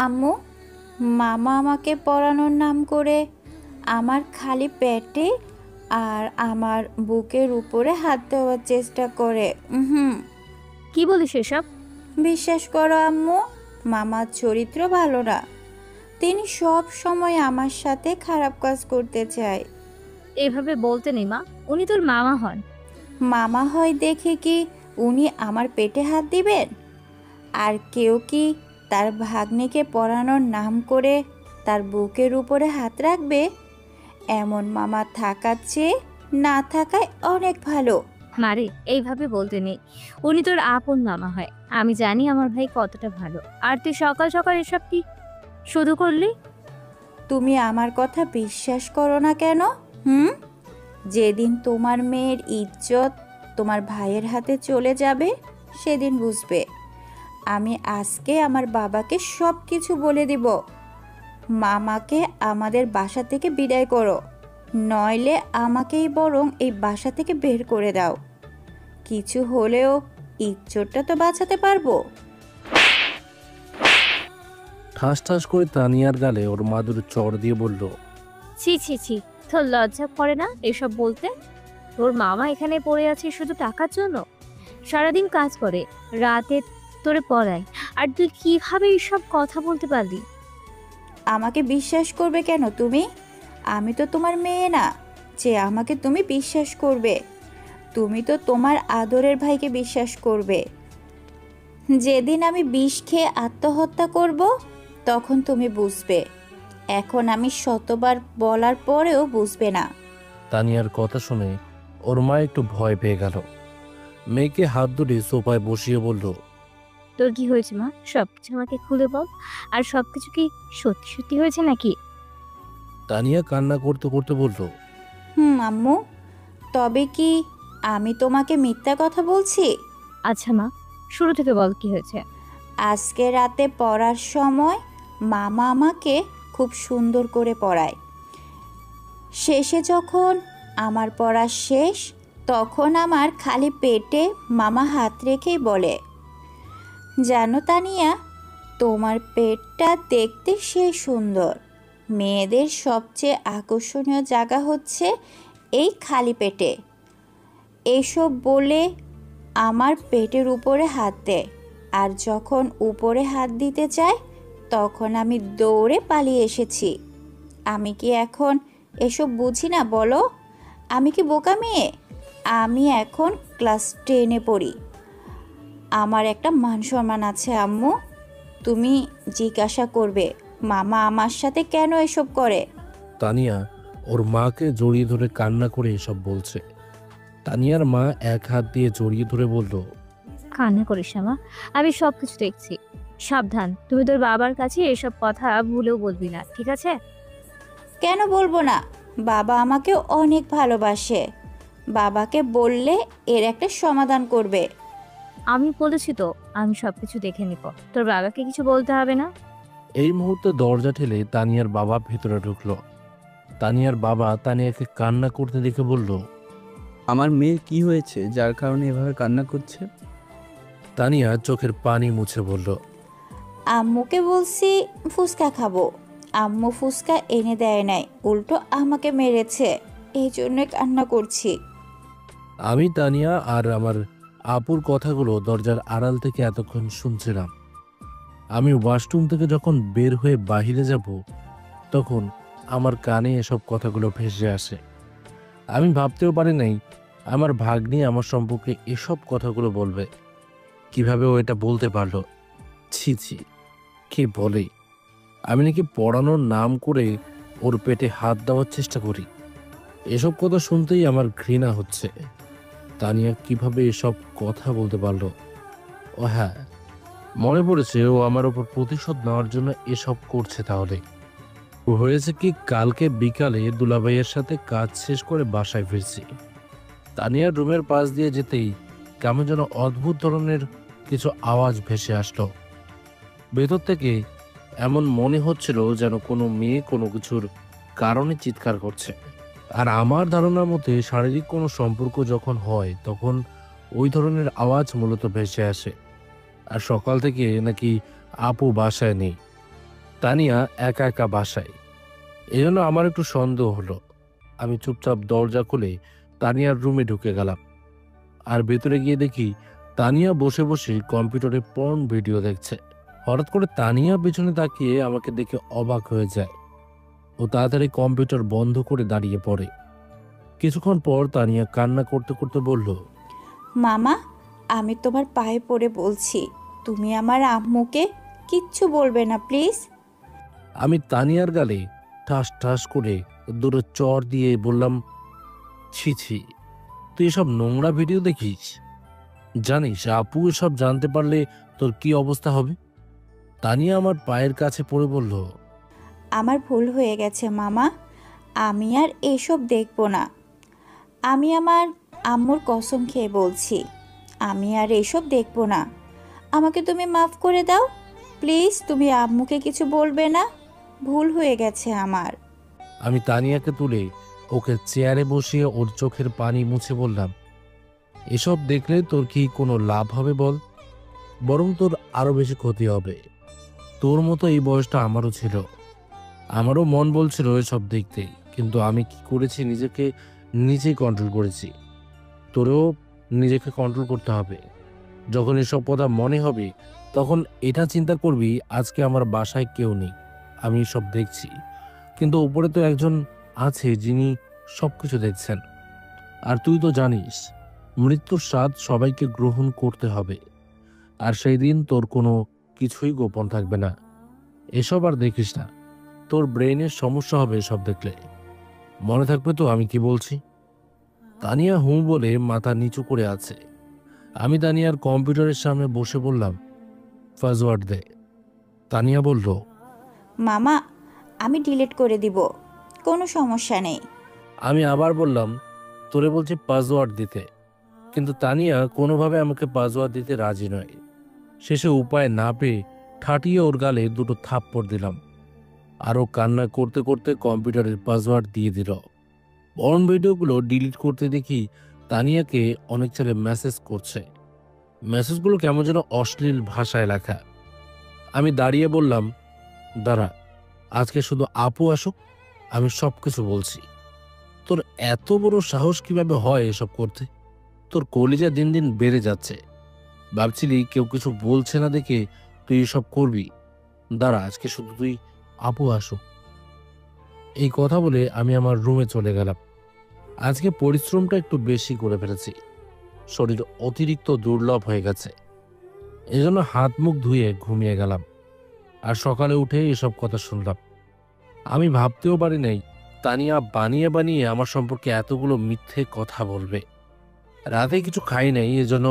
আম্মু, মামা আমাকে পড়ানোর নাম করে আমার খালি পেটে আর আমার বুকের উপরে হাত দেওয়ার চেষ্টা করে। হুম। কি বলিস এসব? বিশ্বাস করো আম্মু, মামার চরিত্র ভালো না। তিনি সব সময় আমার সাথে খারাপ কাজ করতে চায়। এভাবে বলতে নেই মা, উনি তোর মামা হন। মামা হয় দেখে কি উনি আমার পেটে হাত দিবেন? আর কেউ কি তার ভাগ্নেকে পড়ানোর নাম করে তার বুকের উপরে হাত রাখবে? এমন মামা থাকার চেয়ে না থাকাই অনেক ভালো। মারে, এইভাবে বলতে নেই। উনি তোর আপন মামা হয়। আমি জানি আমার ভাই কতটা ভালো। আর তুই সকাল সকাল এসব কি শুরু করলি? তুমি আমার কথা বিশ্বাস করো না কেন? হুম? যেদিন তোমার মেয়ের ইজ্জত তোমার ভাইয়ের হাতে চলে যাবে সেদিন বুঝবে। আমি আজকে আমার বাবাকে সব কিছু বলে দিব। মামাকে আমাদের বাসা থেকে বিদায় করো, নইলে আমাকেই বরং এই বাসা থেকে বের করে দাও। কিছু হলেও ইজ্জতটা তো বাঁচাতে পারবো। ঠাস ঠাস করে তানিয়ার গালে ওর মাদুর চড় দিয়ে বলল, ছি ছি ছি, তোর লজ্জা করে না এসব বলতে? তোর মামা এখানে পড়ে আছে শুধু টাকার জন্য? সারাদিন কাজ করে, রাতে তোরে পড়ায়, আর তুই কিভাবে এসব কথা বলতে পারলি? আমাকে বিশ্বাস করবে কেন তুমি? আমি তো তোমার মেয়ে না যে আমাকে তুমি বিশ্বাস করবে। তুমি তো তোমার আদরের ভাইকে বিশ্বাস করবে। যেদিন আমি বিষ খেয়ে আত্মহত্যা করব তখন তুমি বুঝবে। এখন আমি শতবার বলার পরেও বুঝবে না। তানিয়ার কথা শুনে ওর মা একটু ভয় পেয়ে গেল। মেয়েকে হাত ধরে সোফায় বসিয়ে বলল, তোর কি হয়েছে মা? সবকিছু আমাকে খুলে বল। আর সবকিছু কি সত্যি সত্যি হয়েছে নাকি? তানিয়া কান্না করতে করতে বলল, আম্মু, তবে কি আমি তোমাকে মিথ্যা কথা বলছি? আচ্ছা মা, শুরু থেকে বল কি হয়েছে। আজকে রাতে পড়ার সময় মামা আমাকে খুব সুন্দর করে পড়ায়। শেষে যখন আমার পড়া শেষ তখন আমার খালি পেটে মামা হাত রেখেই বলে, জানো তানিয়া, তোমার পেটটা দেখতে সেই সুন্দর। মেয়েদের সবচেয়ে আকর্ষণীয় জায়গা হচ্ছে এই খালি পেটে। এসব বলে আমার পেটের উপরে হাত দেয়। আর যখন উপরে হাত দিতে চায় তখন আমি দৌড়ে পালিয়ে এসেছি। আমি কি এখন এসব বুঝি না বলো? আমি কি বোকা মেয়ে? আমি এখন ক্লাস 10-এ পড়ি। আমার একটা মান সম্মান আছে আম্মু। তুমি জিজ্ঞাসা করবে মামা আমার সাথে কেন এসব করে। তানিয়া ওর মাকে জড়িয়ে ধরে কান্না করে এসব বলছে। তানিয়ার মা এক হাত দিয়ে জড়িয়ে ধরে বলল, কান্না করিস না মা, আমি সবকিছু দেখছি। সাবধান, তুমি তোর বাবার কাছে এসব কথা ভুলেও বলবি না, ঠিক আছে? কেন বলবো না? বাবা আমাকে অনেক ভালোবাসে। বাবাকে বললে এর একটা সমাধান করবে। আমি বলেছি তো, আমি সবকিছু দেখে নিব। তোর বাবাকে কিছু বলতে হবে না। এই মুহূর্তে দরজা ঠেলে তানিয়ার বাবা ভেতরে ঢুকলো। তানিয়ার বাবা তানিয়াকে কান্না করতে দেখে বলল, আমার মেয়ের কি হয়েছে যার কারণে এভাবে কান্না করছে? তানিয়া চোখের পানি মুছে বলল, আম্মুকে বলছি ফুচকা খাবো, আম্মু ফুচকা এনে দেয় নাই, উল্টো আমাকে মেরেছে, এই জন্য কান্না করছি। আমি তানিয়া আর আমার আপুর কথাগুলো দরজার আড়াল থেকে এতক্ষণ শুনছিলাম। আমি ওয়াশরুম থেকে যখন বের হয়ে বাহিরে যাব তখন আমার কানে এসব কথাগুলো ভেসে আসে। আমি ভাবতেও পারি নাই আমার ভাগ্নি আমার সম্পর্কে এসব কথাগুলো বলবে। কিভাবে ও এটা বলতে পারলো? ছি ছি, কে বলে আমি নাকি পড়ানোর নাম করে ওর পেটে হাত দেওয়ার চেষ্টা করি? এসব কথা শুনতেই আমার ঘৃণা হচ্ছে। তানিয়া কিভাবে এসব কথা বলতে পারলো? ও হ্যাঁ, মনে পড়েছে, ও আমার ওপর প্রতিশোধ নেওয়ার জন্য এসব করছে। তাহলে হয়েছে কি, কালকে বিকালে দুলাভাইয়ের সাথে কাজ শেষ করে বাসায় ফিরছি। তানিয়ার রুমের পাশ দিয়ে যেতেই কেমন যেন অদ্ভুত ধরনের কিছু আওয়াজ ভেসে আসলো। ভেতর থেকে এমন মনে হচ্ছিল যেন কোনো মেয়ে কোনো কিছুর কারণে চিৎকার করছে। আর আমার ধারণার মতে শারীরিক কোনো সম্পর্ক যখন হয় তখন ওই ধরনের আওয়াজ মূলত ভেসে আসে। আর সকাল থেকে নাকি আপু বাসায় নেই। তানিয়া একা একা বাসায়। এজন্য আমার একটু সন্দেহ হলো। আমি চুপচাপ দরজা খুলে তানিয়ার রুমে ঢুকে গেলাম। আর ভেতরে গিয়ে দেখি তানিয়া বসে বসে কম্পিউটারে পর্ন ভিডিও দেখছে। হঠাৎ করে তানিয়া পেছনে তাকিয়ে আমাকে দেখে অবাক হয়ে যায়। ও তাড়াতাড়ি কম্পিউটার বন্ধ করে দাঁড়িয়ে পড়ে। কিছুক্ষণ পর তানিয়া কান্না করতে করতে বলল, মামা, আমি তোমার পায়ে পড়ে বলছি, তুমি আমার আম্মুকে কিচ্ছু বলবে না প্লিজ। আমি তানিয়ার গালে ঠাস ঠাস করে দুটো চর দিয়ে বললাম, ছি ছি, তুই এসব নোংরা ভিডিও দেখিস? জানিস আপু এসব জানতে পারলে তোর কি অবস্থা হবে? তানিয়া আমার পায়ের কাছে পড়ে বলল, আমার ভুল হয়ে গেছে মামা, আমি আর এসব দেখব না। আমি আমার আম্মুর কসম খেয়ে বলছি, আমি আর এসব দেখব না। আমাকে তুমি মাফ করে দাও প্লিজ, তুমি আম্মুকে কিছু বলবে না, ভুল হয়ে গেছে আমার। আমি তানিয়াকে তুলে ওকে চেয়ারে বসিয়ে ওর চোখের পানি মুছে বললাম, এসব দেখলে তোর কি কোনো লাভ হবে বল? বরং তোর আরো বেশি ক্ষতি হবে। তোর মতো এই বয়সটা আমারও ছিল। আমারও মন বলছিল এসব দেখতে, কিন্তু আমি কি করেছি, নিজেকে নিজেই কন্ট্রোল করেছি। তোরেও নিজেকে কন্ট্রোল করতে হবে। যখন এসব কথা মনে হবে তখন এটা চিন্তা করবি, আজকে আমার বাসায় কেউ নেই, আমি সব দেখছি, কিন্তু উপরে তো একজন আছে যিনি সবকিছু দেখছেন। আর তুই তো জানিস মৃত্যুর স্বাদ সবাইকে গ্রহণ করতে হবে। আর সেই দিন তোর কোনো কিছুই গোপন থাকবে না। এসব আর দেখিস না, তোর ব্রেনের সমস্যা হবে এসব দেখলে। মনে থাকবে তো আমি কি বলছি? তানিয়া হুঁ বলে মাথা নিচু করে আছে। আমি তানিয়ার কম্পিউটারের সামনে বসে বললাম, পাসওয়ার্ড দে। তানিয়া বলল, মামা, আমি ডিলিট করে দিব, কোনো সমস্যা নেই। আমি আবার বললাম, তোরে বলছি পাসওয়ার্ড দিতে। কিন্তু তানিয়া কোনোভাবে আমাকে পাসওয়ার্ড দিতে রাজি নয়। শেষে উপায় না পেয়ে ঠাটিয়ে ওর গালে দুটো থাপ্পড় দিলাম। আরও কান্না করতে করতে কম্পিউটারের পাসওয়ার্ড দিয়ে দিল। পর্ন ভিডিওগুলো ডিলিট করতে দেখি তানিয়াকে অনেক ছেলে মেসেজ করছে। মেসেজগুলো কেমন যেন অশ্লীল ভাষায় লেখা। আমি দাঁড়িয়ে বললাম, দাঁড়া, আজকে শুধু আপু আসুক, আমি সব কিছু বলছি। তোর এত বড় সাহস কিভাবে হয় এসব করতে? তোর কলিজা দিন দিন বেড়ে যাচ্ছে। ভাবছিলি কেউ কিছু বলছে না দেখে তুই এসব করবি? দাঁড়া, আজকে শুধু তুই আপু আসুক। এই কথা বলে আমি আমার রুমে চলে গেলাম। আজকে পরিশ্রমটা একটু বেশি করে ফেলেছি। শরীর অতিরিক্ত দুর্লভ হয়ে গেছে। এজন্য হাত মুখ ধুয়ে ঘুমিয়ে গেলাম। আর সকালে উঠে এসব কথা শুনলাম। আমি ভাবতেও পারি নাই তানিয়া বানিয়ে বানিয়ে আমার সম্পর্কে এতগুলো মিথ্যে কথা বলবে। রাতে কিছু খাই নাই, এজন্য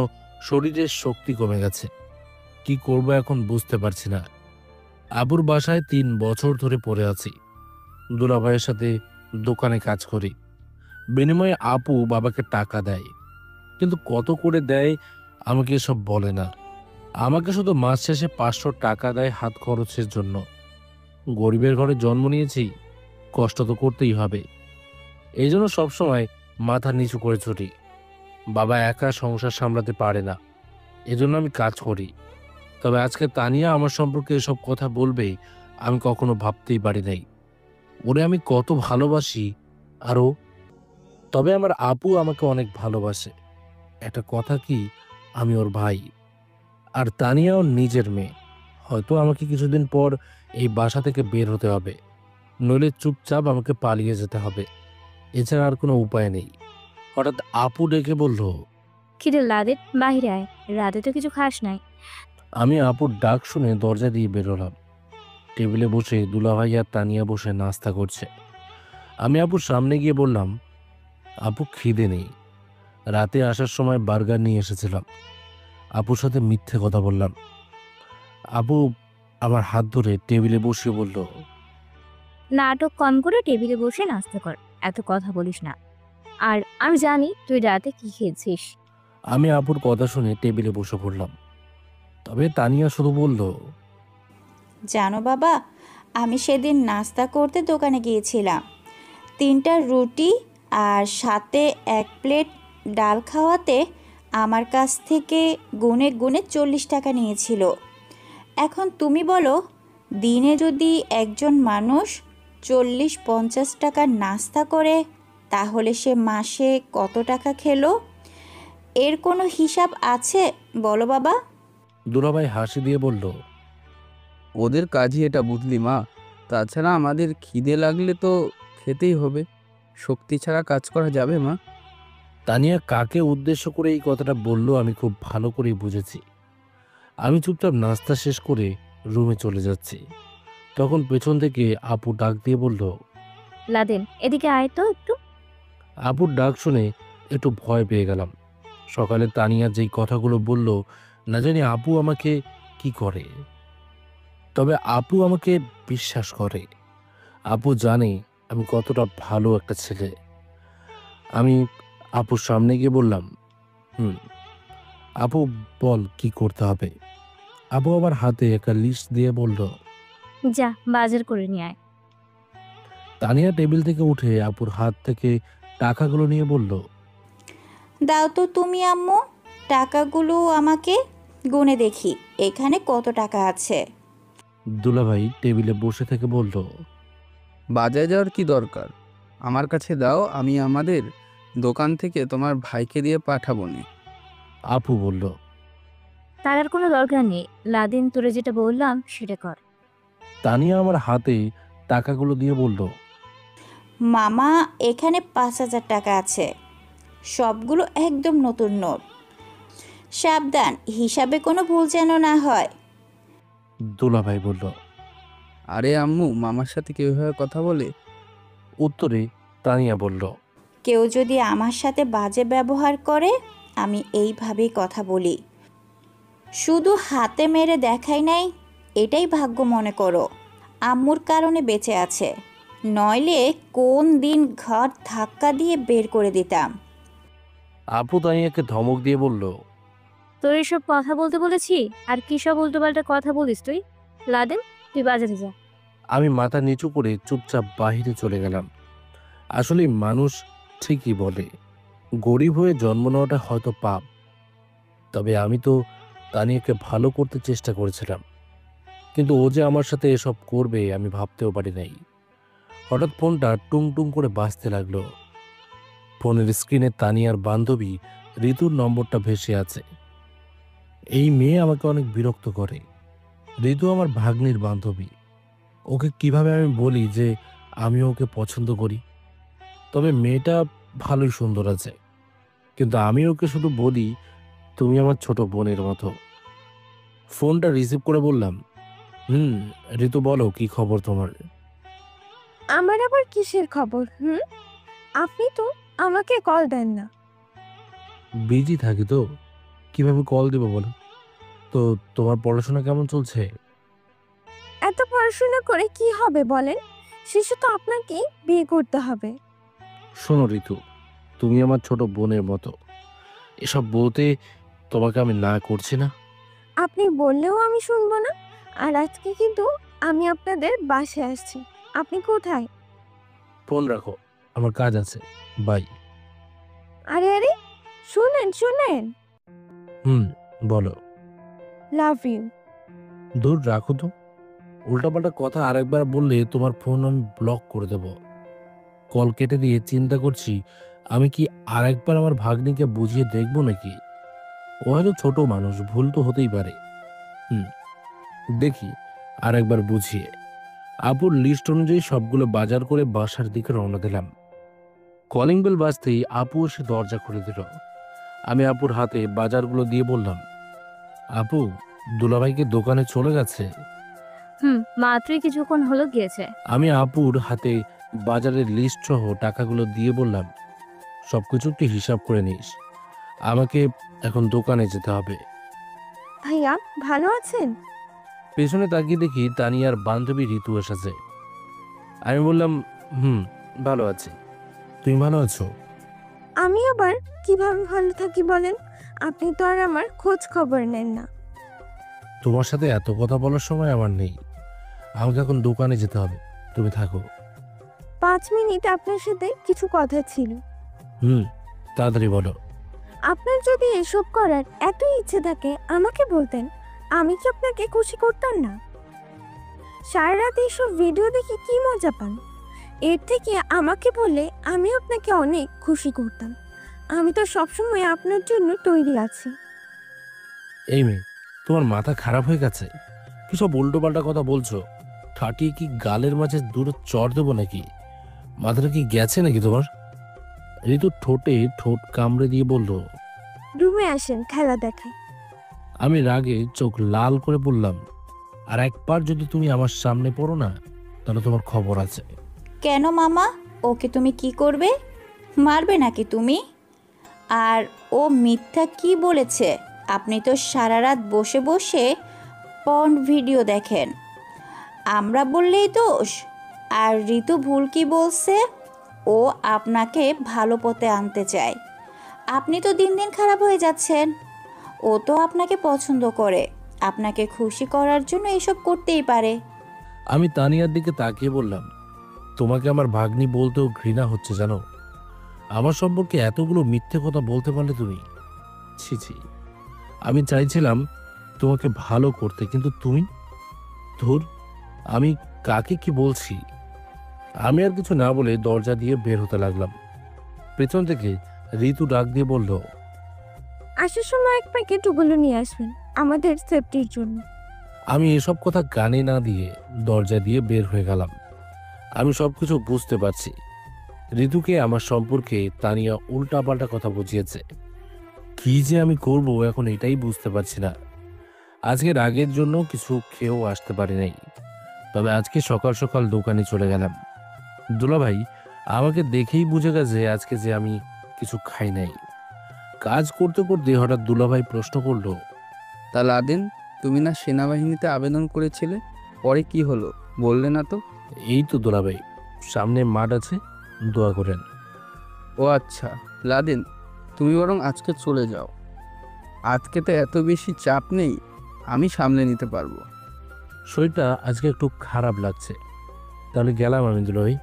শরীরের শক্তি কমে গেছে। কি করব এখন বুঝতে পারছি না। আবুর বাসায় 3 বছর ধরে পড়ে আছি। দুলাভাইয়ের সাথে দোকানে কাজ করি। বিনিময়ে আপু বাবাকে টাকা দেয়, কিন্তু কত করে দেয় আমাকে এসব বলে না। আমাকে শুধু মাস শেষে 500 টাকা দেয় হাত খরচের জন্য। গরিবের ঘরে জন্ম নিয়েছি, কষ্ট তো করতেই হবে। এই জন্য সবসময় মাথা নিচু করে চলি। বাবা একা সংসার সামলাতে পারে না, এজন্য আমি কাজ করি। তবে আজকে তানিয়া আমার সম্পর্কে এসব কথা বলবে আমি কখনো ভাবতেই পারি নাই। ওরে আমি কত ভালোবাসি। আরও তবে আমার আপু আমাকে অনেক ভালোবাসে। একটা কথা কি, আমি ওর ভাই। আর তানিয়া ওর নিজের মেয়ে। হয়তো আমাকে কিছুদিন পর এই বাসা থেকে বের হতে হবে, নইলে চুপচাপ আমাকে পালিয়ে যেতে হবে। এছাড়া আর কোনো উপায় নেই। হঠাৎ আপু ডেকে বলল, কিরে লাদেন, বাহিরে আয়, রাতে তো কিছু খাস নাই। আমি আপুর ডাক শুনে দরজা দিয়ে বেরোলাম। টেবিলে বসে দুলাভাই আর তানিয়া বসে নাস্তা করছে। আমি আপুর সামনে গিয়ে বললাম, আপু খিদে নেই, রাতে আসার সময় বার্গার নিয়ে এসেছিলাম। আপুর সাথে মিথ্যে কথা বললাম। আপু আমার হাত ধরে টেবিলে বসিয়ে বলল, নাটক কম করে টেবিলে বসে নাস্তা কর, এত কথা বলিস না। আর আমি জানি তুই রাতে কি খেয়েছিস। আমি আপুর কথা শুনে টেবিলে বসে পড়লাম। তবে তানিয়া শুধু বলল, জানো বাবা, আমি সেদিন নাস্তা করতে দোকানে গিয়েছিলাম, 3টা রুটি আর সাথে 1 প্লেট ডাল খাওয়াতে আমার কাছ থেকে গুনে গুনে 40 টাকা নিয়েছিল। এখন তুমি বলো, দিনে যদি একজন মানুষ 40-50 টাকার নাস্তা করে তাহলে সে মাসে কত টাকা খেলো? এর কোনো হিসাব আছে বলো বাবা? দুলাভাই হাসি দিয়ে বলল, ওদের কাজই এটা, বুঝলি মা। তাছাড়া আমাদের খিদে লাগলে তো খেতেই হবে, শক্তি ছাড়া কাজ করা যাবে মা? তানিয়া কাকে উদ্দেশ্য করে এই কথাটা বলল আমি খুব ভালো করেই বুঝেছি। আমি চুপচাপ নাস্তা শেষ করে রুমে চলে যাচ্ছি। তখন পেছন থেকে আপু ডাক দিয়ে বলল, লাদেন, এদিকে আয় তো একটু। আপুর ডাক শুনে একটু ভয় পেয়ে গেলাম। সকালে তানিয়া যেই কথাগুলো বলল, না জানি আপু আমাকে কি করে। তবে আপু আমাকে বিশ্বাস করে। আপু জানে আমি কতটা ভালো একটা ছেলে। আমি আপুর সামনে গিয়ে বললাম, আপু বল কি করতে হবে। আপু আমার হাতে একটা লিস্ট দিয়ে বলল। যা বাজার করে নিয়ে আয়। তানিয়া টেবিল থেকে উঠে আপুর হাত থেকে টাকাগুলো নিয়ে বলল, দাও তো তুমি আম্মু, টাকাগুলো আমাকে গুনে দেখি এখানে কত টাকা আছে। দুলাভাই টেবিলে বসে থেকে বলল, বাজারে যাওয়ার কি দরকার, আমার কাছে দাও, আমি আমাদের দোকান থেকে তোমার ভাইকে দিয়ে পাঠাবো নি। আপু বলল, তার আর কোনো দরকার নেই। লাদেন, তোরে যেটা বললাম সেটা কর। তানিয়া আমার হাতে টাকাগুলো দিয়ে বলল, মামা এখানে 5,000 টাকা আছে, সবগুলো একদম নতুন নোট। সাবধান, হিসাবে কোনো ভুল যেন না হয়। দুলাভাই বলল। আরে আম্মু, মামার সাথে কেউ এভাবে কথা বলে? উত্তরে তানিয়া বলল, কেউ যদি আমার সাথে বাজে ব্যবহার করে আমি এইভাবেই কথা বলি। শুধু হাতে মেরে দেখাই নাই, এটাই ভাগ্য মনে করো। আম্মুর কারণে বেঁচে আছে, নইলে কোন দিন ঘর ধাক্কা দিয়ে বের করে দিতাম। আপু তানিয়াকে ধমক দিয়ে বলল, তোর এসব কথা বলতে বলেছি? আর কি সব উল্টোপাল্টা কথা বলিস তুই? লাদেন, তুই বাজারে যা। আমি মাথা নিচু করে চুপচাপ বাহিরে চলে গেলাম। আসলে মানুষ ঠিকই বলে, গরিব হয়ে জন্ম নেওয়াটা হয়তো পাপ। তবে আমি তো তানিয়াকে ভালো করতে চেষ্টা করেছিলাম, কিন্তু ও যে আমার সাথে এসব করবে আমি ভাবতেও পারি নাই। হঠাৎ ফোনটা টুং টুং করে বাজতে লাগলো। ফোনের স্ক্রিনে তানিয়ার বান্ধবী ঋতুর নম্বরটা ভেসে আছে। এই মেয়ে আমাকে অনেক বিরক্ত করে। ঋতু আমার ভাগ্নির বান্ধবী, ওকে কিভাবে আমি বলি যে আমি ওকে পছন্দ করি? তবে মেয়েটা ভালোই সুন্দর আছে, কিন্তু আমি ওকে শুধু বলি তুমি আমার ছোট বোনের মতো। ফোনটা রিসিভ করে বললাম, ঋতু বলো কি খবর তোমার? আমার আবার কিসের খবর? আপনি তো আমাকে কল দেন না। বিজি থাকি তো, কিভাবে কল দেবো বলো? তো তোমার পড়াশোনা কেমন চলছে? এত পড়াশোনা করে কি হবে বলেন? শেষে তো আপনাকে বিয়ে করতে হবে। শোনো ঋতু, তুমি আমার ছোট বোনের মতো, এসব বলতে তোমাকে আমি না করছি না। আপনি বললেও আমি শুনবো না। আর আজকে কিন্তু আমি আপনাদের বাসায় আসছি। আপনি কোথায়? ফোন রাখো, আমার কাজ আছে, বাই। আরে আরে, শুনেন শুনেন। বলো। Love you. দূর রাখো তো, উল্টাপাল্টা কথা আরেকবার বললে তোমার ফোন আমি ব্লক করে দেব। কল কেটে দিয়ে চিন্তা করছি আমি কি আরেকবার আমার ভাগ্নিকে বুঝিয়ে দেখবো নাকি। ও হয়তো ছোট মানুষ, ভুল তো হতেই পারে। দেখি আরেকবার বুঝিয়ে। আপুর লিস্ট অনুযায়ী সবগুলো বাজার করে বাসার দিকে রওনা দিলাম। কলিং বেল বাজতেই আপু এসে দরজা খুলে দিল। আমি আপুর হাতে বাজারগুলো দিয়ে বললাম, আপু দুলাভাইকে দোকানে চলে গেছে। মাত্রই কিছুক্ষণ হলো গিয়েছে। আমি আপুর হাতে বাজারের লিস্ট সহ টাকাগুলো দিয়ে বললাম, সবকিছু একটু হিসাব করে নিস, আমাকে এখন দোকানে যেতে হবে। ভাইয়া ভালো আছেন? পেছনে তাকিয়ে দেখি তানিয়ার বান্ধবী ঋতু এসেছে। আমি বললাম, ভালো আছি, তুমি ভালো আছো? আমি আবার কিভাবে ভালো থাকি বলেন? আপনি তো আর আমার খোঁজ খবর নেন না। তোমার সাথে এত কথা বলার সময় আমার নেই, আমাকে এখন দোকানে যেতে হবে, তুমি থাকো। 5 মিনিট আপনার সাথে কিছু কথা ছিল। তাড়াতাড়ি বলো। আপনার যদি এসব করার এত ইচ্ছে থাকে আমাকে বলতেন, আমি কি আপনাকে খুশি করতাম না? সারা রাত এইসব ভিডিও দেখে কি মজা পান? এর থেকে আমাকে বললে আমি আপনাকে অনেক খুশি করতাম। আমি তো সবসময় আপনার জন্য তৈরি আছি। এই মেয়ে, তোমার মাথা খারাপ হয়ে গেছে? কিসব উল্টোপাল্টা কথা বলছো? ঠাটিয়ে কি গালের মাঝে দূরে চড় দেবো নাকি? মাথাটা কি গেছে নাকি তোমার? ঋতু ঠোঁটে ঠোঁট কামড়ে দিয়ে বলল। রুমে আসেন, খেলা দেখাই। আমি রাগে চোখ লাল করে বললাম, আর একবার যদি তুমি আমার সামনে পড়ো না, তাহলে তোমার খবর আছে। কেন মামা, ওকে তুমি কি করবে? মারবে নাকি তুমি? আর ও মিথ্যা কি বলেছে? আপনি তো সারা রাত বসে বসে পর্ন ভিডিও দেখেন, আমরা বললেই দোষ? আর ঋতু ভুল কি বলছে? ও আপনাকে ভালো পথে আনতে চায়। আপনি তো দিন দিন খারাপ হয়ে যাচ্ছেন। ও তো আপনাকে পছন্দ করে, আপনাকে খুশি করার জন্য এসব করতেই পারে। আমি তানিয়ার দিকে তাকিয়ে বললাম, তোমাকে আমার ভাগ্নি বলতেও ঘৃণা হচ্ছে জানো? আমার সম্পর্কে এতগুলো মিথ্যে কথা বলতে পারলে তুমি? ছি ছি, আমি চাইছিলাম তোমাকে ভালো করতে, কিন্তু তুমি? ধুর, আমি কাকে কি বলছি? আমি আর কিছু না বলে দরজা দিয়ে বের হতে লাগলাম। পেছন থেকে ঋতু ডাক দিয়ে বলল, আসার সময় এক প্যাকেট ওগুলো নিয়ে আসবেন, আমাদের সেফটির জন্য। আমি এসব কথা কানে না দিয়ে দরজা দিয়ে বের হয়ে গেলাম। আমি সবকিছু বুঝতে পারছি। ঋতুকে আমার সম্পর্কে তানিয়া উল্টাপাল্টা কথা বুঝিয়েছে। কি যে আমি করব এখন এটাই বুঝতে পারছি না। আজকে রাগের জন্য কিছু খেয়েও আসতে পারি নাই, তবে আজকে সকাল সকাল দোকানে চলে গেলাম। দুলাভাই আমাকে দেখেই বুঝে গেছে আজকে যে আমি কিছু খাই নাই। কাজ করতে করতে হঠাৎ দুলাভাই প্রশ্ন করলো, তা লাদেন, তুমি না সেনাবাহিনীতে আবেদন করেছিলে? পরে কি হলো বললে না তো? এই তো দুলাভাই, সামনে মাঠ আছে, দোয়া করেন। ও আচ্ছা লাদেন, তুমি বরং আজকে চলে যাও। আজকে তো এত বেশি চাপ নেই, আমি সামলে নিতে পারবো। শরীরটা আজকে একটু খারাপ লাগছে, তাহলে গেলাম আমি দুলাভাই।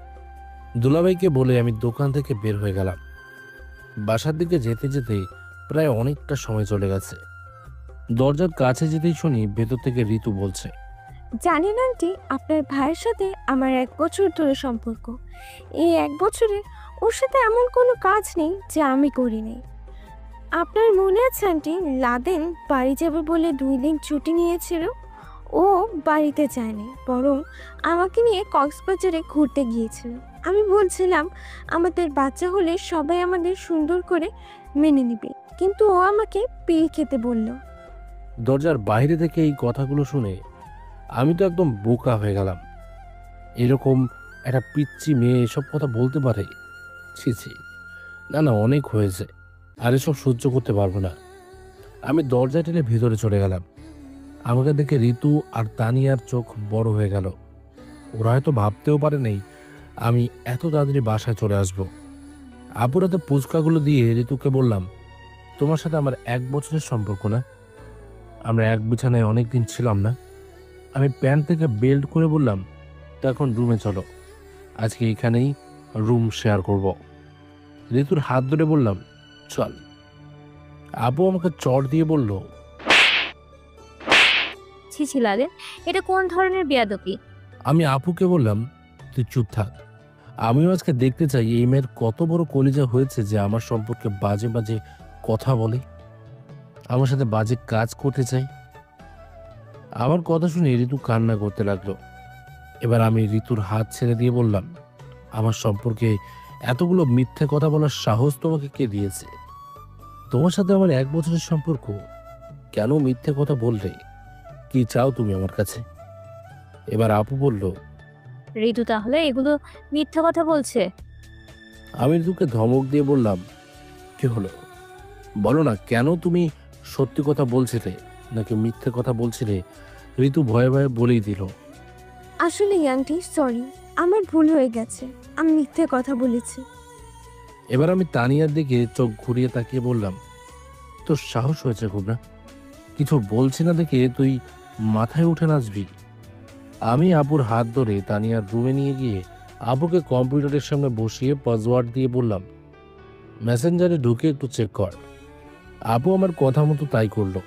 দুলাভাইকে বলে আমি দোকান থেকে বের হয়ে গেলাম। বাসার দিকে যেতে যেতে প্রায় অনেকটা সময় চলে গেছে। দরজার কাছে যেতেই শুনি ভেতর থেকে ঋতু বলছে, জানেন আন্টি, আপনার ভাইয়ের সাথে আমার 1 বছর ধরে সম্পর্ক। এই 1 বছরে ওর সাথে এমন কোনো কাজ নেই যে আমি করিনি। আপনার মনে আছে আন্টি, লাদেন বাড়ি যাবে বলে 2 দিন ছুটি নিয়েছিল। ও বাড়িতে যায়নি, বরং আমাকে নিয়ে কক্সবাজারে ঘুরতে গিয়েছিল। আমি বলছিলাম আমাদের বাচ্চা হলে সবাই আমাদের সুন্দর করে মেনে নেবে, কিন্তু ও আমাকে পিল খেতে বলল। দরজার বাইরে থেকে এই কথাগুলো শুনে আমি তো একদম বোকা হয়ে গেলাম। এরকম একটা পিচ্চি মেয়ে এসব কথা বলতে পারে? ছি ছি, না না, অনেক হয়েছে, আর এসব সহ্য করতে পারবো না। আমি দরজা টেনে ভিতরে চলে গেলাম। আমাকে দেখে ঋতু আর তানিয়ার চোখ বড় হয়ে গেল। ওরা হয়তো ভাবতেও পারে নেই আমি এত তাড়াতাড়ি বাসায় চলে আসব। আপুরাতে পুচকাগুলো দিয়ে ঋতুকে বললাম, তোমার সাথে আমার 1 বছরের সম্পর্ক না? আমরা এক বিছানায় অনেকদিন ছিলাম না? আমি প্যান্ট থেকে বেল্ট করে বললাম, তো এখন রুমে চলো, আজকে এখানেই রুম শেয়ার করব। ঋতুর হাত ধরে বললাম, চল। আপু আমাকে চড় দিয়ে বলল, ছি ছি লাদেন, এটা কোন ধরনের বেয়াদবি? আমি আপুকে বললাম, তুই চুপ থাক। আমিও আজকে দেখতে চাই এই মেয়ের কত বড় কলিজা হয়েছে যে আমার সম্পর্কে বাজে বাজে কথা বলে, আমার সাথে বাজে কাজ করতে চাই। আমার কথা শুনে ঋতু কান্না করতে লাগলো। এবার আমি ঋতুর হাত ছেড়ে দিয়ে বললাম, আমার সম্পর্কে এতগুলো মিথ্যে কথা বলার সাহস তোমাকে কে দিয়েছে? তোমার সাথে আমার 1 বছরের সম্পর্ক, কেন মিথ্যে কথা বললে? কি চাও তুমি আমার কাছে? এবার আপু বলল, ঋতু তাহলে এগুলো মিথ্যা কথা বলছে? আমি ঋতুকে ধমক দিয়ে বললাম, কি হলো বলো না, কেন তুমি সত্যি কথা বলছিলে নাকি মিথ্যে কথা বলছিলে? ঋতু ভয়ে ভয়ে বলেই দিল। আসলে আন্টি সরি, আমার ভুল হয়ে গেছে, আমি মিথ্যে কথা বলেছি। এবার আমি তানিয়ার দিকে চোখ ঘুরিয়ে তাকিয়ে বললাম, তোর সাহস হয়েছে খুব না? কিছু বলছি না দেখে তুই মাথায় উঠে নাচবি? আমি আপুর হাত ধরে তানিয়ার রুমে নিয়ে গিয়ে আপুকে কম্পিউটারের সামনে বসিয়ে পাসওয়ার্ড দিয়ে বললাম, মেসেঞ্জারে ঢুকে একটু চেক কর। আপু আমার কথা মতো তাই করলো,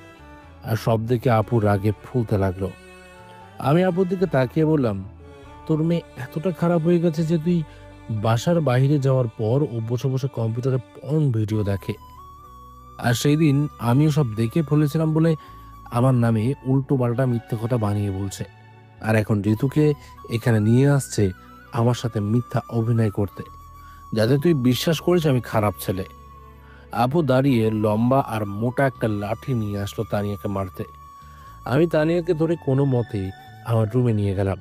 আর সব দেখে আপু রাগে ফুলতে লাগলো। আমি আপুর দিকে তাকিয়ে বললাম, তোর মেয়ে এতটা খারাপ হয়ে গেছে যে তুই বাসার বাইরে যাওয়ার পর ও বসে বসে কম্পিউটারে পর্ন ভিডিও দেখে। আর সেই দিন আমিও সব দেখে ফেলেছিলাম বলে আমার নামে উল্টো পাল্টা মিথ্যে কথা বানিয়ে বলছে। আর এখন ঋতুকে এখানে নিয়ে আসছে আমার সাথে মিথ্যা অভিনয় করতে, যাতে তুই বিশ্বাস করিস আমি খারাপ ছেলে। আপু দাঁড়িয়ে লম্বা আর মোটা একটা লাঠি নিয়ে আসলো তানিয়াকে মারতে। আমি তানিয়াকে ধরে কোনো মতে আমার রুমে নিয়ে গেলাম,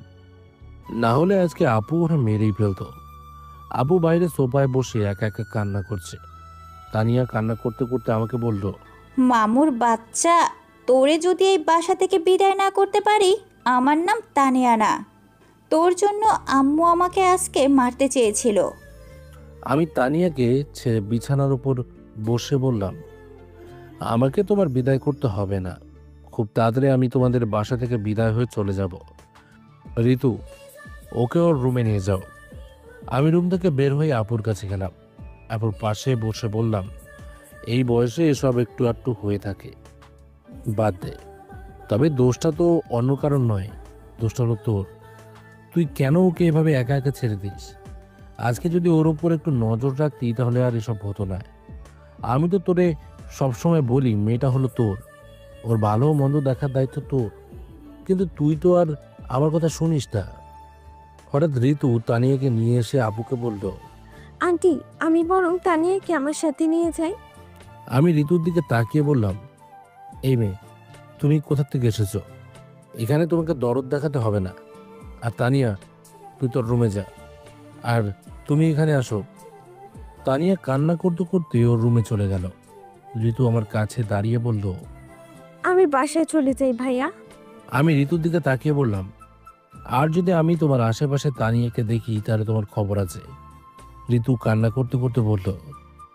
না হলে আজকে আপু ওরা মেরেই ফেলতো। আপু বাইরে সোফায় বসে একা একা কান্না করছে। তানিয়া কান্না করতে করতে আমাকে বলল, মামুর বাচ্চা, তোরে যদি এই বাসা থেকে বিদায় না করতে পারি, আমার নাম তানিয়া না। তোর জন্য আম্মু আমাকে আজকে মারতে চেয়েছিল। আমি তানিয়াকে ছেড়ে বিছানার উপর বসে বললাম, আমাকে তোমার বিদায় করতে হবে না, খুব তাড়াতাড়ি আমি তোমাদের বাসা থেকে বিদায় হয়ে চলে যাব। ঋতু, ওকে ওর রুমে নিয়ে যাও। আমি রুম থেকে বের হয়ে আপুর কাছে গেলাম। আপুর পাশে বসে বললাম, এই বয়সে এসব একটু আধটু হয়ে থাকে, বাদ দে। তবে দোষটা তো অন্য কারণ নয়, দোষটা হলো তোর। তুই কেন ওকে এভাবে একা একা ছেড়ে দিস? আজকে যদি ওর উপর একটু নজর রাখতি তাহলে আর এসব হতো না। আমি তো তোরে সবসময় বলি মেয়েটা হলো তোর, ওর ভালো মন্দ দেখার দায়িত্ব তোর, কিন্তু তুই তো আর আমার কথা শুনিস না। হঠাৎ ঋতু তানিয়াকে নিয়ে এসে আপুকে বলল, আন্টি, আমি বরং তানিয়াকে আমার সাথে নিয়ে যাই। আমি ঋতুর দিকে তাকিয়ে বললাম, এই মেয়ে, তুমি কোথা থেকে এসেছো? এখানে তোমাকে দরদ দেখাতে হবে না। আর তানিয়া, তুই তোর রুমে যা, আর তুমি এখানে আসো। তানিয়া কান্না করতে করতে ওর রুমে চলে গেল। ঋতু আমার কাছে দাঁড়িয়ে বলল, আমি বাসায় চলে যাই ভাইয়া। আমি ঋতুর দিকে তাকিয়ে বললাম, আর যদি আমি তোমার আশেপাশে তানিয়াকে দেখি তাহলে তোমার খবর আছে। ঋতু কান্না করতে করতে বলল,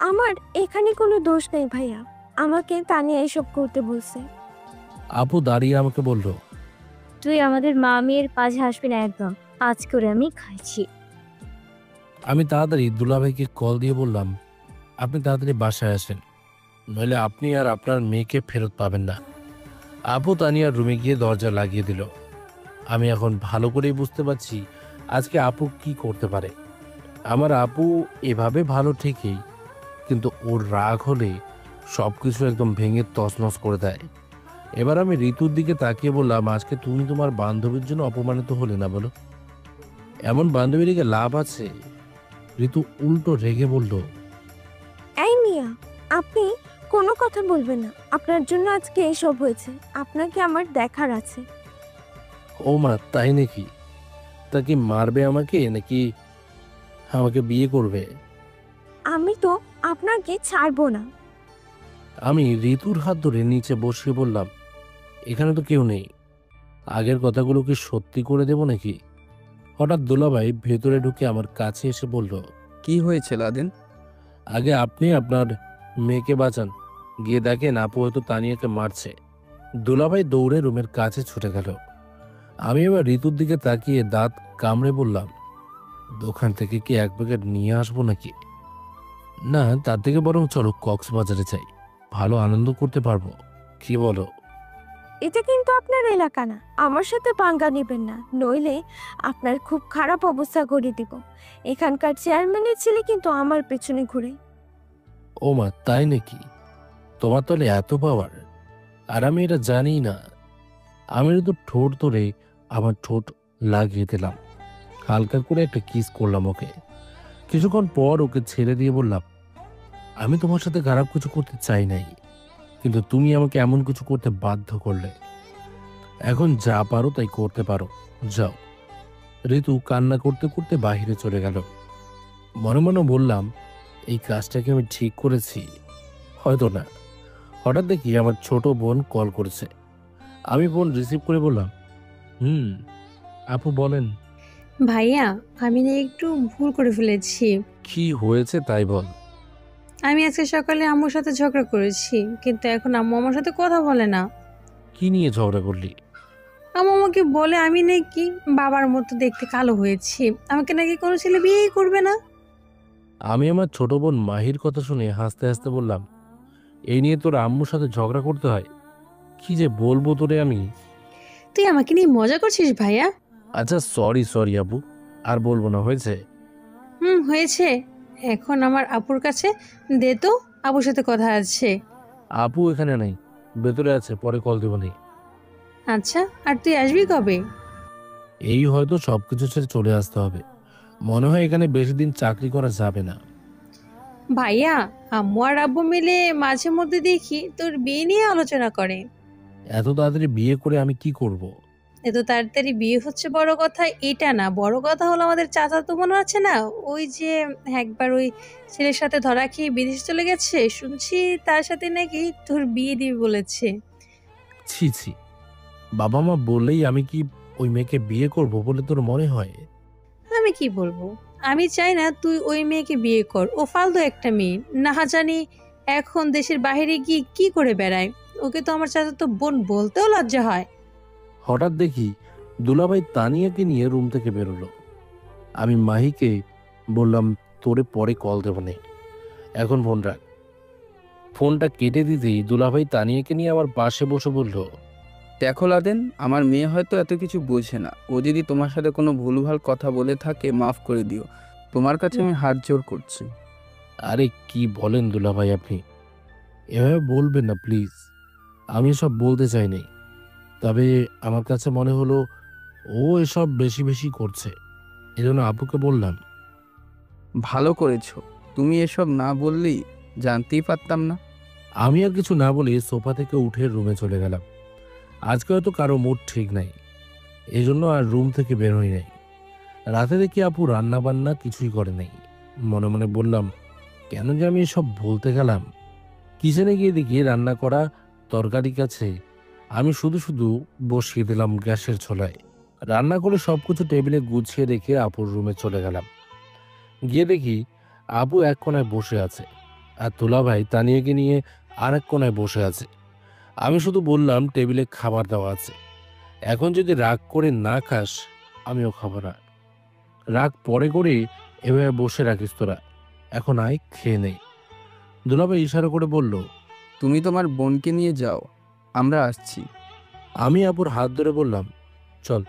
আমার এখানে কোনো দোষ নেই ভাইয়া, আমাকে তানিয়া এসব করতে বলছে। আপু দাঁড়িয়ে আমাকে বলল, তুই আমাদের মা মেয়ের পাশে আসবি না একদম, আজ করে আমি খাইছি। আমি তাড়াতাড়ি দুলাভাইকে কল দিয়ে বললাম, আপনি তাড়াতাড়ি বাসায় আসেন, নইলে আপনি আর আপনার মেয়েকে ফেরত পাবেন না। আপু তানিয়ার রুমে গিয়ে দরজা লাগিয়ে দিল। আমি এখন ভালো করেই বুঝতে পারছি আজকে আপু কি করতে পারে। আমার আপু এভাবে ভালো ঠিকই, কিন্তু ওর রাগ হলে সব কিছু একদম ভেঙে তছনছ করে দেয়। এবার আমি ঋতুর দিকে তাকিয়ে বললাম, আজকে তুমি তোমার বান্ধবীর জন্য অপমানিত হলে না বলো? এমন বান্ধবীকে লাভ আছে? ঋতু উল্টো রেগে বলল, এই মিয়া, আপনি কোনো কথা বলবেন না, আপনার জন্য আজকে এসব হয়েছে, আপনাকে আমার দেখার আছে। ও মা, তাই নাকি? তা কি মারবে আমাকে নাকি আমাকে বিয়ে করবে? আমি তো আপনাকে ছাড়বো না। আমি ঋতুর হাত ধরে নিচে বসিয়ে বললাম, এখানে তো কেউ নেই, আগের কথাগুলো কি সত্যি করে দেব নাকি? হঠাৎ দুলাভাই ভেতরে ঢুকে আমার কাছে এসে বলল, কি হয়েছে লাদেন? আগে আপনি আপনার মেয়েকে বাঁচান, গিয়ে দেখেন আপু হয়তো তানিয়াকে মারছে। দুলাভাই দৌড়ে রুমের কাছে ছুটে গেল। আমি এবার ঋতুর দিকে তাকিয়ে দাঁত কামড়ে বললাম, দোকান থেকে কি এক প্যাকেট নিয়ে আসবো নাকি? না, তার থেকে বরং চলো কক্সবাজারে যাই, ভালো আনন্দ করতে পারবো, কি বলো? এটা কিন্তু আপনার এলাকা না, আমার সাথে পাঙ্গা নেবেন না, নইলে আপনার খুব খারাপ অবস্থা করে দিব। এখানকার চেয়ারম্যানের ছেলে কিন্তু আমার পেছনে ঘুরে। ও মা, তাই নাকি? তোমার তাহলে এত পাওয়ার, আর আমি এটা জানি না। আমি তো ঠোঁট ধরে আমার ঠোঁট লাগিয়ে দিলাম, হালকা করে একটা কিস করলাম ওকে। কিছুক্ষণ পর ওকে ছেড়ে দিয়ে বললাম, আমি তোমার সাথে খারাপ কিছু করতে চাই নাই, কিন্তু তুমি আমাকে এমন কিছু করতে বাধ্য করলে। এখন যা পারো তাই করতে পারো, যাও। ঋতু কান্না করতে করতে বাহিরে চলে গেল। মনে মনে বললাম, এই কাজটাকে আমি ঠিক করেছি? হয়তো না। হঠাৎ দেখি আমার ছোট বোন কল করেছে। আমি ফোন রিসিভ করে বললাম, আপু বলেন। ভাইয়া, আমি না একটু ভুল করে ফেলেছি। কি হয়েছে তাই বল। আমি আজকে সকালে আম্মুর সাথে ঝগড়া করেছি, কিন্তু এখন আম্মু আমার সাথে কথা বলে না। কি নিয়ে ঝগড়া করলি? আম্মু আমাকে বলে আমি নাকি বাবার মতো দেখতে কালো হয়েছি, আমাকে নাকি কোনো ছেলে বিয়েই করবে না। আমি আমার ছোট বোন মাহির কথা শুনে হাসতে হাসতে বললাম, এই নিয়ে তোর আম্মুর সাথে ঝগড়া করতে হয়? কি যে বলবো তোরে আমি। তুই আমাকে নিয়ে মজা করছিস ভাইয়া? আচ্ছা সরি সরি আপু, আর বলবো না, হয়েছে। হয়েছে। এখন আমার আপুর কাছে দে তো, আপুর সাথে কথা আছে। আপু এখানে নেই, ভেতরে আছে, পরে কল দেবো নি। আচ্ছা, আর তুই আসবি কবে? এই হয়তো সবকিছু ছেড়ে চলে আসতে হবে, মনে হয় এখানে বেশি দিন চাকরি করা যাবে না। ভাইয়া, আম্মু আর আব্বু মিলে মাঝে মধ্যে দেখি তোর বিয়ে নিয়ে আলোচনা করে। এত তাড়াতাড়ি বিয়ে করে আমি কি করব? এত তাড়াতাড়ি বিয়ে হচ্ছে বড় কথা এটা না, বড় কথা হলো আমাদের চাচাতো বোন আছে না, ওই যে একবার ওই ছেলের সাথে ধরা খেয়ে বিদেশে চলে গেছে, শুনছি তার সাথে নাকি তোর বিয়ে দিবে বলেছে। ছি ছি, বাবা মা বললেই আমি কি ওই মেয়েকে বিয়ে করব বলে তোর মনে হয়? আমি কি বলবো, আমি চাই না তুই ওই মেয়েকে বিয়ে কর, ও ফালতু একটা মেয়ে, না জানি এখন দেশের বাইরে গিয়ে কি করে বেড়ায়। ওকে তো আমার চাচাতো বোন বলতেও লজ্জা হয়। হঠাৎ দেখি দুলাভাই তানিয়াকে নিয়ে রুম থেকে বেরোলো। আমি মাহিকে বললাম তোরে পরে কল দেবো নে, এখন ফোন রাখ। ফোনটা কেটে দিতেই দুলাভাই তানিয়াকে নিয়ে আমার পাশে বসে বলল, দেখো লাদেন, আমার মেয়ে হয়তো এত কিছু বোঝে না। ও যদি তোমার সাথে কোনো ভুলভাল কথা বলে থাকে মাফ করে দিও। তোমার কাছে আমি হাত জোড় করছি। আরে কি বলেন দুলাভাই আপনি, এভাবে বলবেন না প্লিজ। আমি এসব বলতে চাই নাই, তবে আমার কাছে মনে হলো ও এসব বেশি বেশি করছে, এজন্য আপুকে বললাম। ভালো করেছো, তুমি এসব না বললেই জানতেই পারতাম না। আমি আর কিছু না বলে সোফা থেকে উঠে রুমে চলে গেলাম। আজকে হয়তো কারো মুড ঠিক নাই, এই জন্য আর রুম থেকে বের হই নাই। রাতে দেখি আপু রান্না বান্না কিছুই করে নাই। মনে মনে বললাম, কেন যে আমি এসব বলতে গেলাম। কিচেনে গিয়ে দেখি রান্না করা তরকারি কাছে আমি শুধু শুধু বসিয়ে দিলাম গ্যাসের চুলায়। রান্না করে সবকিছু টেবিলে গুছিয়ে রেখে আপুর রুমে চলে গেলাম। গিয়ে দেখি আপু এক কোনায় বসে আছে, আর দুলাভাই তানিয়াকে নিয়ে আর এক কোনায় বসে আছে। আমি শুধু বললাম টেবিলে খাবার দেওয়া আছে, এখন যদি রাগ করে না খাস আমিও খাবো না। রাগ পরে করে এভাবে বসে রাখিস তোরা, এখন আয় খেয়ে নেই। দুলাভাই ইশারা করে বলল, তুমি তোমার বোনকে নিয়ে যাও, আমরা আসছি। আমি আপুর হাত ধরে বললাম চল।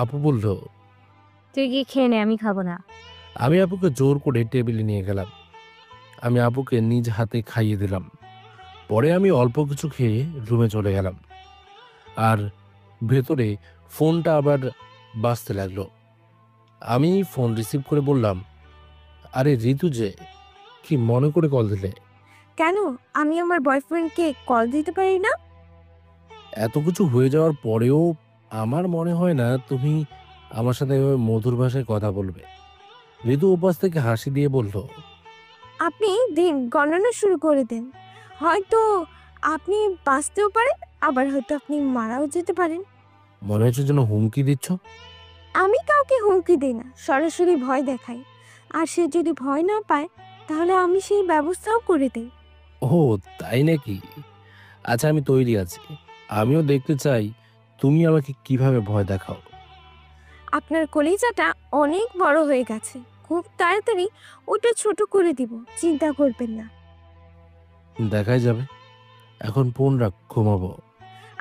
আপু বলল, তুই গিয়ে খেয়ে নে, আমি খাবো না। আমি আপুকে জোর করে টেবিলে নিয়ে গেলাম। আমি আপুকে নিজ হাতে খাইয়ে দিলাম। পরে আমি অল্প কিছু খেয়ে রুমে চলে গেলাম। আর ভেতরে ফোনটা আবার বাজতে লাগলো। আমি ফোন রিসিভ করে বললাম, আরে ঋতু যে, কি মনে করে কল দিলে? কেন, আমি আমার বয়ফ্রেন্ডকে কল দিতে পারি না? এত কিছু হয়ে যাওয়ার পরেও আমার মনে হয় না তুমি আমার সাথে এভাবে মধুর ভাষায় কথা বলবে। ঋতু উপাস থেকে হাসি দিয়ে বলল, আপনি দিন গণনা শুরু করে দেন। হয়তো আপনি বাঁচতেও পারেন, আবার হয়তো আপনি মারাও যেতে পারেন। মনে হচ্ছে যেন হুমকি দিচ্ছ। আমি কাউকে হুমকি দিই না, সরাসরি ভয় দেখাই। আর সে যদি ভয় না পায় তাহলে আমি সেই ব্যবস্থাও করে দিই। ও তাই নাকি? আচ্ছা আমি তৈরি আছি, আমিও দেখতে চাই তুমি আমাকে কিভাবে ভয় দেখাও। আপনার কলিজাটা অনেক বড় হয়ে গেছে, খুব তাড়াতাড়ি ওটা ছোট করে দিব, চিন্তা করবেন না। দেখাই যাবে, এখন ফোন রাখ, ঘুমাবো।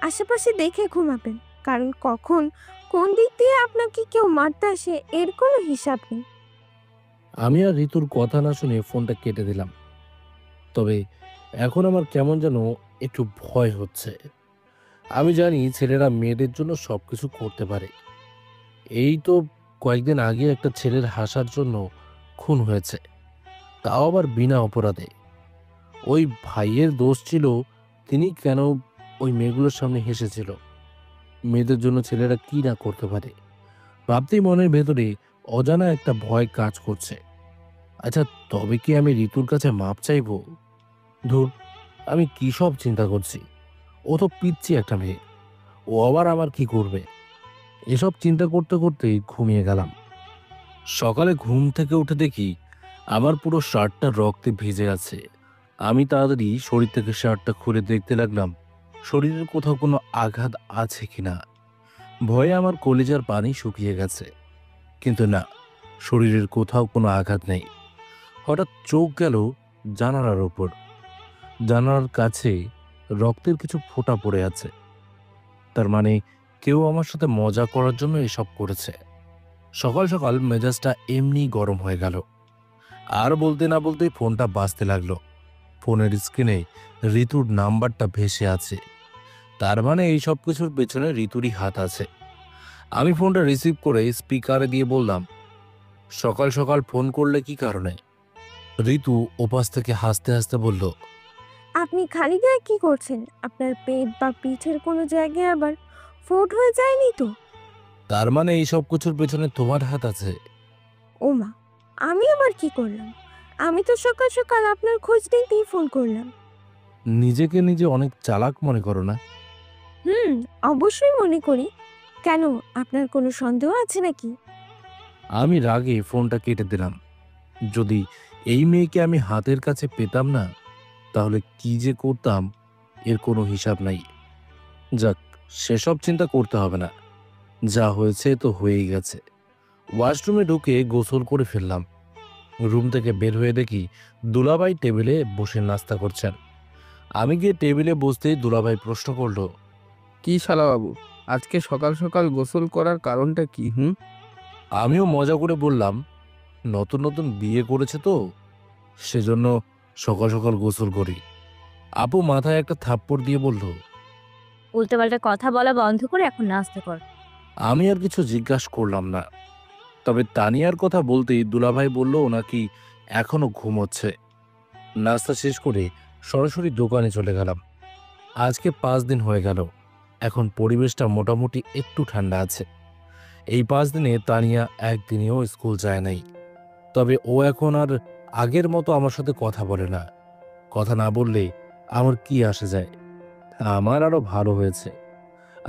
আশেপাশে দেখে ঘুমাবেন, কারণ কখন কোন দিক দিয়ে আপনাকে কেউ মারতে আসে এর কোনো হিসাব নেই। আমি আর ঋতুর কথা না শুনে ফোনটা কেটে দিলাম। তবে এখন আমার কেমন যেন একটু ভয় হচ্ছে। আমি জানি ছেলেরা মেয়েদের জন্য সবকিছু করতে পারে। এই তো কয়েকদিন আগে একটা ছেলের হাসার জন্য খুন হয়েছে, তাও আবার বিনা অপরাধে। ওই ভাইয়ের দোষ ছিল, তিনি কেন ওই মেয়েগুলোর সামনে হেসেছিল। মেয়েদের জন্য ছেলেরা কি না করতে পারে ভাবতেই মনের ভেতরে অজানা একটা ভয় কাজ করছে। আচ্ছা তবে কি আমি ঋতুর কাছে মাপ চাইবো? ধুর, আমি কি সব চিন্তা করছি। ও তো পিচ্ছি একটা মেয়ে, ও আবার আমার কি করবে? এসব চিন্তা করতে করতেই ঘুমিয়ে গেলাম। সকালে ঘুম থেকে উঠে দেখি আমার পুরো শার্টটা রক্তে ভিজে আছে। আমি তাড়াতাড়ি শরীর থেকে শার্টটা খুলে দেখতে লাগলাম শরীরের কোথাও কোনো আঘাত আছে কিনা। ভয়ে আমার কলিজার পানি শুকিয়ে গেছে, কিন্তু না, শরীরের কোথাও কোনো আঘাত নেই। হঠাৎ চোখ গেল জানালার ওপর। জানালার কাছে রক্তের কিছু ফোঁটা পড়ে আছে, তার মানে কেউ আমার সাথে মজা করার জন্য এসব করেছে। সকাল সকাল মেজাজটা এমনি গরম হয়ে গেল। আর বলতে না বলতেই ফোনটা বাজতে লাগলো। ফোনের স্ক্রিনে ঋতুর নাম্বারটা ভেসে আছে। তার মানে এই সব কিছুর পেছনে ঋতুরই হাত আছে। আমি ফোনটা রিসিভ করে স্পিকারে দিয়ে বললাম, সকাল সকাল ফোন করলে কি কারণে? ঋতু ওপাশ থেকে হাসতে হাসতে বলল, আপনি খালি গায়ে কি করছেন? আপনার পেট বা পিঠের কোনো জায়গায় আবার ফোট হয়ে যায়নি তো? তার মানে এই সব কিছুর পেছনে তোমার হাত আছে? ওমা, আমি আবার কি করলাম? আমি তো সকাল সকাল আপনার খোঁজ নিতেই ফোন করলাম। নিজেকে নিজে অনেক চালাক মনে করো না? অবশ্যই মনে করি। কেন, আপনার কোনো সন্দেহ আছে নাকি? আমি রাগে ফোনটা কেটে দিলাম। যদি এই মেয়েকে আমি হাতের কাছে পেতাম না, তাহলে কি যে করতাম এর কোনো হিসাব নাই। যাক, সেসব চিন্তা করতে হবে না। যা হয়েছে তো হয়েই গেছে। ওয়াশরুমে ঢুকে গোসল করে ফেললাম। রুম থেকে বের হয়ে দেখি দুলাভাই টেবিলে বসে নাস্তা করছেন। আমি গিয়ে টেবিলে বসতেই দুলাভাই প্রশ্ন করলো, কি শালাবাবু, আজকে সকাল সকাল গোসল করার কারণটা কি? আমিও মজা করে বললাম, নতুন নতুন বিয়ে করেছে তো, সেজন্য সকাল সকাল গোসল করি। আপু মাথায় একটা থাপ্পড় দিয়ে বলল, উল্টোপাল্টা কথা বলা বন্ধ করে এখন নাস্তা কর। আমি আর কিছু জিজ্ঞাসা করলাম না। তবে তানিয়ার কথা বলতেই দুলাভাই বলল নাকি এখনো ঘুমোচ্ছে। নাস্তা শেষ করে সরাসরি দোকানে চলে গেলাম। আজকে 5 দিন হয়ে গেল। এখন পরিবেশটা মোটামুটি একটু ঠান্ডা আছে। এই 5 দিনে তানিয়া একদিনেও স্কুল যায় নাই। তবে ও এখন আর আগের মতো আমার সাথে কথা বলে না। কথা না বললে আমার কি আসে যায়? আমার আরো ভালো হয়েছে।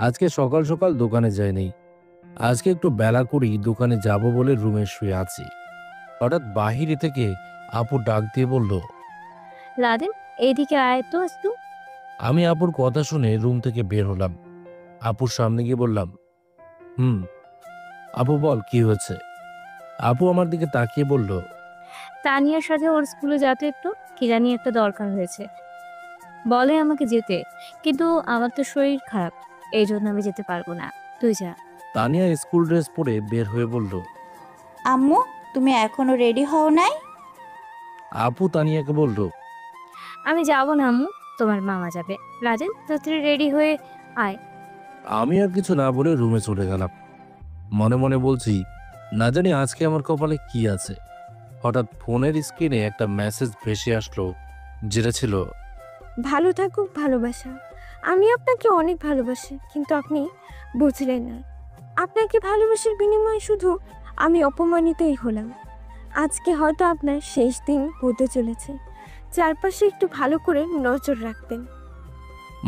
আজকে সকাল সকাল দোকানে যাইনি। আজকে একটু বেলা করেই দোকানে যাব বলে রুমে শুয়ে আছি। হঠাৎ বাহিরে থেকে আপু ডাক দিয়ে বলল, লাদেন, এইদিকে আয় তো একটু। আমি আপুর কথা শুনে রুম থেকে বের হলাম। আপুর সামনে গিয়ে বললাম, আপু বল কি হয়েছে? আপু আমার দিকে তাকিয়ে বলল, তানিয়ার সাথে ওর স্কুলে যেতে একটু কি জানি একটা দরকার হয়েছে, বলে আমাকে যেতে, কিন্তু আমার তো শরীর খারাপ, এই জন্য আমি যেতে পারবো না, তুই যা। তানিয়া স্কুল ড্রেস পরে বের হয়ে বলল, আম্মু, তুমি এখনো রেডি হও নাই? আপু তানিয়াকে বলল, আমি যাবো না আম্মু, তোমার মামা যাবে। রাজেন, তুই রেডি হয়ে আয়। আমি আর কিছু না বলে রুমে চলে গেলাম। মনে মনে বলছি, না জানি আজকে আমার কপালে কি আছে। হঠাৎ ফোনের স্ক্রিনে একটা মেসেজ ভেসে আসলো, যেটা ছিল, ভালো থাকুক ভালোবাসা। আমি আপনাকে অনেক ভালোবাসি, কিন্তু আপনি বুঝলেন না। আপনাকে ভালোবাসার বিনিময়ে শুধু আমি অপমানিতই হলাম। আজকে হয়তো আপনার শেষ দিন হতে চলেছে। চারপাশে একটু ভালো করে নজর রাখবেন।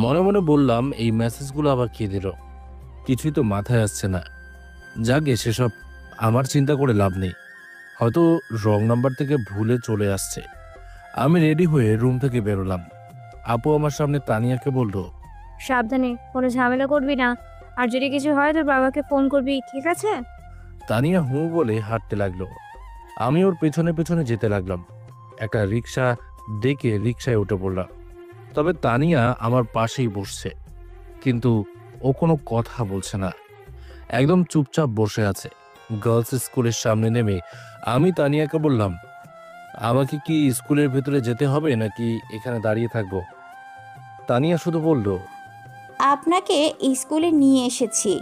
মনে মনে বললাম, এই মেসেজগুলো আবার কে দিল? কিছুই তো মাথায় আসছে না। যাকে সেসব আমার চিন্তা করে লাভ নেই। হয়তো রং নাম্বার থেকে ভুলে চলে আসছে। আমি রেডি হয়ে রুম থেকে বেরোলাম। আপু আমার সামনে তানিয়াকে বলল, সাবধানে, কোনো ঝামেলা করবি না, আর যদি কিছু হয় তোর বাবাকে ফোন করবি, ঠিক আছে? তানিয়া হু বলে হাঁটতে লাগলো। আমি ওর পেছনে পেছনে যেতে লাগলাম। একটা রিক্সা ডেকে রিক্সায় উঠে পড়লাম। তবে তানিয়া আমার পাশেই বসছে, কিন্তু ও কোনো কথা বলছে না, একদম চুপচাপ বসে আছে। গার্লস স্কুলের সামনে নেমে আমি তানিয়াকে বললাম, আমাকে কি স্কুলের ভেতরে যেতে হবে নাকি এখানে দাঁড়িয়ে থাকবো? তানিয়া শুধু বলল, আপনাকে স্কুলে নিয়ে এসেছি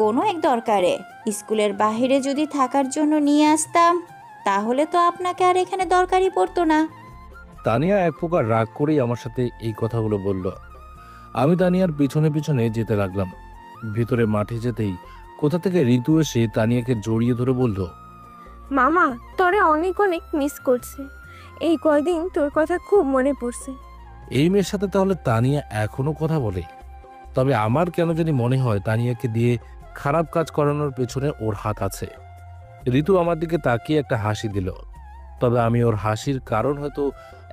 কোনো এক দরকারে। স্কুলের বাইরে যদি থাকার জন্য নিয়ে আসতাম, তাহলে তো আপনাকে আর এখানে দরকারই পড়তো না। তানিয়া এক প্রকার রাগ করেই আমার সাথে এই কথাগুলো বলল। আমি তানিয়ার পিছনে পিছনে যেতে লাগলাম। ভিতরে মাঠে যেতেই কোথা থেকে ঋতু এসে তানিয়াকে জড়িয়ে ধরে বলল, মামা, তোরে অনেক অনেক মিস করছে। এই কয়দিন তোর কথা খুব মনে পড়ছে। এই মেয়ের সাথে তাহলে তানিয়া এখনো কথা বলে? তবে আমার কেন জানি মনে হয় তানিয়াকে দিয়ে খারাপ কাজ করানোর পেছনে ওর হাত আছে। ঋতু আমার দিকে তাকিয়ে একটা হাসি দিল, তবে আমি ওর হাসির কারণ হয়তো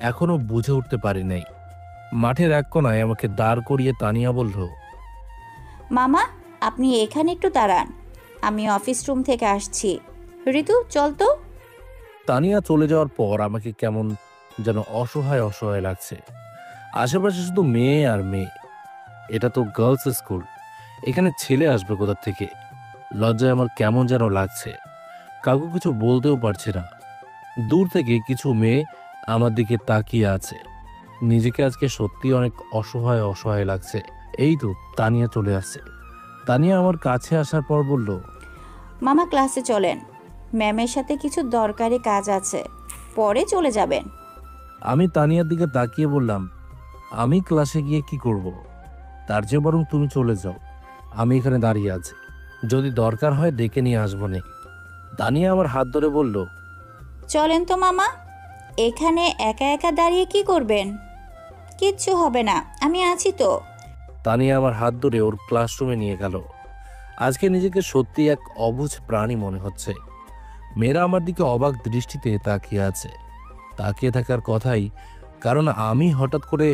এখনো বুঝে উঠতে পারি নাই। মাঠের এক কোনায় আমাকে দাঁড় করিয়ে তানিয়া বলল, মামা, আপনি এখানে একটু দাঁড়ান, আমি অফিস রুম থেকে আসছি। ঋতু, চল তো। তানিয়া চলে যাওয়ার পর আমাকে কেমন যেন অসহায় অসহায় লাগছে। আশেপাশে শুধু মেয়ে আর মেয়ে। এটা তো গার্লস স্কুল, এখানে ছেলে আসবে কোথা থেকে? লজ্জায় আমার কেমন যেন লাগছে, কাউকে কিছু বলতেও পারছি না। দূর থেকে কিছু মেয়ে আমার দিকে তাকিয়ে আছে। নিজেকে আজকে সত্যি অনেক অসহায় অসহায় লাগছে। এই তো তানিয়া চলে আসছে। তানিয়া আমার কাছে আসার পর বলল, মামা ক্লাসে চলেন, ম্যামের সাথে কিছু দরকারি কাজ আছে, পরে চলে যাবেন। আমি তানিয়ার দিকে তাকিয়ে বললাম, আমি ক্লাসে গিয়ে কি করব? তার চেয়ে বরং তুমি চলে যাও, আমি এখানে দাঁড়িয়ে আছি, যদি দরকার হয় ডেকে নিয়ে আসবো নে। তানিয়া আমার হাত ধরে বলল, চলেন তো মামা, এখানে একা একা দাঁড়িয়ে কি করবেন? কিচ্ছু হবে না, আমি আছি তো। তানিয়া আমার হাত ধরে ওর ক্লাসরুমে নিয়ে গেল। আজকে নিজেকে সত্যি এক অবুঝ প্রাণী মনে হচ্ছে। মেয়েরা আমার দিকে অবাক দৃষ্টিতে তাকিয়ে আছে। তাকিয়ে থাকার কথাই, কারণ আমি হঠাৎ করে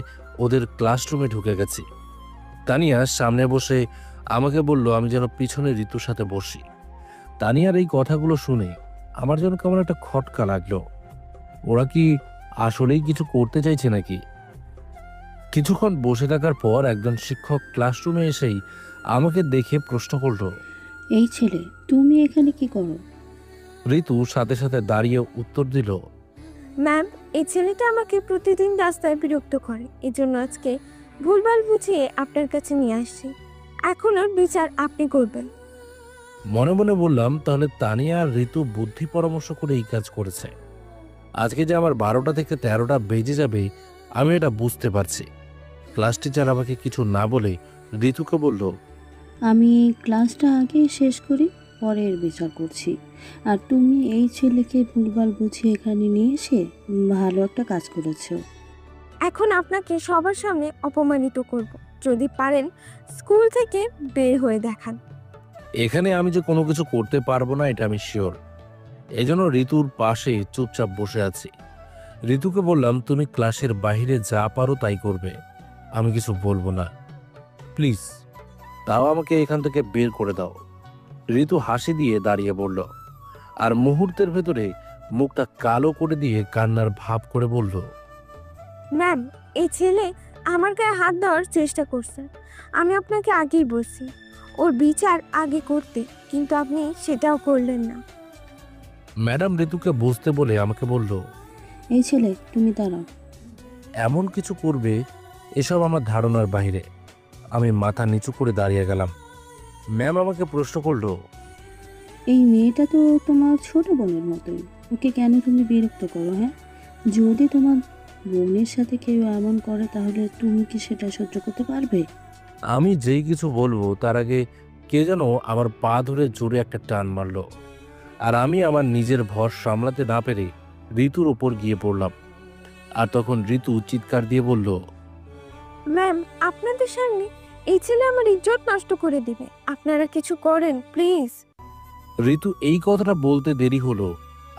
ওদের ক্লাসরুমে ঢুকে গেছি। তানিয়া সামনে বসে আমাকে বলল আমি যেন পিছনে ঋতুর সাথে বসি। তানিয়ার এই কথাগুলো শুনে আমার যেন কেমন একটা খটকা লাগলো। ওরা কি আসলেই কিছু করতে চাইছে নাকি? কিছুক্ষণ বসে থাকার পর একজন শিক্ষক ক্লাসরুমে এসেই আমাকে দেখে প্রশ্ন করল, এই ছেলে, তুমি এখানে কি করো? ঋতু সাথে সাথে দাঁড়িয়ে উত্তর দিল, ম্যাম, এই ছেলেটা আমাকে প্রতিদিন রাস্তায় বিরক্ত করে, এজন্য আজকে ভুলভাল বুঝিয়ে আপনার কাছে নিয়ে আসছি। এখন ওর বিচার আপনি করবেন। মনে মনে বললাম, তাহলে তানিয়া আর ঋতু বুদ্ধি পরামর্শ করে এই কাজ করেছে। আজকে যে আমার 12টা থেকে 13টা বেজে যাবে আমি এটা বুঝতে পারছি। ক্লাস টিচার আমাকে কিছু না বলে ঋতুকে বলল, আমি ক্লাসটা আগে শেষ করি, পরের বিচার করছি। আর তুমি এই ছেলেকে ভুলভাল বুঝিয়ে এখানে নিয়ে এসে ভালো একটা কাজ করেছো। এখন আপনাকে সবার সামনে অপমানিত করব। যদি পারেন স্কুল থেকে বের হয়ে দেখান। এখানে আমি যে কোনো কিছু করতে পারবো না এটা আমি শিওর। এজন্য ঋতুর পাশে চুপচাপ বসে আছি। ঋতুকে বললাম, তুমি ক্লাসের বাইরে যা পারো তাই করবে, আমি কিছু বলবো না, প্লিজ। তাও আমাকে এখান থেকে বের করে দাও। ঋতু হাসি দিয়ে দাঁড়িয়ে বলল, আর মুহূর্তের ভেতরে মুখটা কালো করে দিয়ে কান্নার ভাব করে বলল, ম্যাম, এই ছেলে আমার গায়ে হাত দেওয়ার চেষ্টা করছে। আমি আপনাকে আগেই বলছি ওর বিচার আগে করতে, কিন্তু আপনি সেটাও করলেন না। ম্যাডাম ঋতুকে বুঝতে বলে আমাকে বলল, এই ছেলে, তুমি দাঁড়াও। এমন কিছু করবে এসব আমার ধারণার বাইরে। আমি মাথা নিচু করে দাঁড়িয়ে গেলাম। ম্যাম আমাকে প্রশ্ন করলো, এই মেয়েটা তো তোমার ছোট বোনের মতোই, ওকে কেন তুমি বিরক্ত করো? হ্যাঁ, যদি তোমার বোনের সাথে কেউ এমন করে তাহলে তুমি কি সেটা সহ্য করতে পারবে? আমি যেই কিছু বলবো তার আগে কে যেন আমার পা ধরে জোরে একটা টান মারলো, আর আমি আমার নিজের ভর সামলাতে না পেরে ঋতুর ওপর গিয়ে পড়লাম। আর তখন ঋতু চিৎকার দিয়ে বলল, ম্যাম, আপনাদের সামনে এই ছেলে আমার ইজ্জত নষ্ট করে দিবে, আপনারা কিছু করেন প্লিজ। ঋতু এই কথাটা বলতে দেরি হলো,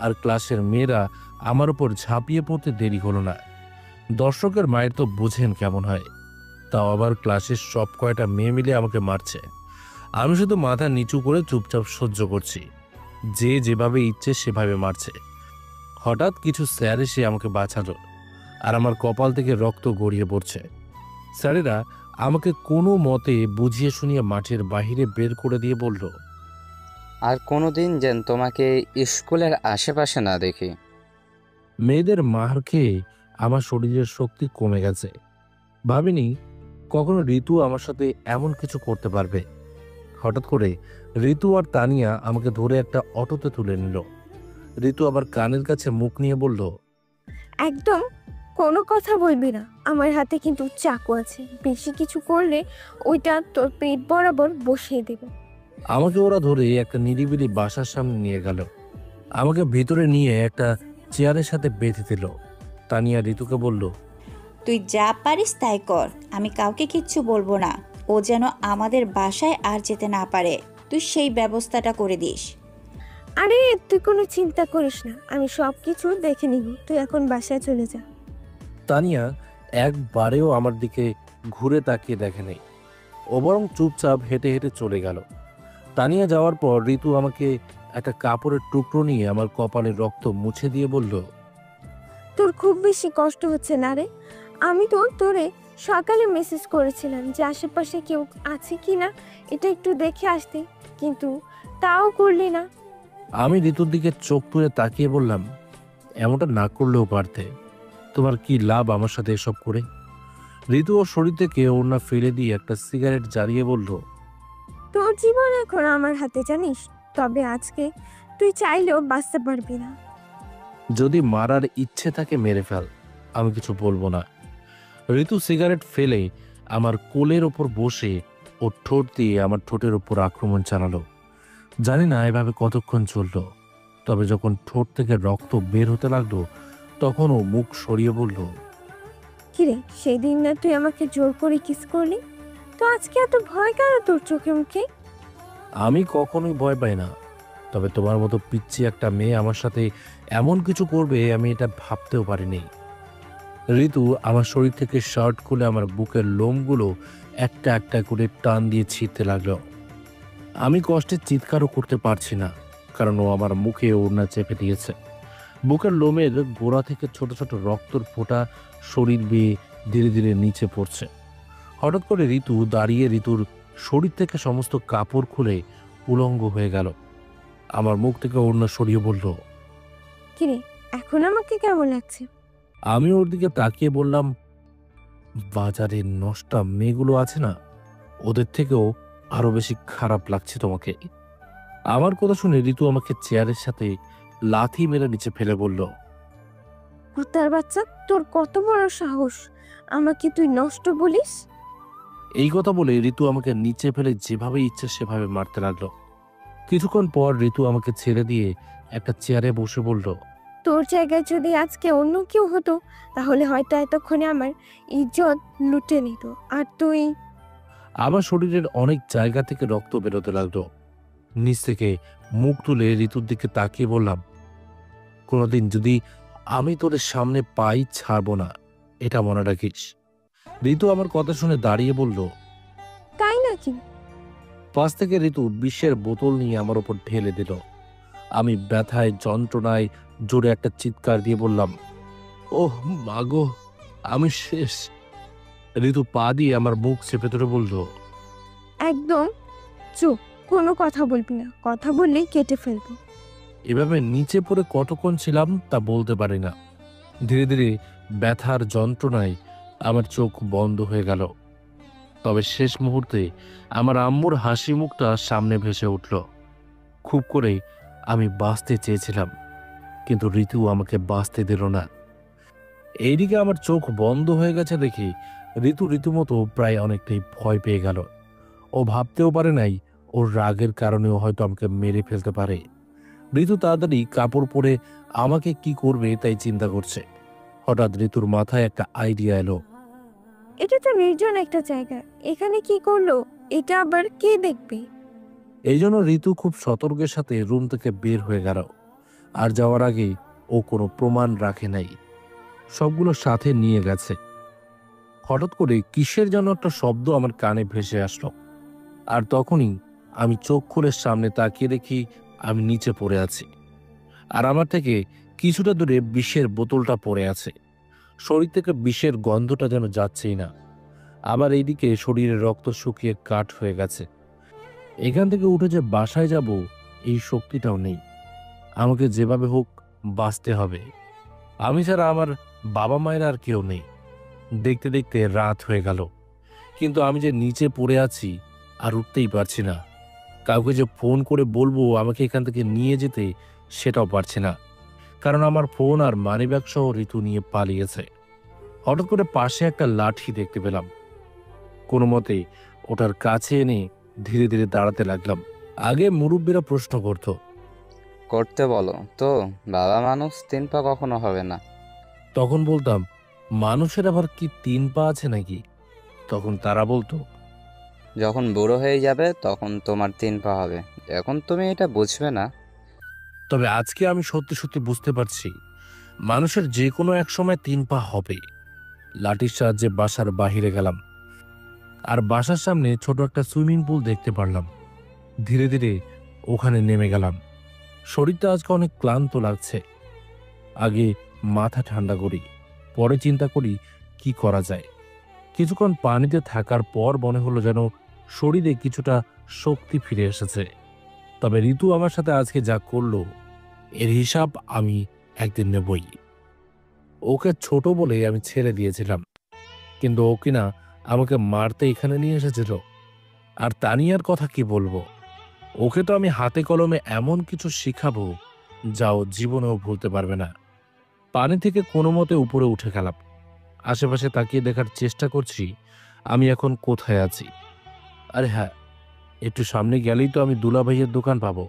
আর ক্লাসের মেয়েরা আমার উপর ঝাঁপিয়ে পড়তে দেরি হলো না। দর্শকের মায়ের তো বোঝেন কেমন হয়, তাও আবার ক্লাসের সব কয়টা মেয়ে মিলে আমাকে মারছে। আমি শুধু মাথা নিচু করে চুপচাপ সহ্য করছি। যে যেভাবে ইচ্ছে সেভাবে মারছে। হঠাৎ কিছু স্যার এসে আমাকে বাঁচালো, আর আমার কপাল থেকে রক্ত গড়িয়ে পড়ছে। স্যারেরা আমাকে কোনো মতে বুঝিয়ে শুনিয়ে মাঠের বাহিরে বের করে দিয়ে বলল, আর কোনোদিন যেন তোমাকে স্কুলের আশেপাশে না দেখি। মেয়েদের মার খেয়ে আমার শরীরের শক্তি কমে গেছে। ভাবিনি কখনো ঋতু আমার সাথে এমন কিছু করতে পারবে। হঠাৎ করে ঋতু আর তানিয়া আমাকে ধরে একটা অটোতে তুলে নিল। ঋতু আবার কানের কাছে মুখ নিয়ে বলল, একদম কোনো কথা বলবি না, আমার হাতে কিন্তু চাকু আছে, বেশি কিছু করলে ওইটা তোর পেট বরাবর বসিয়ে দেবে। আমাকে ওরা ধরে একটা নিরিবিলি বাসার সামনে নিয়ে গেল। আমাকে ভিতরে নিয়ে একটা চেয়ারের সাথে বেঁধে দিল। তানিয়া ঋতুকে বলল, তুই যা পারিস তাই কর, আমি কাউকে কিচ্ছু বলবো না। ও যেন আমাদের বাসায় আর যেতে না পারে, তুই সেই ব্যবস্থাটা করে দিস। আরে তুই কোনো চিন্তা করিস না, আমি সব কিছু দেখে নিব, তুই এখন বাসায় চলে যা। তানিয়া একবারেও আমার দিকে ঘুরে তাকিয়ে দেখে নেই, ও বরং চুপচাপ হেঁটে হেঁটে চলে গেল। তানিয়া যাওয়ার পর ঋতু আমাকে একটা কাপড়ের টুকরো নিয়ে আমার কপালের রক্ত মুছে দিয়ে বলল, তোর খুব বেশি কষ্ট হচ্ছে না রে? আমি তো তোরে সকালে মেসেজ করেছিলাম যে আশেপাশে কেউ আছে কি না এটা একটু দেখে আসতে, কিন্তু তাও করলি না। আমি ঋতুর দিকে চোখ তুলে তাকিয়ে বললাম, এমনটা না করলেও পারতে। তোমার কি লাভ আমার সাথে এসব করে? ঋতু ওর শরীর থেকে ওড়না ফেলে দিয়ে একটা সিগারেট জ্বালিয়ে বলল, তোর জীবন এখন আমার হাতে জানিস, তবে আজকে তুই চাইলেও বাঁচতে পারবি না। যদি মারার ইচ্ছে থাকে মেরে ফেল, আমি কিছু বলবো না। ঋতু সিগারেট ফেলে আমার কোলের ওপর বসে ওর ঠোঁট দিয়ে আমার ঠোঁটের ওপর আক্রমণ চালালো। জানি না এভাবে কতক্ষণ চললো, তবে যখন ঠোঁট থেকে রক্ত বের হতে লাগলো তখন ও মুখ সরিয়ে বলল, কিরে, সেদিন না তুই আমাকে জোর করে কিস করলি, তো আজকে এত ভয় কেন তোর চোখে মুখে? আমি কখনোই ভয় পাই না, তবে তোমার মতো পিচ্ছি একটা মেয়ে আমার সাথে এমন কিছু করবে আমি এটা ভাবতেও পারিনি। ঋতু আমার শরীর থেকে শার্ট খুলে আমার বুকের লোমগুলো একটা একটা করে টান দিয়ে ছিঁড়তে লাগলো। আমি কষ্টে চিৎকারও করতে পারছি না, কারণ ও আমার মুখে ওড়না চেপে দিয়েছে। বুকের লোমের গোড়া থেকে ছোট ছোট রক্তর ফোঁটা শরীর বেয়ে ধীরে ধীরে নিচে পড়ছে। হঠাৎ করে ঋতু দাঁড়িয়ে ঋতুর শরীর থেকে সমস্ত কাপড় খুলে উলঙ্গ হয়ে গেল। আমার মুখ থেকে ওড়না সরিয়ে বলল, কিরে, এখন আমাকে কেমন লাগছে? আমি ওর দিকে তাকিয়ে বললাম, বাজারে নষ্টা মেয়েগুলো আছে না, ওদের থেকেও আরো বেশি খারাপ লাগছে তোমাকে। আমার কথা শুনে ঋতু আমাকে চেয়ারের সাথে লাথি মেরে নিচে ফেলে বলল, কুত্তার বাচ্চা, তোর কত বড় সাহস, আমাকে তুই নষ্ট বলিস? এই কথা বলে ঋতু আমাকে নিচে ফেলে যেভাবে ইচ্ছে সেভাবে মারতে লাগলো। কিছুক্ষণ পর ঋতু আমাকে ছেড়ে দিয়ে একটা চেয়ারে বসে বলল, তোর জায়গায় যদি আজকে অন্য কেউ হতো তাহলে হয়তো এতক্ষণে আমার ইজ্জত লুটে নিত, আর তুই। আমার শরীরের অনেক জায়গা থেকে রক্ত বেরোতে লাগলো। নিচ থেকে মুখ তুলে ঋতুর দিকে তাকিয়ে বললাম, কোনোদিন যদি আমি তোদের সামনে পাই ছাড়বো না, এটা মনে রাখিস। ঋতু আমার কথা শুনে দাঁড়িয়ে বলল, তাই নাকি? পাশ থেকে ঋতু বিষের বোতল নিয়ে আমার ওপর ঢেলে দিল। আমি ব্যথায় যন্ত্রণায় জোরে একটা চিৎকার দিয়ে বললাম, ওহ মাগো, আমি শেষ। ঋতু পা দিয়ে আমার মুখ চেপে ধরে বলল, একদম চুপ, কোনো কথা বলবি না, কথা বললেই কেটে ফেলবো। এভাবে নিচে পড়ে কতক্ষণ ছিলাম তা বলতে পারি না। ধীরে ধীরে ব্যথার যন্ত্রণায় আমার চোখ বন্ধ হয়ে গেল। তবে শেষ মুহূর্তে আমার আম্মুর হাসি মুখটা সামনে ভেসে উঠল। খুব করে আমি বাঁচতে চেয়েছিলাম, কিন্তু ঋতু আমাকে বাঁচতে দিল না। এইদিকে আমার চোখ বন্ধ হয়ে গেছে দেখি ঋতু রীতিমতো প্রায় অনেকটাই ভয় পেয়ে গেল। ও ভাবতেও পারে নাই ওর রাগের কারণেও হয়তো আমাকে মেরে ফেলতে পারে। ঋতু তাড়াতাড়ি কাপড় পরে আমাকে কি করবে তাই চিন্তা করছে। হঠাৎ ঋতুর মাথায় একটা আইডিয়া এলো। এটা তো নির্জন একটা জায়গা, এখানে কি করলো, এটা আবার কে দেখবে? এই জন্য ঋতু খুব সতর্কের সাথে রুম থেকে বের হয়ে গেল। আর যাওয়ার আগে ও কোনো প্রমাণ রাখে নাই, সবগুলো সাথে নিয়ে গেছে। হঠাৎ করে কিসের যেন একটা শব্দ আমার কানে ভেসে আসলো, আর তখনই আমি চোখ খুলে সামনে তাকিয়ে দেখি আমি নিচে পড়ে আছি, আর আমার থেকে কিছুটা দূরে বিষের বোতলটা পড়ে আছে। শরীর থেকে বিষের গন্ধটা যেন যাচ্ছেই না। আবার এইদিকে শরীরে রক্ত শুকিয়ে কাঠ হয়ে গেছে। এখান থেকে উঠে যে বাসায় যাব এই শক্তিটাও নেই। আমাকে যেভাবে হোক বাঁচতে হবে। আমি ছাড়া আমার বাবা মায়ের আর কেউ নেই। দেখতে দেখতে রাত হয়ে গেল, কিন্তু আমি যে নিচে পড়ে আছি আর উঠতেই পারছি না। কাউকে যে ফোন করে বলবো আমাকে এখান থেকে নিয়ে যেতে সেটাও পারছি না, কারণ আমার ফোন আর মানিব্যাগ সহ ঋতু নিয়ে পালিয়েছে। হঠাৎ করে পাশে একটা লাঠি দেখতে পেলাম। কোনো মতে ওটার কাছে এনে ধীরে ধীরে দাঁড়াতে লাগলাম। আগে মুরব্বীরা প্রশ্ন করতে বলো তো, বাবা মানুষ 3 পা কখনো হবে না। তখন বলতাম, মানুষের আবার কি 3 পা আছে নাকি? তখন তারা বলতো, যখন বুড়ো হয়ে যাবে তখন তোমার 3 পা হবে, এখন তুমি এটা বুঝবে না। তবে আজকে আমি সত্যি সত্যি বুঝতে পারছি মানুষের যে কোনো এক সময় 3 পা হবে। লাঠির সাহায্যে বাসার বাহিরে গেলাম, আর বাসার সামনে ছোট একটা সুইমিং পুল দেখতে পারলাম। ধীরে ধীরে ওখানে নেমে গেলাম। শরীরটা আজকে অনেক ক্লান্ত লাগছে। আগে মাথা ঠান্ডা করি, পরে চিন্তা করি কি করা যায়। কিছুক্ষণ পানিতে থাকার পর মনে হলো যেন শরীরে কিছুটা শক্তি ফিরে এসেছে। তবে ঋতু আমার সাথে আজকে যা করলো এর হিসাব আমি একদিন নেবই। ওকে ছোট বলে আমি ছেড়ে দিয়েছিলাম, কিন্তু ও কিনা আমাকে মারতে এখানে নিয়ে এসেছিল। আর তানিয়ার কথা কি বলবো, ওকে তো আমি হাতে কলমে এমন কিছু শিখাবো যা ও জীবনেও ভুলতে পারবে না। পানি থেকে কোনো মতে উপরে উঠে গেলাম। আশেপাশে তাকিয়ে দেখার চেষ্টা করছি আমি এখন কোথায় আছি। আরে হ্যাঁ, একটু সামনে গেলেই তো আমি দুলাভাইয়ের দোকান পাবো।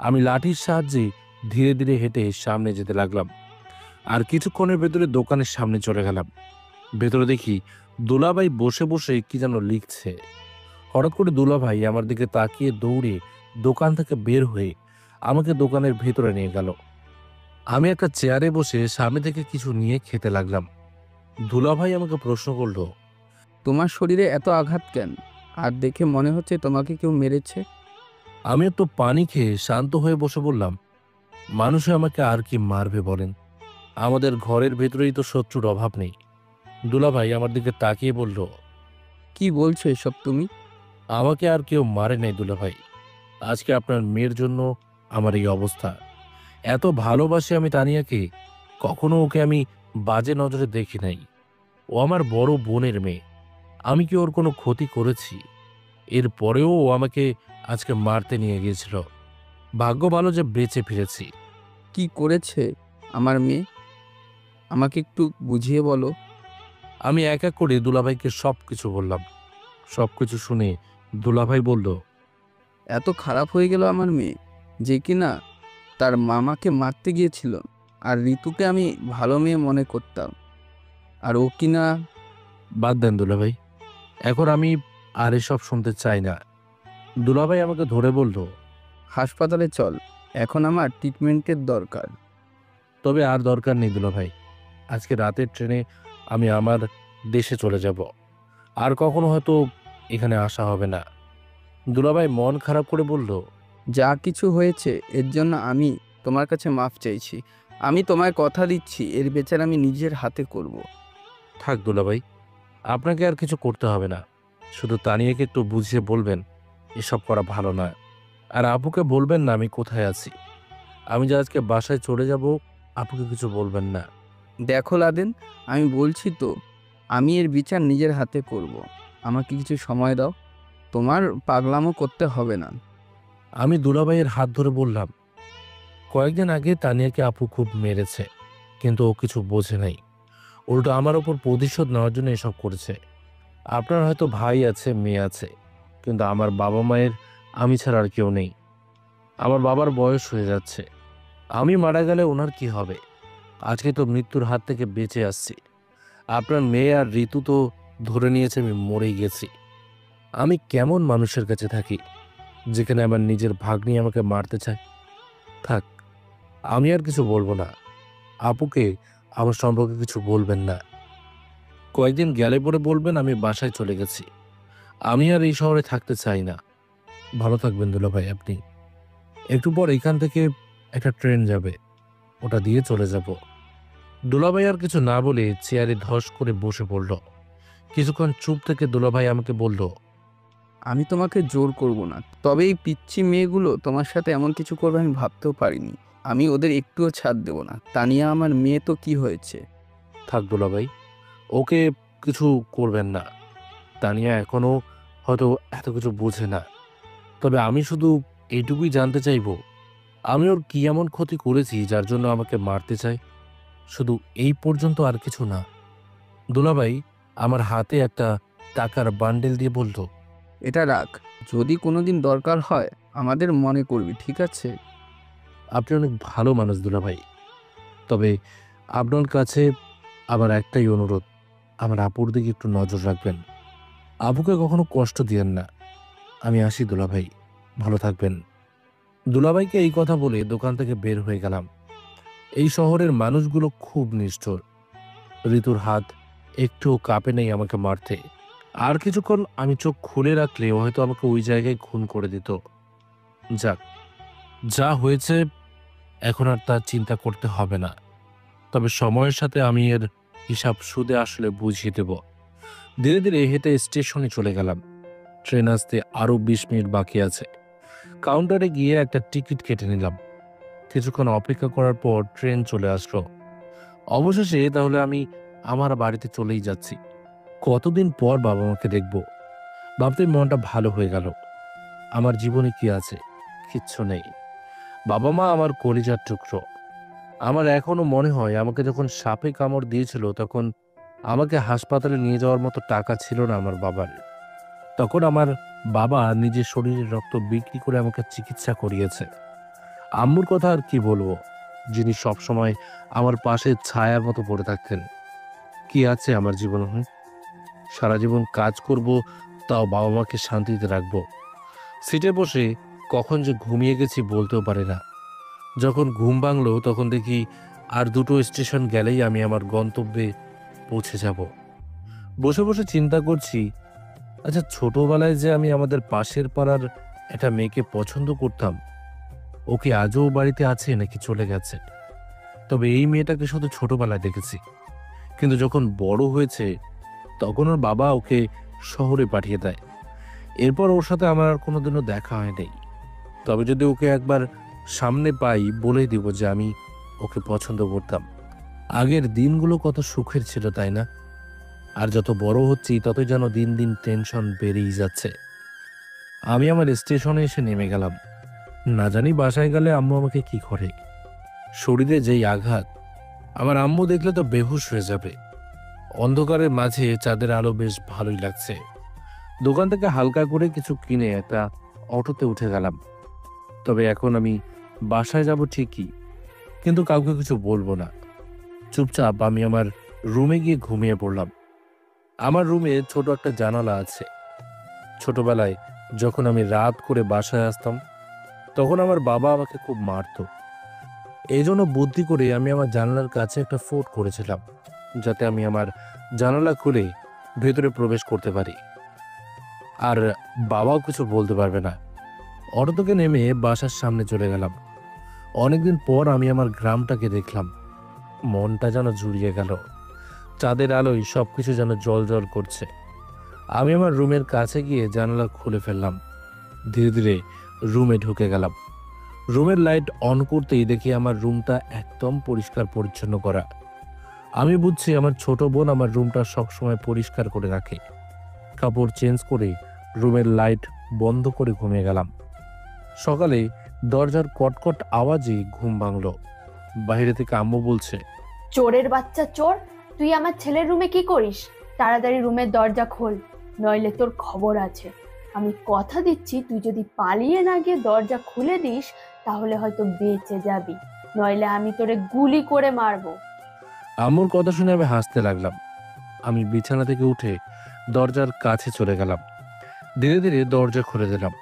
আমি লাঠির সাহায্যে ধীরে ধীরে হেঁটে সামনে যেতে লাগলাম। আর কিছুক্ষণের ভেতরে দোকানের সামনে চলে গেলাম। ভেতরে দেখি দুলাভাই বসে বসে কি যেন লিখছে। হঠাৎ করে দুলাভাই আমার দিকে তাকিয়ে দৌড়ে দোকান থেকে বের হয়ে আমাকে দোকানের ভেতরে নিয়ে গেল। আমি একটা চেয়ারে বসে সামনে থেকে কিছু নিয়ে খেতে লাগলাম। দুলাভাই আমাকে প্রশ্ন করলো, তোমার শরীরে এত আঘাত কেন? আর দেখে মনে হচ্ছে তোমাকে কেউ মেরেছে। আমি একটু পানি খেয়ে শান্ত হয়ে বসে বললাম, মানুষে আমাকে আর কি মারবে বলেন? আমাদের ঘরের ভেতরেই তো শত্রুর অভাব নেই। দুলাভাই আমার দিকে তাকিয়ে বলল, কি বলছো এসব তুমি? আমাকে আর কেউ মারে নাই দুলাভাই। আজকে আপনার মেয়ের জন্য আমার এই অবস্থা। এত ভালোবাসি আমি তানিয়াকে, কখনো ওকে আমি বাজে নজরে দেখি নাই। ও আমার বড় বোনের মেয়ে। আমি কি ওর কোনো ক্ষতি করেছি? এরপরেও ও আমাকে আজকে মারতে নিয়ে গিয়েছিল। ভাগ্য ভালো যে বেঁচে ফিরেছি। কি করেছে আমার মেয়ে? আমাকে একটু বুঝিয়ে বলো। আমি এক এক করে দুলাভাইকে সবকিছু বললাম। সবকিছু শুনে দুলাভাই বলল, এত খারাপ হয়ে গেল আমার মেয়ে, যে কিনা তার মামাকে মারতে গিয়েছিল। আর ঋতুকে আমি ভালো মেয়ে মনে করতাম, আর ও কিনা। বাদ দেন দুলাভাই, এখন আমি আর এসব শুনতে চাই না। দুলাভাই আমাকে ধরে বলল, হাসপাতালে চল, এখন আমার ট্রিটমেন্টের দরকার। তবে আর দরকার নেই দুলাভাই। আজকে রাতের ট্রেনে আমি আমার দেশে চলে যাব। আর কখনো হয়তো এখানে আসা হবে না। দুলাভাই মন খারাপ করে বলল, যা কিছু হয়েছে এর জন্য আমি তোমার কাছে মাফ চাইছি। আমি তোমায় কথা দিচ্ছি এর বিচার আমি নিজের হাতে করব। থাক দুলাভাই, আপনাকে আর কিছু করতে হবে না। শুধু তানিয়াকে একটু বুঝিয়ে বলবেন এসব করা ভালো নয়। আর আপুকে বলবেন না আমি কোথায় আছি। আমি যে আজকে বাসায় চলে যাব, আপুকে কিছু বলবেন না। দেখো লাদেন, আমি বলছি তো, আমি এর বিচার নিজের হাতে করব। আমাকে কিছু সময় দাও, তোমার পাগলামো করতে হবে না। আমি দুলাভাইয়ের হাত ধরে বললাম, কয়েকদিন আগে তানিয়াকে আপু খুব মেরেছে, কিন্তু ও কিছু বোঝে নাই। উল্টো আমার ওপর প্রতিশোধ নেওয়ার জন্য এসব করেছে। আপনার হয়তো ভাই আছে, মেয়ে আছে, কিন্তু আমার বাবা মায়ের আমি ছাড়া আর কেউ নেই। আমার বাবার বয়স হয়ে যাচ্ছে। আমি মারা গেলে ওনার কি হবে? আজকে তো মৃত্যুর হাত থেকে বেঁচে আসছি। আপনার মেয়ে আর ঋতু তো ধরে নিয়েছে আমি মরেই গেছি। আমি কেমন মানুষের কাছে থাকি যেখানে আমার নিজের ভাগ্নি আমাকে মারতে চায়? থাক, আমি আর কিছু বলবো না। আপুকে আমার সম্পর্কে কিছু বলবেন না। কয়েকদিন গেলে পরে বলবেন আমি বাসায় চলে গেছি। আমি আর এই শহরে থাকতে চাই না। ভালো থাকবেন দুলাভাই আপনি। একটু পর এখান থেকে একটা ট্রেন যাবে, ওটা দিয়ে চলে যাব। দুলাভাই আর কিছু না বলে চেয়ারে ধস করে বসে পড়ল। কিছুক্ষণ চুপ থেকে দুলাভাই আমাকে বলল, আমি তোমাকে জোর করব না, তবে এই পিচ্ছি মেয়েগুলো তোমার সাথে এমন কিছু করবে আমি ভাবতেও পারিনি। আমি ওদের একটুও ছাড় দেব না। তানিয়া আমার মেয়ে, তো কি হয়েছে? থাক দুলাভাই, ওকে কিছু করবেন না। তানিয়া এখনো হয়তো এত কিছু বোঝে না। তবে আমি শুধু এইটুকুই জানতে চাইব, আমি ওর কি এমন ক্ষতি করেছি যার জন্য আমাকে মারতে চায়? শুধু এই পর্যন্ত, আর কিছু না। দুলাভাই আমার হাতে একটা টাকার বান্ডেল দিয়ে বলল, এটা রাখ, যদি কোনোদিন দরকার হয় আমাদের মনে করবি, ঠিক আছে? আপনি অনেক ভালো মানুষ দুলাভাই। তবে আপনার কাছে আমার একটাই অনুরোধ, আমার আপুর দিকে একটু নজর রাখবেন। আপুকে কখনো কষ্ট দিয়েন না। আমি আসি দুলাভাই, ভালো থাকবেন। দুলাভাইকে এই কথা বলে দোকান থেকে বের হয়ে গেলাম। এই শহরের মানুষগুলো খুব নিষ্ঠুর। ঋতুর হাত একটুও কাঁপে নেই আমাকে মারতে। আর কিছুক্ষণ আমি চোখ খুলে রাখলে হয়তো আমাকে ওই জায়গায় খুন করে দিত। যাক, যা হয়েছে এখন আর তা চিন্তা করতে হবে না। তবে সময়ের সাথে আমি এর হিসাব সুদে আসলে বুঝিয়ে দেব। ধীরে ধীরে হেঁটে স্টেশনে চলে গেলাম। ট্রেন আসতে আরো 20 মিনিট বাকি আছে। কাউন্টারে গিয়ে একটা টিকিট কেটে নিলাম। কিছুক্ষণ অপেক্ষা করার পর ট্রেন চলে আসলো। অবশেষে তাহলে আমি আমার বাড়িতে চলেই যাচ্ছি। কতদিন পর বাবা মাকে দেখব, ভাবতে মনটা ভালো হয়ে গেল। আমার জীবনে কি আছে? কিচ্ছু নেই। বাবা মা আমার কলিজার টুকরো। আমার এখনো মনে হয় আমাকে যখন সাপে কামড় দিয়েছিল তখন আমাকে হাসপাতালে নিয়ে যাওয়ার মতো টাকা ছিল না আমার বাবার। তখন আমার বাবা নিজের শরীরের রক্ত বিক্রি করে আমাকে চিকিৎসা করিয়েছে। আম্মুর কথা আর কি বলবো, যিনি সবসময় আমার পাশে ছায়ার মতো পড়ে থাকতেন। কি আছে আমার জীবনে? সারা জীবন কাজ করব, তাও বাবা মাকে শান্তিতে রাখবো। সিটে বসে কখন যে ঘুমিয়ে গেছি বলতেও পারি না। যখন ঘুম ভাঙলো তখন দেখি আর 2টো স্টেশন গেলেই আমি আমার গন্তব্যে পৌঁছে যাব। বসে বসে চিন্তা করছি, আচ্ছা ছোটবেলায় যে আমি আমাদের পাশের পাড়ার একটা মেয়েকে পছন্দ করতাম, ও কি আজও বাড়িতে আছে নাকি চলে গেছে? তবে এই মেয়েটাকে শুধু ছোটবেলায় দেখেছি, কিন্তু যখন বড় হয়েছে তখন ওর বাবা ওকে শহরে পাঠিয়ে দেয়। এরপর ওর সাথে আমার আর কোনোদিনও দেখা হয়নি। তবে যদি ওকে একবার সামনে পাই বলেই দিব যে আমি ওকে পছন্দ করতাম। আগের দিনগুলো কত সুখের ছিল, তাই না? আর যত বড় হচ্ছি ততই যেন দিন দিন টেনশন বেড়েই যাচ্ছে। আমি আমার স্টেশনে এসে নেমে গেলাম। না জানি বাসায় গেলে আম্মু আমাকে কি করে। শরীরে যেই আঘাত, আমার আম্মু দেখলে তো বেহুশ হয়ে যাবে। অন্ধকারের মাঝে চাঁদের আলো বেশ ভালোই লাগছে। দোকান থেকে হালকা করে কিছু কিনে একটা অটোতে উঠে গেলাম। তবে এখন আমি বাসায় যাব ঠিকই, কিন্তু কাউকে কিছু বলবো না। চুপচাপ আমি আমার রুমে গিয়ে ঘুমিয়ে পড়লাম। আমার রুমে ছোট একটা জানালা আছে। ছোটবেলায় যখন আমি রাত করে বাসায় আসতাম তখন আমার বাবা আমাকে খুব মারতো। এই জন্য বুদ্ধি করে আমি আমার জানালার কাছে একটা ফোর্ট করেছিলাম, যাতে আমি আমার জানালা খুলে ভেতরে প্রবেশ করতে পারি আর বাবাও কিছু বলতে পারবে না। অটো থেকে নেমে বাসার সামনে চলে গেলাম। অনেকদিন পর আমি আমার গ্রামটাকে দেখলাম। মনটা যেন জুড়িয়ে গেল। চাঁদের আলোয় সবকিছু যেন জল জল করছে। আমি আমার রুমের কাছে গিয়ে জানালা খুলে ফেললাম। ধীরে ধীরে রুমে ঢুকে গেলাম। রুমের লাইট অন করতেই দেখি আমার রুমটা একদম পরিষ্কার পরিচ্ছন্ন করা। আমি বুঝছি আমার ছোট বোন আমার রুমটা সবসময় পরিষ্কার করে রাখে। কাপড় চেঞ্জ করে রুমের লাইট বন্ধ করে ঘুমিয়ে গেলাম। সকালে দরজার কটকট আওয়াজে ঘুম ভাঙলো। বাইরে থেকে আম্মু বলছে, চোরের বাচ্চা চোর, তুই আমার ছেলের রুমে কি করিস? তাড়াতাড়ি রুমের দরজা খোল, নইলে তোর খবর আছে। আমি কথা দিচ্ছি, তুই যদি পালিয়ে না গিয়ে দরজা খুলে দিস তাহলে হয়তো বেঁচে যাবি, নইলে আমি তোরে গুলি করে মারবো। আম্মুর কথা শুনে আমি হাসতে লাগলাম। আমি বিছানা থেকে উঠে দরজার কাছে চলে গেলাম। ধীরে ধীরে দরজা খুলে দিলাম।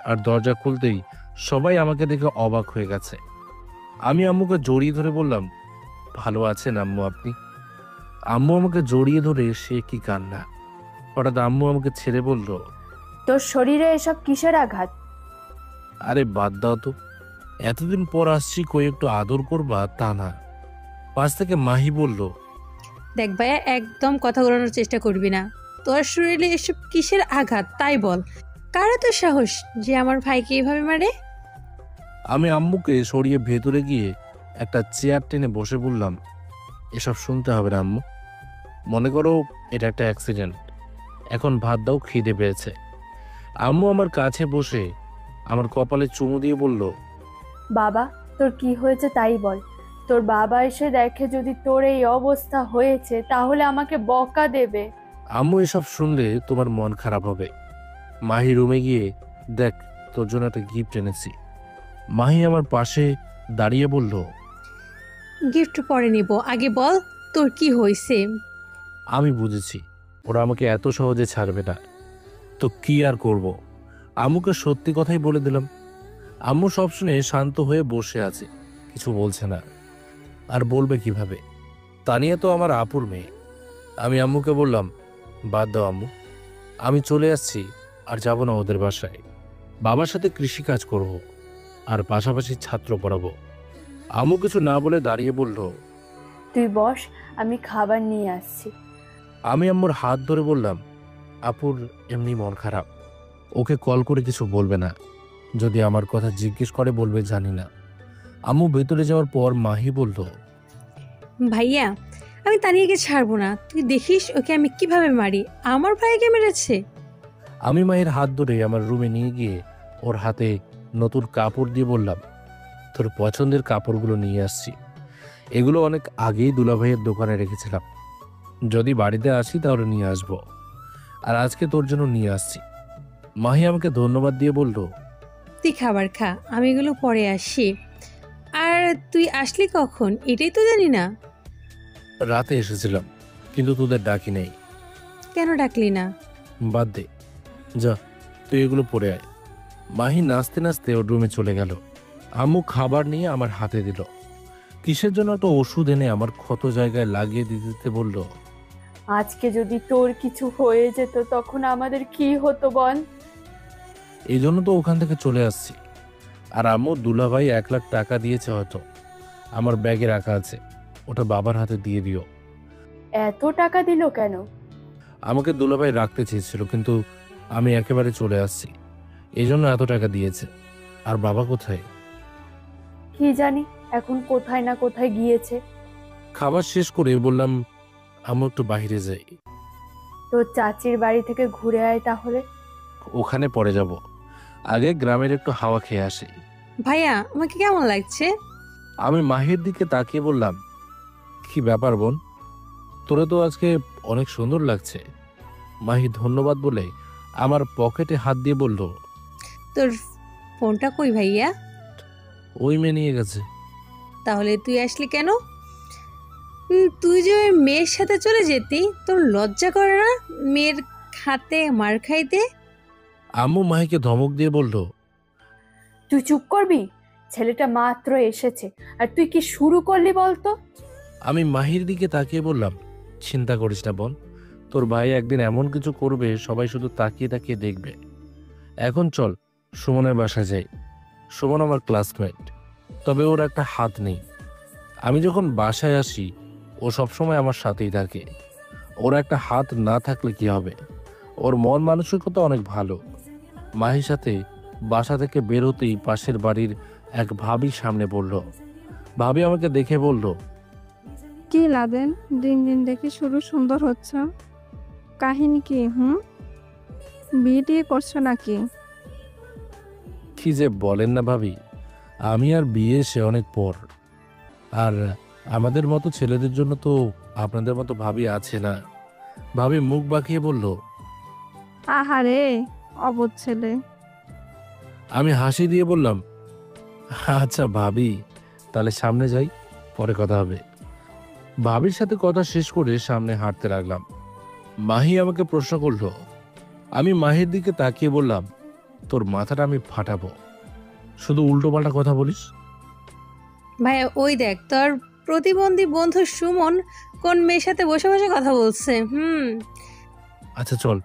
আর দরজা খুলতেই সবাই আমাকে দেখে অবাক হয়ে গেছে। আমি আম্মুকে জড়িয়ে ধরে বললাম, ভালো আছেন আম্মু আপনি? আম্মু আমাকে জড়িয়ে ধরে সে কি কান্না। হঠাৎ আম্মু আমাকে ছেড়ে বলল, তোর শরীরে এসব কিসের আঘাত? আরে বাদ দাও তো, এতদিন পর আসছি, কই একটু আদর করবা তা না। পাশ থেকে মাহি বলল, দেখ ভাইয়া, একদম কথা ঘোরানোর চেষ্টা করবি না। তোর শরীরে এসব কিসের আঘাত তাই বল। কারা তোর সাহস যে আমার ভাইকে এভাবে মারে? আমি আম্মুকে সরিয়ে ভেতরে গিয়ে একটা চেয়ার টেনে বসে বললাম, এসব শুনতে হবে না আম্মু। মনে করো এটা একটা অ্যাক্সিডেন্ট। এখন ভাত দাও, খিদে পেয়েছে। আম্মু আমার কাছে বসে আমার কপালে চুমু দিয়ে বলল, বাবা, তোর কি হয়েছে তাই বল। তোর বাবা এসে দেখে যদি তোর এই অবস্থা হয়েছে তাহলে আমাকে বকা দেবে। আম্মু এসব শুনলে তোমার মন খারাপ হবে। মাহি রুমে গিয়ে দেখ, তোর জন্য একটা গিফট এনেছি। মাহি আমার পাশে দাঁড়িয়ে বলল, গিফট পরে নিব, আগে বল তোর কি হয়েছে। আমি বুঝেছি ওরা আমাকে এত সহজে ছাড়বে না, তো কি আর করব। আম্মুকে সত্যি কথাই বলে দিলাম। আম্মু সব শুনে শান্ত হয়ে বসে আছে, কিছু বলছে না। আর বলবে কিভাবে? তানিয়া তো আমার আপুর মেয়ে। আমি আম্মুকে বললাম, বাদ দাও আম্মু, আমি চলে আসছি, আর যাব না ওদের বাসায়। বাবার সাথে কৃষি কাজ করব, আর পাশাপাশি ছাত্র পড়াবো। আম্মু কিছু না বলে দাঁড়িয়ে বলল, তুই বস, আমি খাবার নিয়ে আসছি। আমি আম্মুর হাত ধরে বললাম, আপুর এমনি মন খারাপ, ওকে কল করে কিছু বলবে না, যদি আমার কথা জিজ্ঞেস করে বলবে জানি না। আম্মু ভেতরে যাওয়ার পর মাহি বলল, ভাইয়া, আমি তানিয়াকে ছাড়বো না। তুই দেখিস ওকে আমি কিভাবে মারি। আমার ভাইকে মেরেছে। আমি মায়ের হাত ধরে আমার রুমে নিয়ে গিয়ে ওর হাতে নতুন কাপড় দিয়ে বললাম, তোর পছন্দের কাপড়গুলো নিয়ে আসছি, এগুলো অনেক আগেই দুলাভাইয়ের দোকানে রেখেছিলাম, যদি বাড়িতে আসি তাহলে নিয়ে আসবো, আর আজকে তোর জন্য নিয়ে আসছি। মাহি আমাকে ধন্যবাদ দিয়ে বলল, তুই খাবার খা, আমি এগুলো পরে আসি। আর তুই আসলি কখন এটাই তো জানি না। রাতে এসেছিলাম, কিন্তু তোদের ডাকি নেই। কেন ডাকলি না? বাদ দে, যা তুই এগুলো পরে আয়। মাহি নাচতে নাচতে ওর রুমে চলে গেল। আম্মু খাবার নিয়ে আমার হাতে দিল। কিসের জন্য একটা ওষুধ এনে আমার ক্ষত জায়গায় লাগিয়ে দিতে বলল। আজকে যদি তোর কিছু হয়ে যেত তখন আমাদের কি হতো বল? এই জন্য তো ওখান থেকে চলে আসছি। আর আম্মু দুলাভাই 1 লাখ টাকা দিয়েছে, হয়তো আমার ব্যাগে রাখা আছে, ওটা বাবার হাতে দিয়ে দিও। এত টাকা দিল কেন? আমাকে দুলাভাই রাখতে চেয়েছিল, কিন্তু আমি একেবারে চলে আসছি, এই জন্য এত টাকা দিয়েছে। আর বাবা কোথায়? কি জানি, এখন কোথায় না কোথায় গিয়েছে। খাবার শেষ করে বললাম, আম্মু একটু বাইরে যাই। তোর চাচির বাড়ি থেকে ঘুরে আয় তাহলে। ওখানে পরে যাব, আগে গ্রামের একটু হাওয়া খেয়ে আসি। ভাইয়া, আমাকে কেমন লাগছে? আমি মাহির দিকে তাকিয়ে বললাম, কি ব্যাপার বোন, তোরে তো আজকে অনেক সুন্দর লাগছে। মাহি ধন্যবাদ বলে আমার পকেটে হাত দিয়ে বলল, তোর ফোনটা কই ভাইয়া? ওই মেয়ে নিয়ে গেছে। তাহলে তুই আসলি কেন? তুই যে ওই মেয়ের সাথে চলে যেতি, তোর লজ্জা করে না মেয়ের হাতে মার খাইতে? আম্মু মাহিকে ধমক দিয়ে বলল, তুই চুপ করবি? ছেলেটা মাত্র এসেছে আর তুই কি শুরু করলি বলতো? আমি মাহির দিকে তাকিয়ে বললাম, চিন্তা করিস না বোন, তোর ভাই একদিন এমন কিছু করবে সবাই শুধু তাকিয়ে তাকিয়ে দেখবে। এখন চল সুমনের বাসায় যাই। সুমন আমার ক্লাসমেট, তবে ওর একটা হাত নেই। আমি যখন বাসায় আসি ও সবসময় আমার সাথেই থাকে। ওর একটা হাত না থাকলে কি হবে? ওর মন মানসিকতা অনেক ভালো। মাহির সাথে বাসা থেকে বের হতেই পাশের বাড়ির এক ভাবি সামনে পড়ল। ভাবি আমাকে দেখে বলল, কি লাদেন, দিন দিন দেখি শুরু সুন্দর হচ্ছে, কাহিনী কি? বিয়ে টিয়ে করছো নাকি? কি যে বলেন না ভাবি, আমি আর বিয়ে সে অনেক পর। আর আমাদের মতো ছেলেদের জন্য তো আপনাদের মতো ভাবি আছে না। ভাবি মুখ বাঁকিয়ে বলল, আহারে অবোধ ছেলে। আমি হাসি দিয়ে বললাম, আচ্ছা ভাবি, তাহলে সামনে যাই, পরে কথা হবে। ভাবির সাথে কথা শেষ করে সামনে হাঁটতে লাগলাম। মাহি আমাকে প্রশ্ন করলো। আমি মাহির দিকে তাকিয়ে বললাম, তোর মাথাটা আমি ফাটাবো, শুধু উল্টোপাল্টা কথা বলিস। ভাইয়া, ওই দেখ তোর প্রতিবন্ধী বন্ধু সুমন কোন মেয়ের সাথে বসে বসে কথা বলছে। আচ্ছা চল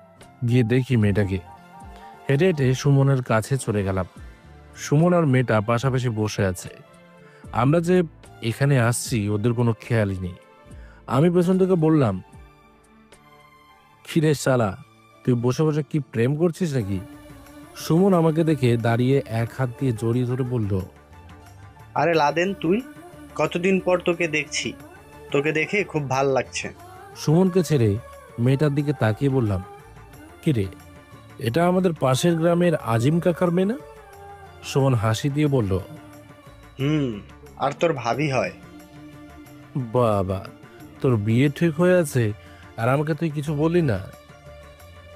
গিয়ে দেখি মেয়েটাকে। হেঁটে হেঁটে সুমনের কাছে চলে গেলাম। সুমন আর মেয়েটা পাশাপাশি বসে আছে। আমরা যে এখানে আসছি ওদের কোনো খেয়ালই নেই। আমি পেছন থেকে বললাম, খিরে শালা, তুই বসে বসে কি প্রেম করছিস নাকি? সুমন আমাকে দেখে দাঁড়িয়ে এক হাত দিয়ে জড়িয়ে ধরে বলল, আরে লাদেন, তুই? কতদিন পর তোকে দেখছি, তোকে দেখে খুব ভাল লাগছে। সুমনকে ছেড়ে মেয়েটার দিকে তাকিয়ে বললাম, কিরে, এটা আমাদের পাশের গ্রামের আজিম কাকার মেয়ে না? সুমন হাসি দিয়ে বলল, আর তোর ভাবি হয়। বাবা, তোর বিয়ে ঠিক হয়ে আছে আর আমাকে তুই কিছু বললি না?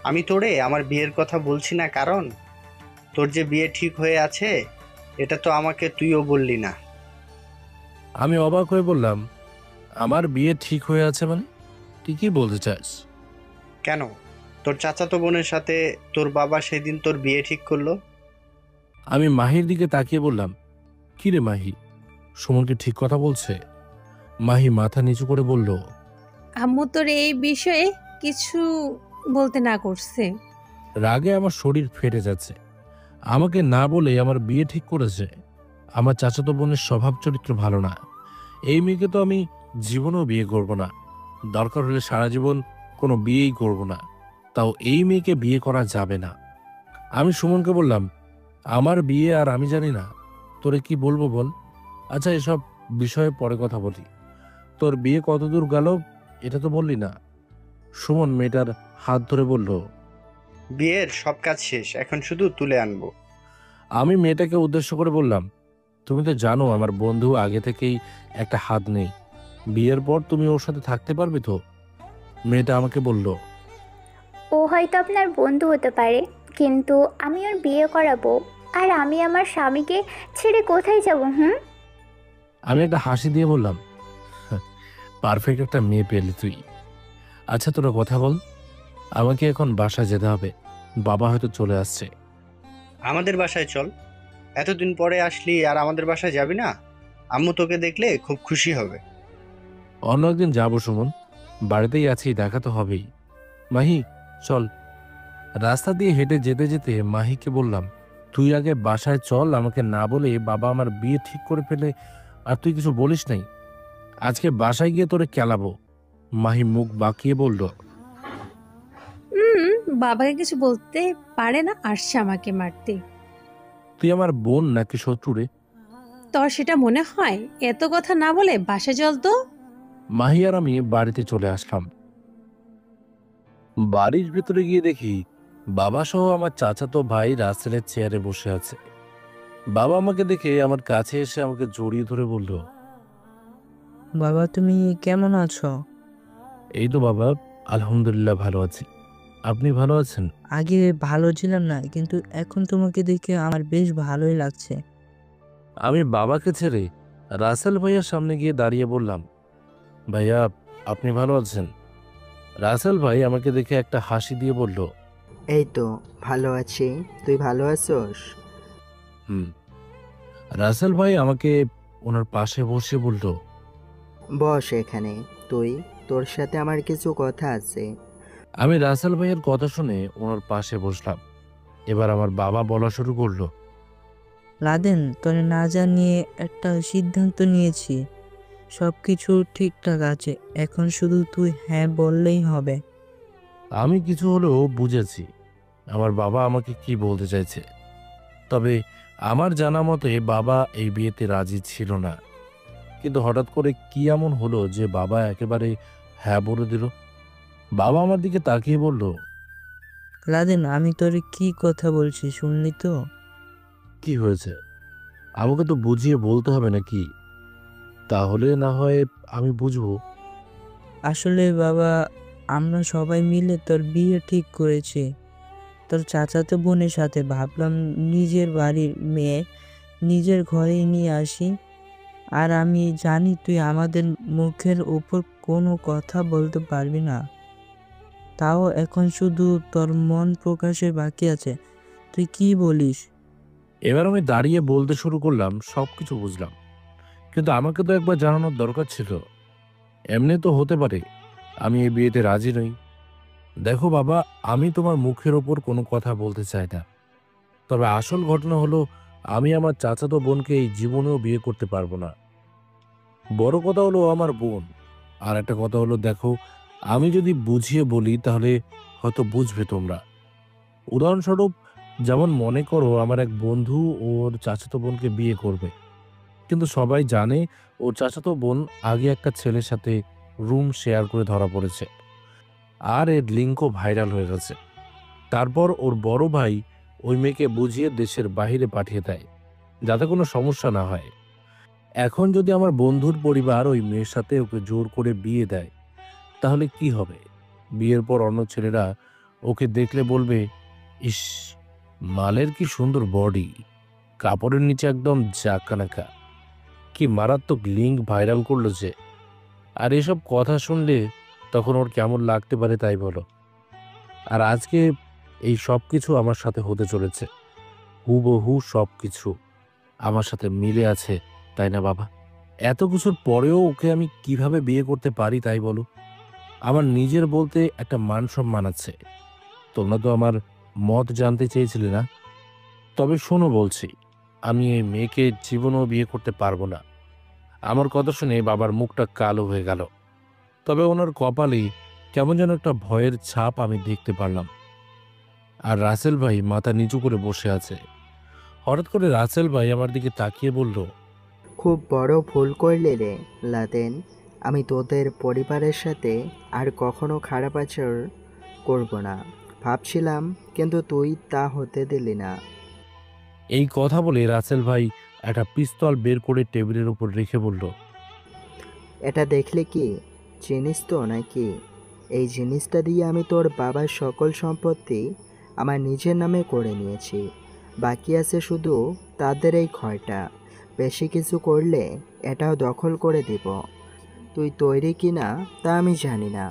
আমি তোরে আমার বিয়ের কথা বলছি না, কারণ তোর যে বিয়ে ঠিক হয়ে আছে এটা তো আমাকে তুইও বললি না। আমি অবাক হয়ে বললাম, আমার বিয়ে ঠিক হয়ে আছে মানে? তুই কি বলতে চাস? কেন, তোর চাচাতো বোনের সাথে তোর বাবা সেদিন তোর বিয়ে ঠিক করলো। আমি মাহির দিকে তাকিয়ে বললাম, কি রে মাহি, সুমনকে ঠিক কথা বলছে? মাহি মাথা নিচু করে বলল, আম্মু তোর এই বিষয়ে কিছু বলতে না করছে। রাগে আমার শরীর ফেটে যাচ্ছে। আমাকে না বলে আমার বিয়ে ঠিক করেছে। আমার চাচাতো বোনের স্বভাব চরিত্র ভালো না। এই মেয়েকে তো আমি জীবনেও বিয়ে করব না। দরকার হলে সারা জীবন কোনো বিয়েই করব না, তাও এই মেয়েকে বিয়ে করা যাবে না। আমি সুমনকে বললাম, আমার বিয়ে আর আমি জানি না, তোরে কি বলবো বল। আচ্ছা, এসব বিষয়ে পরে কথা বলি। তোর বিয়ে কতদূর গেল এটা তো বললি না। সুমন মেয়েটার হাত ধরে বলল, বিয়ের সব কাজ শেষ, এখন শুধু তুলে আনবো। আমি মেয়েটাকে উদ্দেশ্য করে বললাম, তুমি তো জানো আমার বন্ধু আগে থেকেই একটা হাত নেই, বিয়ের পর তুমি ওর সাথে থাকতে পারবে তো? মেয়েটা আমাকে বলল, ও হয়তো আপনার বন্ধু হতে পারে, কিন্তু আমি ওর বিয়ে করাবো, আর আমি আমার স্বামীকে ছেড়ে কোথায় যাব? আমি একটা হাসি দিয়ে বললাম, পারফেক্ট একটা মেয়ে পেলি তুই। আচ্ছা তোরা কথা বল, আমাকে এখন বাসায় যেতে হবে, বাবা হয়তো চলে আসছে। আমাদের বাসায় চল, এতদিন পরে আসলি আর আমাদের বাসায় যাবি না? আম্মু তোকে দেখলে খুব খুশি হবে। অন্য একদিন যাবো সুমন, বাড়িতেই আছি, দেখা তো হবেই। মাহি চল। রাস্তা দিয়ে হেঁটে যেতে যেতে মাহিকে বললাম, তুই আগে বাসায় চল, আমাকে না বলে বাবা আমার বিয়ে ঠিক করে ফেলে আর তুই কিছু বলিস নাই। আজকে বাসায় গিয়ে তোরে কেলাবো। মাহি মুখ বাঁকিয়ে বলল, বাবাকে কিছু বলতে পারে না, আসছে আমাকে মারতে। তুই আমার বোন নাকি শত্রু রে? তোর সেটা মনে হয়? এত কথা না বলে বাসায় চল তো। মাহি আর আমি বাড়িতে চলে আসলাম। বাড়ির ভেতরে গিয়ে দেখি বাবা সহ আমার চাচাতো ভাই রাসেলের চেয়ারে বসে আছে। বাবা আমাকে দেখে আমার কাছে এসে আমাকে জড়িয়ে ধরে বলল, বাবা তুমি কেমন আছো? এই তো বাবা, আলহামদুলিল্লাহ ভালো আছি। আপনি ভালো আছেন? আগে ভালো ছিলাম না, কিন্তু এখন তোমাকে দেখে আমার বেশ ভালোই লাগছে। আমি বাবাকে ছেড়ে রাসেল ভাইয়ার সামনে গিয়ে দাঁড়িয়ে বললাম, ভাইয়া আপনি ভালো আছেন? রাসেল ভাই আমাকে দেখে একটা হাসি দিয়ে বলল, এই তো ভালো আছি, তুই ভালো আছোস? হুম। রাসেল ভাই আমাকে ওনার পাশে বসে বলল, বস এখানে, তোর সাথে আমার কিছু কথা আছে। আমি রাসেল ভাইয়ের কথা শুনে ওনার পাশে বসলাম। এবার আমার বাবা বলা শুরু করলো, লাদেন, তোরে না জানিয়ে একটা সিদ্ধান্ত নিয়েছি। সব কিছু ঠিকঠাক আছে, এখন শুধু তুই হ্যাঁ বললেই হবে। আমি কিছু হলেও বুঝেছি আমার বাবা আমাকে কি বলতে চাইছে। তবে আমার জানা মতে বাবা এই বিয়েতে রাজি ছিল না, কিন্তু হঠাৎ করে কি এমন হলো যে বাবা একেবারে হ্যাঁ বলে দিল। বাবা আমার দিকে তাকিয়ে বলল, লাদেন, আমি তোরে কি কথা বলছি শুনলি তো? কি হয়েছে? আমাকে তো বুঝিয়ে বলতে হবে নাকি? তাহলে না হয় আমি বুঝবো। আসলে বাবা, আমরা সবাই মিলে তোর বিয়ে ঠিক করেছি। তোর চাচাতো বোনের সাথে ভাবলাম নিজের বাড়ির মেয়ে নিজের ঘরেই নিয়ে আসি। আর আমি জানি তুই আমাদের মুখের উপর কোনো কথা বলতে পারবি না, তাও এখন শুধু তোর মন প্রকাশের বাকি আছে। তুই কি বলিস? এবার আমি দাঁড়িয়ে বলতে শুরু করলাম, সবকিছু বুঝলাম, কিন্তু আমাকে তো একবার জানানোর দরকার ছিল। এমনি তো হতে পারে আমি এই বিয়েতে রাজি নই। দেখো বাবা, আমি তোমার মুখের ওপর কোনো কথা বলতে চাই না, তবে আসল ঘটনা হলো আমি আমার চাচাতো বোনকে এই জীবনেও বিয়ে করতে পারবো না। বড় কথা হলো আমার বোন, আর একটা কথা হলো, দেখো আমি যদি বুঝিয়ে বলি তাহলে হয়তো বুঝবে তোমরা। উদাহরণস্বরূপ, যেমন মনে করো আমার এক বন্ধু ওর চাচাতো বোনকে বিয়ে করবে, কিন্তু সবাই জানে ওর চাচাতো বোন আগে একটা ছেলের সাথে রুম শেয়ার করে ধরা পড়েছে, আর এর লিঙ্কও ভাইরাল হয়ে গেছে। তারপর ওর বড় ভাই ওই মেয়েকে বুঝিয়ে দেশের বাইরে পাঠিয়ে দেয় যাতে কোনো সমস্যা না হয়। এখন যদি আমার বন্ধুর পরিবার ওই মেয়ের সাথে ওকে জোর করে বিয়ে দেয়, তাহলে কি হবে? বিয়ের পর অন্য ছেলেরা ওকে দেখলে বলবে, ইস, মালের কি সুন্দর বডি, কাপড়ের নিচে একদম জাকানাকা, কি মারাত্মক লিঙ্ক ভাইরাল করলো যে। আর এসব কথা শুনলে তখন ওর কেমন লাগতে পারে তাই বলো। আর আজকে এই সব কিছু আমার সাথে হতে চলেছে, হুবহু সব কিছু আমার সাথে মিলে আছে, তাই না বাবা? এত কিছুর পরেও ওকে আমি কিভাবে বিয়ে করতে পারি তাই বলো? আমার নিজের বলতে একটা মান সম্মান আছে। তোমরা তো আমার মত জানতে চেয়েছিলে না? তবে শোনো বলছি, আমি এই মেয়েকে জীবনেও বিয়ে করতে পারবো না। আমার কথা শুনে বাবার মুখটা কালো হয়ে গেল, তবে ওনার কপালেই কেমন যেন একটা ভয়ের ছাপ আমি দেখতে পারলাম। আর রাসেল ভাই মাথা নিচু করে বসে আছে। হঠাৎ করে রাসেল ভাই আমার দিকে তাকিয়ে বলল, খুব বড় ভুল করলে রে লাদেন। আমি তোদের পরিবারের সাথে আর কখনো খারাপ আচরণ করব না ভাবছিলাম, কিন্তু তুই তা হতে দিলি না। এই কথা বলে রাসেল ভাই একটা পিস্তল বের করে টেবিলের উপর রেখে বলল, এটা দেখলে কি চিনিস তো নাকি? এই জিনিসটা দিয়ে আমি তোর বাবার সকল সম্পত্তি আমার নিজের নামে করে নিয়েছি। বাকি আছে শুধু তাদের এই ঘরটা। বেশি কিছু করলে এটাও দখল করে দিব। তুই তৈরি কি না তা আমি জানি না,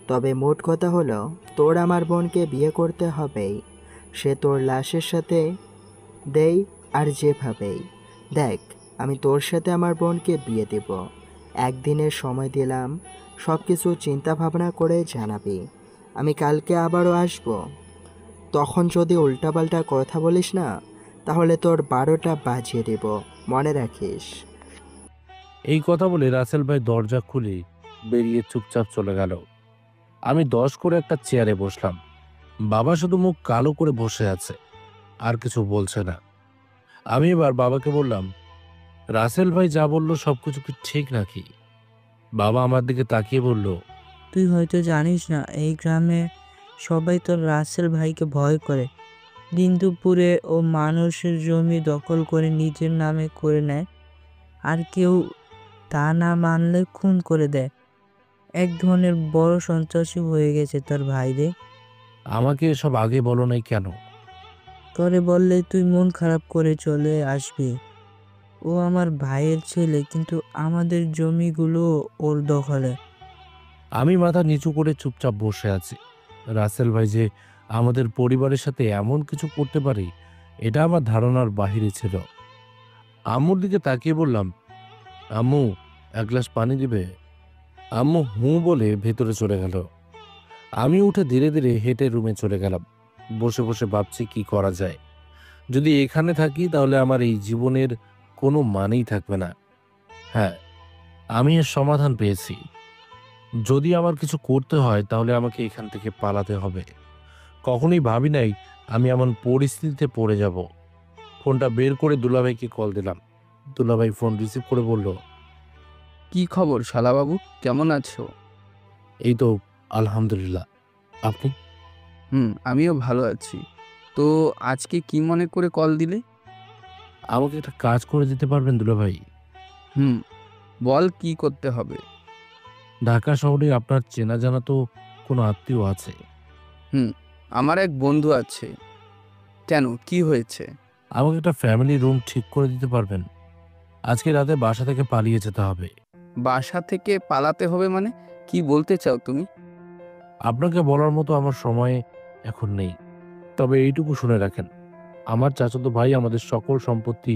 তবে মোট কথা হলো তোর আমার বোনকে বিয়ে করতে হবেই। সে তোর লাশের সাথে দেই আর যেভাবেই। দেখ, আমি তোর সাথে আমার বোনকে বিয়ে দেব। একদিনের সময় দিলাম, সব কিছু চিন্তা ভাবনা করে জানাবি। আমি কালকে আবারও আসব। তখন যদি উল্টাপাল্টা কথা বলিস না, তাহলে তোর 12টা বাজিয়ে দেব, মনে রাখিস। এই কথা বলে রাসেল ভাই দরজা খুলে বেরিয়ে চুপচাপ চলে গেল। আমি 10 করে একটা চেয়ারে বসলাম। বাবা শুধু মুখ কালো করে বসে আছে, আর কিছু বলছে না। আমি এবার বাবাকে বললাম, রাসেল ভাই যা বললো সবকিছু কি ঠিক নাকি? বাবা আমার দিকে তাকিয়ে বলল, তুই হয়তো জানিস না, এই গ্রামে সবাই তোর রাসেল ভাইকে ভয় করে। দিন দুপুরে ও মানুষের জমি দখল করে নিজের নামে করে নেয়, আর কেউ তা না মানলে খুন করে দেয়। এক ধরনের বড় সন্ত্রাসী হয়ে গেছে তোর ভাই রে। আমাকে এসব আগে বলো নাই কেন? তোরে বললে তুই মন খারাপ করে চলে আসবি। ও আমার ভাইয়ের ছেলে, কিন্তু আমাদের জমিগুলো ওর দখলে। আমি মাথা নিচু করে চুপচাপ বসে আছি। রাসেল ভাই যে আমাদের পরিবারের সাথে এমন কিছু করতে পারে, এটা আমার ধারণার বাহিরে ছিল। আম্মুর দিকে তাকিয়ে বললাম, আম্মু, এক গ্লাস পানি দিবে? আম্মু হুঁ বলে ভেতরে চলে গেল। আমি উঠে ধীরে ধীরে হেঁটে রুমে চলে গেলাম। বসে বসে ভাবছি কি করা যায়। যদি এখানে থাকি তাহলে আমার এই জীবনের কোনো মানেই থাকবে না। হ্যাঁ, আমি এর সমাধান পেয়েছি। যদি আমার কিছু করতে হয় তাহলে আমাকে এখান থেকে পালাতে হবে। কখনোই ভাবি নাই আমি এমন পরিস্থিতিতে পড়ে যাব। ফোনটা বের করে দুলাভাইকে কল দিলাম। দুলাভাই ফোন রিসিভ করে বলল, কি খবর শালাবাবু, কেমন আছো? এই তো আলহামদুলিল্লাহ, আপনি? আমিও ভালো আছি। তো আজকে কি মনে করে কল দিলে? আমাকে একটা কাজ করে দিতে পারবেন দুলাভাই? বল, কি করতে হবে? ঢাকা শহরে আপনার চেনা জানা তো কোনো আত্মীয় আছে? আমার এক বন্ধু আছে। কেন, কি হয়েছে? আমাকে একটা ফ্যামিলি রুম ঠিক করে দিতে পারবেন? আজকে রাতে বাসা থেকে পালিয়ে যেতে হবে। বাসা থেকে পালাতে হবে মানে কি বলতে চাও তুমি? আপনাকে বলার মতো আমার সময় এখন নেই, তবে এইটুকু শুনে রাখেন, আমার চাচাতো ভাই আমাদের সকল সম্পত্তি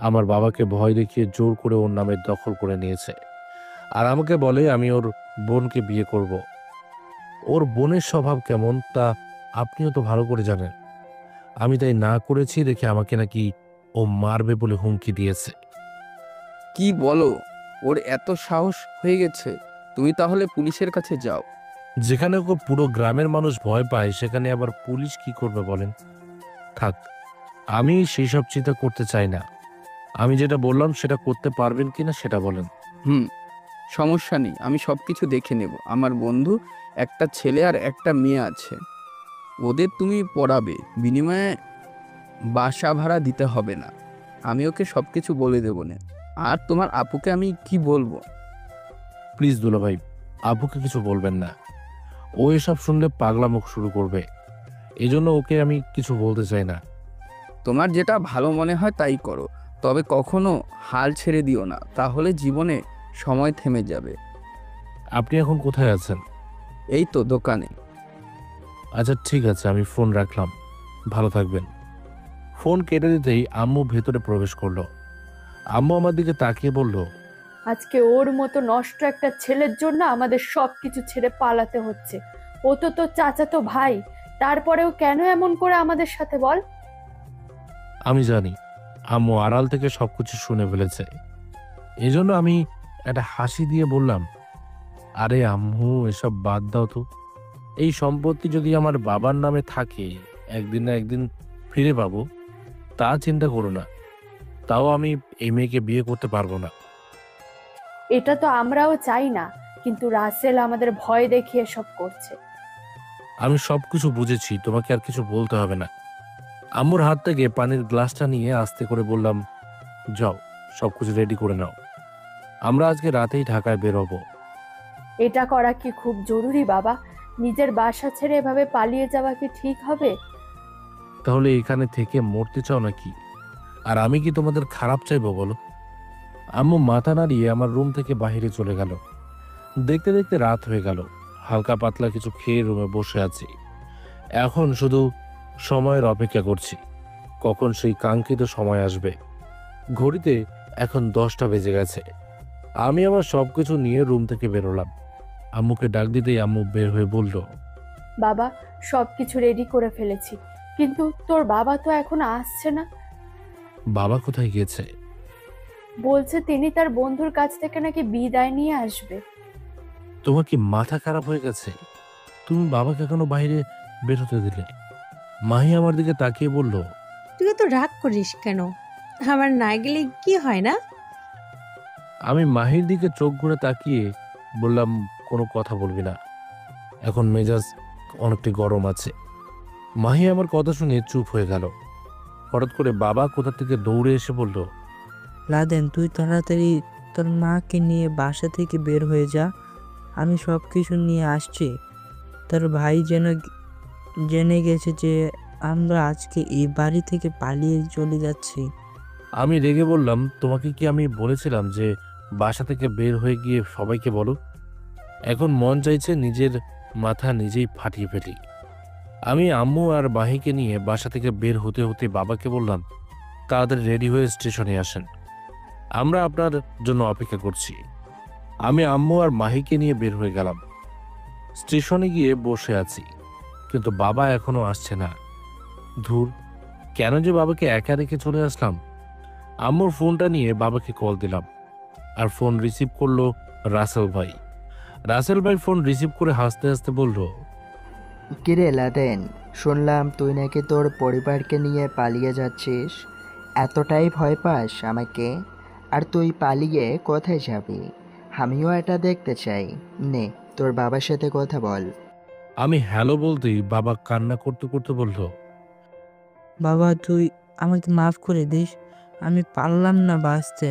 আমার বাবাকে ভয় দেখিয়ে জোর করে ওর নামে দখল করে নিয়েছে। আর আমাকে বলে আমি ওর বোনকে বিয়ে করব। ওর বোনের স্বভাব কেমন তা আপনিও তো ভালো করে জানেন। আমি তাই না করেছি দেখে আমাকে নাকি ও মারবে বলে হুমকি দিয়েছে। কি বলো, ওর এত সাহস হয়ে গেছে? তুমি তাহলে পুলিশের কাছে যাও। যেখানে ওকে পুরো গ্রামের মানুষ ভয় পায় সেখানে আবার পুলিশ কি করবে বলেন? থাক, আমি সেই সব চিন্তা করতে চাই না। আমি যেটা বললাম সেটা করতে পারবেন কিনা সেটা বলেন। সমস্যা নেই, আমি সব কিছু দেখে নেব। আমার বন্ধু একটা ছেলে আর একটা মেয়ে আছে, ওদের তুমি পড়াবে, বিনিময়ে বাসা ভাড়া দিতে হবে না। আমি ওকে সব কিছু বলে দেবো না। আর তোমার আপুকে আমি কি বলবো? প্লিজ দুলাভাই, আপুকে কিছু বলবেন না। ও এসব শুনলে পাগলা মুখ শুরু করবে, এজন্য ওকে আমি কিছু বলতে চাই না। তোমার যেটা ভালো মনে হয় তাই করো, তবে কখনো হাল ছেড়ে দিও না, তাহলে জীবনে সময় থেমে যাবে। আপনি এখন কোথায় আছেন? এই তো দোকানে। আচ্ছা ঠিক আছে, আমি ফোন রাখলাম, ভালো থাকবেন। ফোন কেটে দিতেই আম্মু ভেতরে প্রবেশ করলো। আম্মু আমার দিকে তাকিয়ে বলল, আজকে ওর মতো নষ্ট একটা ছেলের জন্য আমাদের সব কিছু ছেড়ে পালাতে হচ্ছে। ও তো তোর চাচাতো ভাই, তারপরেও কেন এমন করে আমাদের সাথে বল? আমি জানি আম্মু আড়াল থেকে সবকিছু শুনে ফেলেছে, এজন্য আমি একটা হাসি দিয়ে বললাম, আরে আম্মু এসব বাদ দাও তো, এই সম্পত্তি যদি আমার বাবার নামে থাকে, একদিন না একদিন ফিরে পাবো, তা চিন্তা করো না। তাও আমি এই মেয়েকে বিয়ে করতে পারবো না। এটা তো আমরাও চাই না, কিন্তু রাসেল আমাদের ভয় দেখিয়ে সব করছে। আমি সবকিছু বুঝেছি, তোমাকে আর কিছু বলতে হবে না। আম্মুর হাত থেকে পানির গ্লাসটা নিয়ে আস্তে করে বললাম, যাও সবকিছু রেডি করে নাও, আমরা আজকে রাতেই ঢাকায় বেরোবো। এটা করা কি খুব জরুরি বাবা? নিজের বাসা ছেড়ে এভাবে পালিয়ে যাওয়া কি ঠিক হবে? তাহলে এখানে থেকে মরতে চাও নাকি? আর আমি কি তোমাদের খারাপ চাইবো বলো? আম্মু মাথা নাড়িয়ে আমার রুম থেকে বাইরে চলে গেল। দেখতে দেখতে রাত হয়ে গেল। হালকা পাতলা কিছু খেয়ে রুমে বসে আছি। এখন শুধু সময়ের অপেক্ষা করছি, কখন সেই কাঙ্ক্ষিত সময় আসবে। ঘড়িতে এখন 10টা বেজে গেছে। আমি আমার সবকিছু নিয়ে রুম থেকে বেরোলাম। আম্মুকে ডাক দিতেই আম্মু বের হয়ে বলল, বাবা, সবকিছু রেডি করে ফেলেছি, কিন্তু তোর বাবা তো এখন আসছে না। বাবা কোথায় গিয়েছে? বলছে তিনি তার বন্ধুর কাছ থেকে নাকি বিদায় নিয়ে আসবে। তোমার কি মাথা খারাপ হয়ে গেছে? তুমি বাবাকে এখনো বাইরে বের হতে দিলে? মাহি আমার দিকে তাকিয়ে বলল, তুই তো রাগ করিস কেন? আমার না গেলে কি হয় না? আমি মাহির দিকে চোখ ঘুরে তাকিয়ে বললাম, কোনো কথা বলবি না, এখন মেজাজ অনেকটা গরম আছে। মাহি আমার কথা শুনে চুপ হয়ে গেল। হঠাৎ করে বাবা কোথা থেকে দৌড়ে এসে বলল, লাদেন, তুই তাড়াতাড়ি তোর মাকে নিয়ে বাসা থেকে বের হয়ে যা, আমি সব কিছু নিয়ে আসছি। তোর ভাই জেনে গেছে যে আমরা আজকে এই বাড়ি থেকে পালিয়ে চলে যাচ্ছি। আমি রেগে বললাম, তোমাকে কি আমি বলেছিলাম যে বাসা থেকে বের হয়ে গিয়ে সবাইকে বলো? এখন মন চাইছে নিজের মাথা নিজেই ফাটিয়ে ফেলি। আমি আম্মু আর মাহিকে নিয়ে বাসা থেকে বের হতে হতে বাবাকে বললাম, তাড়াতাড়ি রেডি হয়ে স্টেশনে আসেন, আমরা আপনার জন্য অপেক্ষা করছি। আমি আম্মু আর মাহিকে নিয়ে বের হয়ে গেলাম। স্টেশনে গিয়ে বসে আছি, কিন্তু বাবা এখনো আসছে না। ধুর, কেন যে বাবাকে একা রেখে চলে আসলাম। আম্মুর ফোনটা নিয়ে বাবাকে কল দিলাম, আর ফোন রিসিভ করলো রাসেল ভাই। রাসেল ভাই ফোন রিসিভ করে হাসতে হাসতে বলল, কিরে লাদেন, শুনলাম তুই নাকি তোর পরিবারকে নিয়ে পালিয়ে যাচ্ছিস। এতটাই ভয় পাস আমাকে? আর তুই পালিয়ে কোথায় যাবি? আমিও এটা দেখতে চাই। নে, তোর বাবার সাথে কথা বল। আমি হ্যালো বলতেই বাবা কান্না করতে করতে বলল, বাবা, তুই আমাকে মাফ করে দিস, আমি পারলাম না বাঁচতে।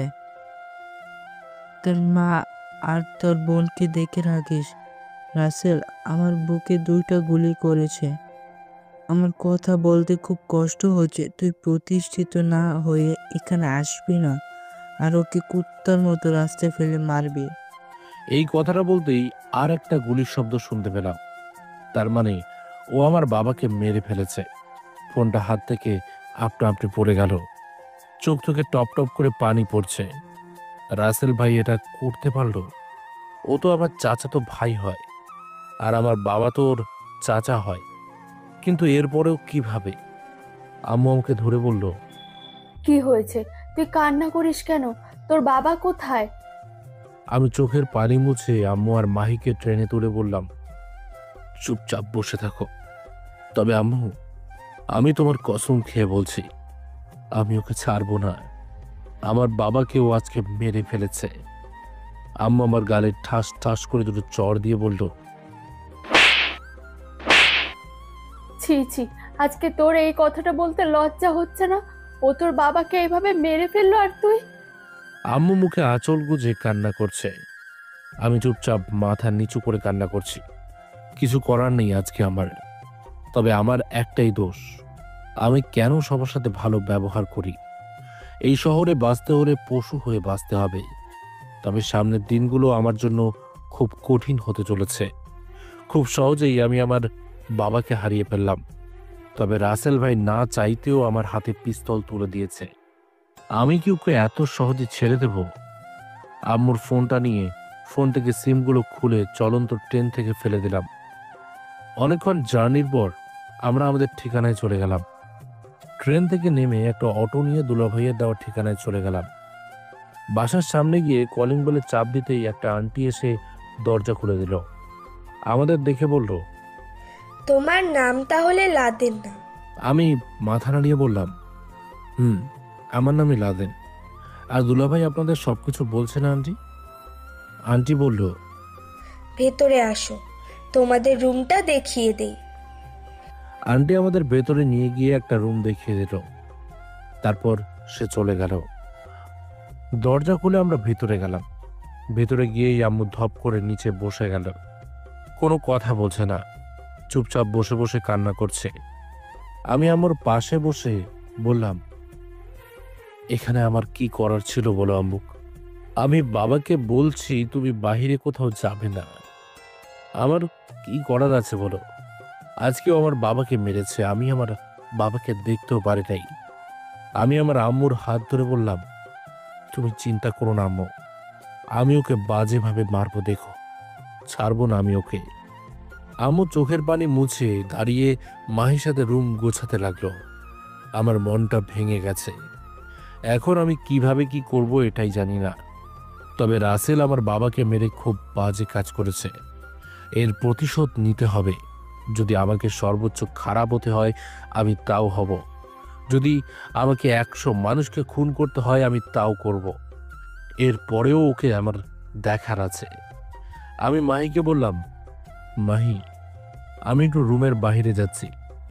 তোর মা আর তোর বোনকে দেখে রাখিস। রাসেল আমার বুকে 2টা গুলি করেছে। আমার কথা বলতে খুব কষ্ট হচ্ছে। তুই প্রতিষ্ঠিত না হয়ে এখানে আসবি না, আর ওকে কুত্তার মতো রাস্তায় ফেলে মারবি। এই কথাটা বলতেই আর একটা গুলির শব্দ শুনতে পেলাম। তার মানে ও আমার বাবাকে মেরে ফেলেছে। ফোনটা হাত থেকে আপনা আপনি পড়ে গেল। চোখ থেকে টপ টপ করে পানি পড়ছে। রাসেল ভাই এটা করতে পারলো? ও তো আমার চাচাতো ভাই হয়, আর আমার বাবা তো ওর চাচা হয়। কিন্তু এরপরেও কিভাবে? আম্মু আমাকে ধরে বলল, কি হয়েছে? তুই কান্না করিস কেন? তোর বাবা কোথায়? আমি চোখের পানি মুছে আম্মু আর মাহিকে ট্রেনে তুলে বললাম, চুপচাপ বসে থাকো। তবে আম্মু, আমি তোমার কসম খেয়ে বলছি, আমি ওকে ছাড়বো না। আমার বাবাকেও আজকে মেরে ফেলেছে। আম্মু আমার গালে ঠাস ঠাস করে 2টো চড় দিয়ে বলল, ছি ছি, আজকে তোর এই কথাটা বলতে লজ্জা হচ্ছে না? ও তোর বাবাকে এইভাবে মেরে ফেললো, আর তুই? আম্মু মুখে আঁচল গুজে কান্না করছে। আমি চুপচাপ মাথা নিচু করে কান্না করছি। কিছু করার নেই আজকে আমার। তবে আমার একটাই দোষ, আমি কেন সবার সাথে ভালো ব্যবহার করি। এই শহরে বাঁচতে হলে পশু হয়ে বাঁচতে হবে। তবে সামনের দিনগুলো আমার জন্য খুব কঠিন হতে চলেছে। খুব সহজেই আমি আমার বাবাকে হারিয়ে ফেললাম। তবে রাসেল ভাই না চাইতেও আমার হাতে পিস্তল তুলে দিয়েছে। আমি কি ওকে এত সহজে ছেড়ে দেব? আম্মুর ফোনটা নিয়ে ফোন থেকে সিমগুলো খুলে চলন্ত ট্রেন থেকে ফেলে দিলাম। অনেকক্ষণ জার্নির পর আমরা আমাদের ঠিকানায় চলে গেলাম। ট্রেন থেকে নেমে একটা অটো নিয়ে দুলাভাইয়ের দেওয়ার ঠিকানায় চলে গেলাম। বাসার সামনে গিয়ে কলিং বেলে চাপ দিতেই একটা আন্টি এসে দরজা খুলে দিল। আমাদের দেখে বলল, তোমার নাম তাহলে লাদেন না? আমি মাথা নাড়িয়ে বললাম, আমার নামই লাদেন। আর দুলাভাই আপনাদের সবকিছু বলছে না আন্টি? আন্টি বলল, ভেতরে আসো, তোমাদের রুমটা দেখিয়ে দেই। আন্টি আমাদের ভেতরে নিয়ে গিয়ে একটা রুম দেখিয়ে দিল। তারপর সে চলে গেল। দরজা খুলে আমরা ভিতরে গেলাম। ভেতরে গিয়েই আম্মু ধপ করে নিচে বসে গেল। কোনো কথা বলছে না, চুপচাপ বসে বসে কান্না করছে। আমি আম্মুর পাশে বসে বললাম, এখানে আমার কি করার ছিল বলো আম্মু? আমি বাবাকে বলছি তুমি বাহিরে কোথাও যাবে না, আমার কি করার আছে বলো? আজকেও আমার বাবাকে মেরেছে, আমি আমার বাবাকে দেখতেও পারি নাই। আমি আমার আম্মুর হাত ধরে বললাম, তুমি চিন্তা করো না আম্মু, আমি ওকে বাজেভাবে মারবো, দেখো, ছাড়বো না আমি ওকে। আম্মু চোখের পানি মুছে দাঁড়িয়ে মাহির সাথে রুম গোছাতে লাগলো। আমার মনটা ভেঙে গেছে। এখন আমি কিভাবে কি করব এটাই জানি না। তবে রাসেল আমার বাবাকে মেরে খুব বাজে কাজ করেছে, এর প্রতিশোধ নিতে হবে। যদি আমাকে সর্বোচ্চ খারাপ হতে হয় আমি তাও হব, যদি আমাকে 100 মানুষকে খুন করতে হয় আমি তাও করব। এর পরেও ওকে আমার দেখার আছে। আমি মাহিকে বললাম, মাহি, আমি একটু রুমের বাইরে যাচ্ছি,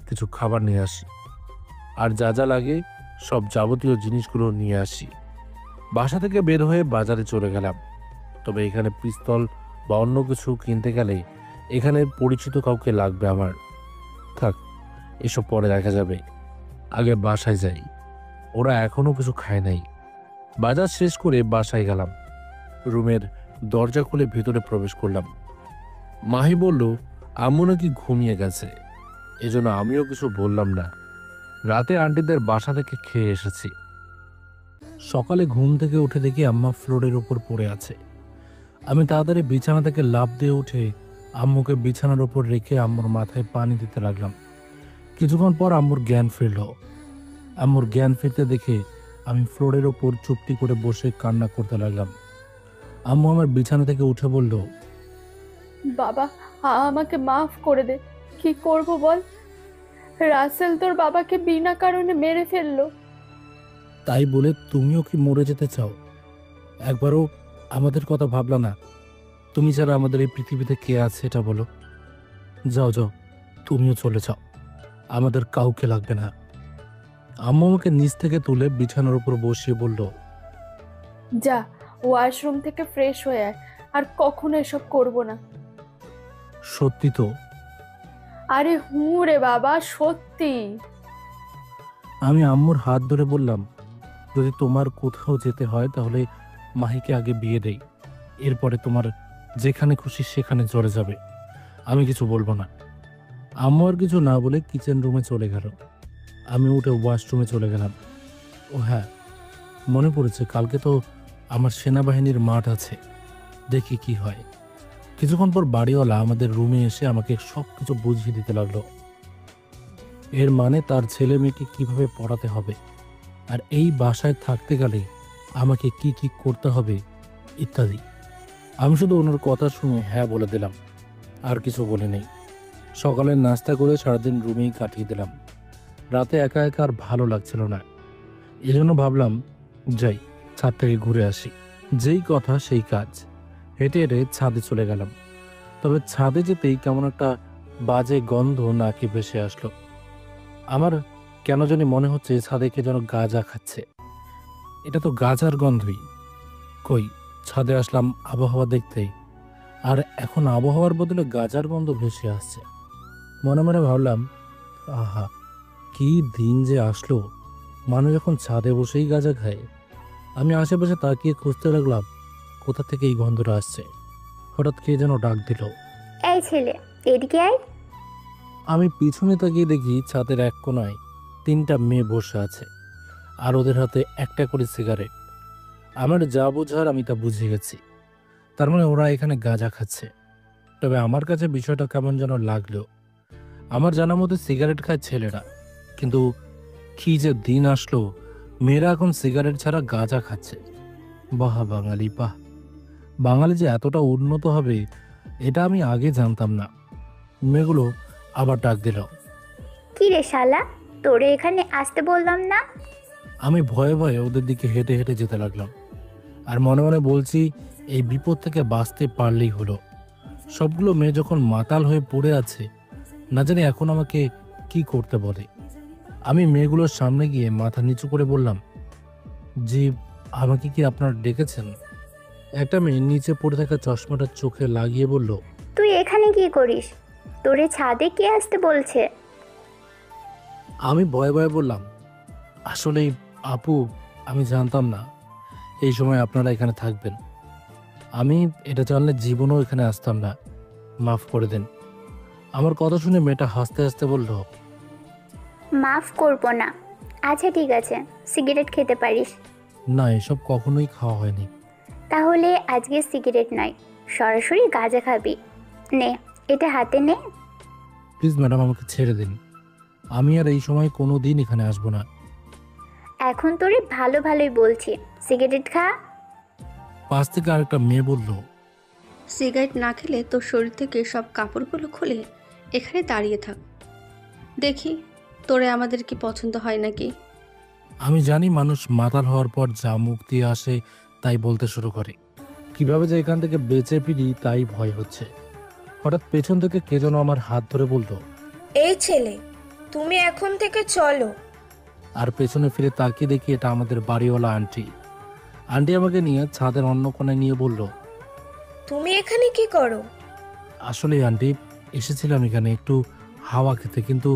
কিছু খাবার নিয়ে আসি, আর যা যা লাগে সব যাবতীয় জিনিসগুলো নিয়ে আসি। বাসা থেকে বের হয়ে বাজারে চলে গেলাম। তবে এখানে পিস্তল বা অন্য কিছু কিনতে গেলে এখানে পরিচিত কাউকে লাগবে আমার। থাক, এসব পরে দেখা যাবে, আগে বাসায় যাই। ওরা এখনো কিছু খায় নাই। বাজার শেষ করে বাসায় গেলাম। রুমের দরজা খুলে ভিতরে প্রবেশ করলাম। মাহি বলল আম্মু নাকি ঘুমিয়ে গেছে, এজন্য আমিও কিছু বললাম না। রাতে আন্টিদের বাসা থেকে খেয়ে এসেছি। সকালে ঘুম থেকে উঠে দেখি আম্মা ফ্লোরের উপর পড়ে আছে। আমি তাড়াতাড়ি বিছানা থেকে লাফ দিয়ে উঠে আম্মুকে বিছানার উপর রেখে আম্মুর মাথায় পানি দিতে লাগলাম। কিছুক্ষণ পর আম্মুর জ্ঞান ফিরল। আম্মুর জ্ঞান ফিরতে দেখে আমি ফ্লোরের ওপর চুপটি করে বসে কান্না করতে লাগলাম। আম্মু আমার বিছানা থেকে উঠে বলল, বাবা, আমাকে মাফ করে দে। কি করব বল, রাসেল তোর বাবাকে বিনা কারণে মেরে ফেললো। তাই বলে তুমিও কি মরে যেতে চাও? একবারও আমাদের কথা ভাবলা না? তুমি ছাড়া আমাদের এই পৃথিবীতে কে আছে এটা বলো? যাও যাও, তুমিও চলে যাও, আমাদের কাউকে লাগবে না। আম্মু আমাকে নিচ থেকে তুলে বিছানার উপর বসিয়ে বলল, যা, ওয়াশরুম থেকে ফ্রেশ হয়ে আয়, আর কখনো এসব করব না। সত্যি তো? আরে হুঁ রে বাবা, সত্যি। আমি আম্মুর হাত ধরে বললাম, যদি তোমার কোথাও যেতে হয় তাহলে মাহিকে আগে বিয়ে দেই, এরপরে তোমার যেখানে খুশি সেখানে চলে যাবে, আমি কিছু বলবো না। আম্মু আর কিছু না বলে কিচেন রুমে চলে গেল। আমি উঠে ওয়াশরুমে চলে গেলাম। ও হ্যাঁ, মনে পড়েছে কালকে তো আমার সেনাবাহিনীর মাঠ আছে, দেখি কি হয়। কিছুক্ষণ পর বাড়িওয়ালা আমাদের রুমে এসে আমাকে সব কিছু বুঝিয়ে দিতে লাগলো। এর মানে তার ছেলে মেয়েকে কিভাবে পড়াতে হবে, আর এই বাসায় থাকতে গেলে আমাকে কি কি করতে হবে ইত্যাদি। আমি শুধু ওনার কথা শুনে হ্যাঁ বলে দিলাম, আর কিছু বলে নেই। সকালে নাস্তা করে সারাদিন রুমেই কাটিয়ে দিলাম। রাতে একা একা আর ভালো লাগছিল না, এই জন্য ভাবলাম যাই, ছাদ থেকে ঘুরে আসি। যেই কথা সেই কাজ, হেঁটে হেঁটে ছাদে চলে গেলাম। তবে ছাদে যেতেই কেমন একটা বাজে গন্ধ নাকে ভেসে আসলো। আমার কেন জানি মনে হচ্ছে ছাদে কে যেন গাঁজা খাচ্ছে। এটা তো গাঁজার গন্ধই। কই, ছাদে আসলাম আবহাওয়া দেখতেই, আর এখন আবহাওয়ার বদলে গাঁজার গন্ধ ভেসে আসছে। মনে মনে ভাবলাম, আহা, কি দিন যে আসলো, মানুষ এখন ছাদে বসেই গাঁজা খায়। আমি আশেপাশে তাকিয়ে খুঁজতে লাগলাম কোথা থেকে এই গন্ধটা আসছে। হঠাৎ কে যেন ডাক দিল, এই ছেলে, এদিকে আয়। আমি পিছনে তাকিয়ে দেখি ছাদের এক কোনায় 3টা মেয়ে বসে আছে, আর ওদের হাতে একটা করে সিগারেট। আমার যা বোঝার আমি তা বুঝে গেছি, তার মানে ওরা এখানে গাঁজা খাচ্ছে। তবে আমার কাছে বিষয়টা কেমন যেন লাগলো। আমার জানা মতো সিগারেট খায় ছেলেরা, কিন্তু কি যে দিন আসলো, মেয়েরা এখন সিগারেট ছাড়া গাঁজা খাচ্ছে। বাহ বাঙালি, বাহ, বাঙালি যে এতটা উন্নত হবে এটা আমি আগে জানতাম না। মেয়েগুলো আবার ডাক দিল। কি রে শালা, তোরে এখানে আসতে বললাম না? আমি ভয়ে ভয়ে ওদের দিকে হেঁটে হেঁটে যেতে লাগলাম, আর মনে মনে বলছি এই বিপদ থেকে বাঁচতে পারলেই হলো। সবগুলো মেয়ে যখন মাতাল হয়ে পড়ে আছে, না জানি এখন আমাকে কি করতে বলে। আমি মেয়েগুলোর সামনে গিয়ে মাথা নিচু করে বললাম, জি, আমাকে কি আপনারা ডেকেছেন? একটা মেয়ে নিচে পড়ে থাকা চশমাটা চোখে লাগিয়ে বলল, তুই এখানে কি করিস? তোরে ছাদে কে আসতে বলছে? আমি ভয়ে ভয়ে বললাম, আসলে আপু, আমি জানতাম না এই সময় আপনারা এখানে থাকবেন। আমি এটা জানলে জীবনও এখানে আসতাম না, মাফ করে দেন। আমার কথা শুনে মেয়েটা হাসতে হাসতে বলল, মাফ করবো না। আচ্ছা ঠিক আছে, সিগারেট খেতে পারিস। না, এসব কখনোই খাওয়া হয়নি। তাহলে আজকে সিগারেট নয়, সরাসরি গাঁজা খাবি। নে, এটা হাতে নে। প্লিজ ম্যাডাম, আমাকে ছেড়ে দিন। আমি আর এই সময় কোনো দিন এখানে আসবো না। এখন তোরে ভালো ভালোই বলছি, সিগারেট খা। পাশ থেকে আরেকটা মেয়ে বলল, সিগারেট না খেলে তোর শরীর থেকে সব কাপড়গুলো খুলে এখানে দাঁড়িয়ে থাক, দেখি তোরে আমাদের কি পছন্দ হয় নাকি। আমি জানি মানুষ মাতাল হওয়ার পর যা মুক্তি আসে তাই বলতে শুরু করে। কিভাবে যে এখান থেকে বেঁচে ফিরি তাই ভয় হচ্ছে। হঠাৎ পেছন থেকে কে যেন আমার হাত ধরে বলল, এই ছেলে, তুমি এখন থেকে চলো। আর পেছনে ফিরে তাকিয়ে দেখি এটা আমাদের বাড়িওয়ালা আন্টি। আন্টি আমাকে নিয়ে ছাদের অন্য কোণায় নিয়ে বলল, তুমি এখানে কি করো? আসলে আন্টি, এসেছিলাম এখানে একটু হাওয়া খেতে, কিন্তু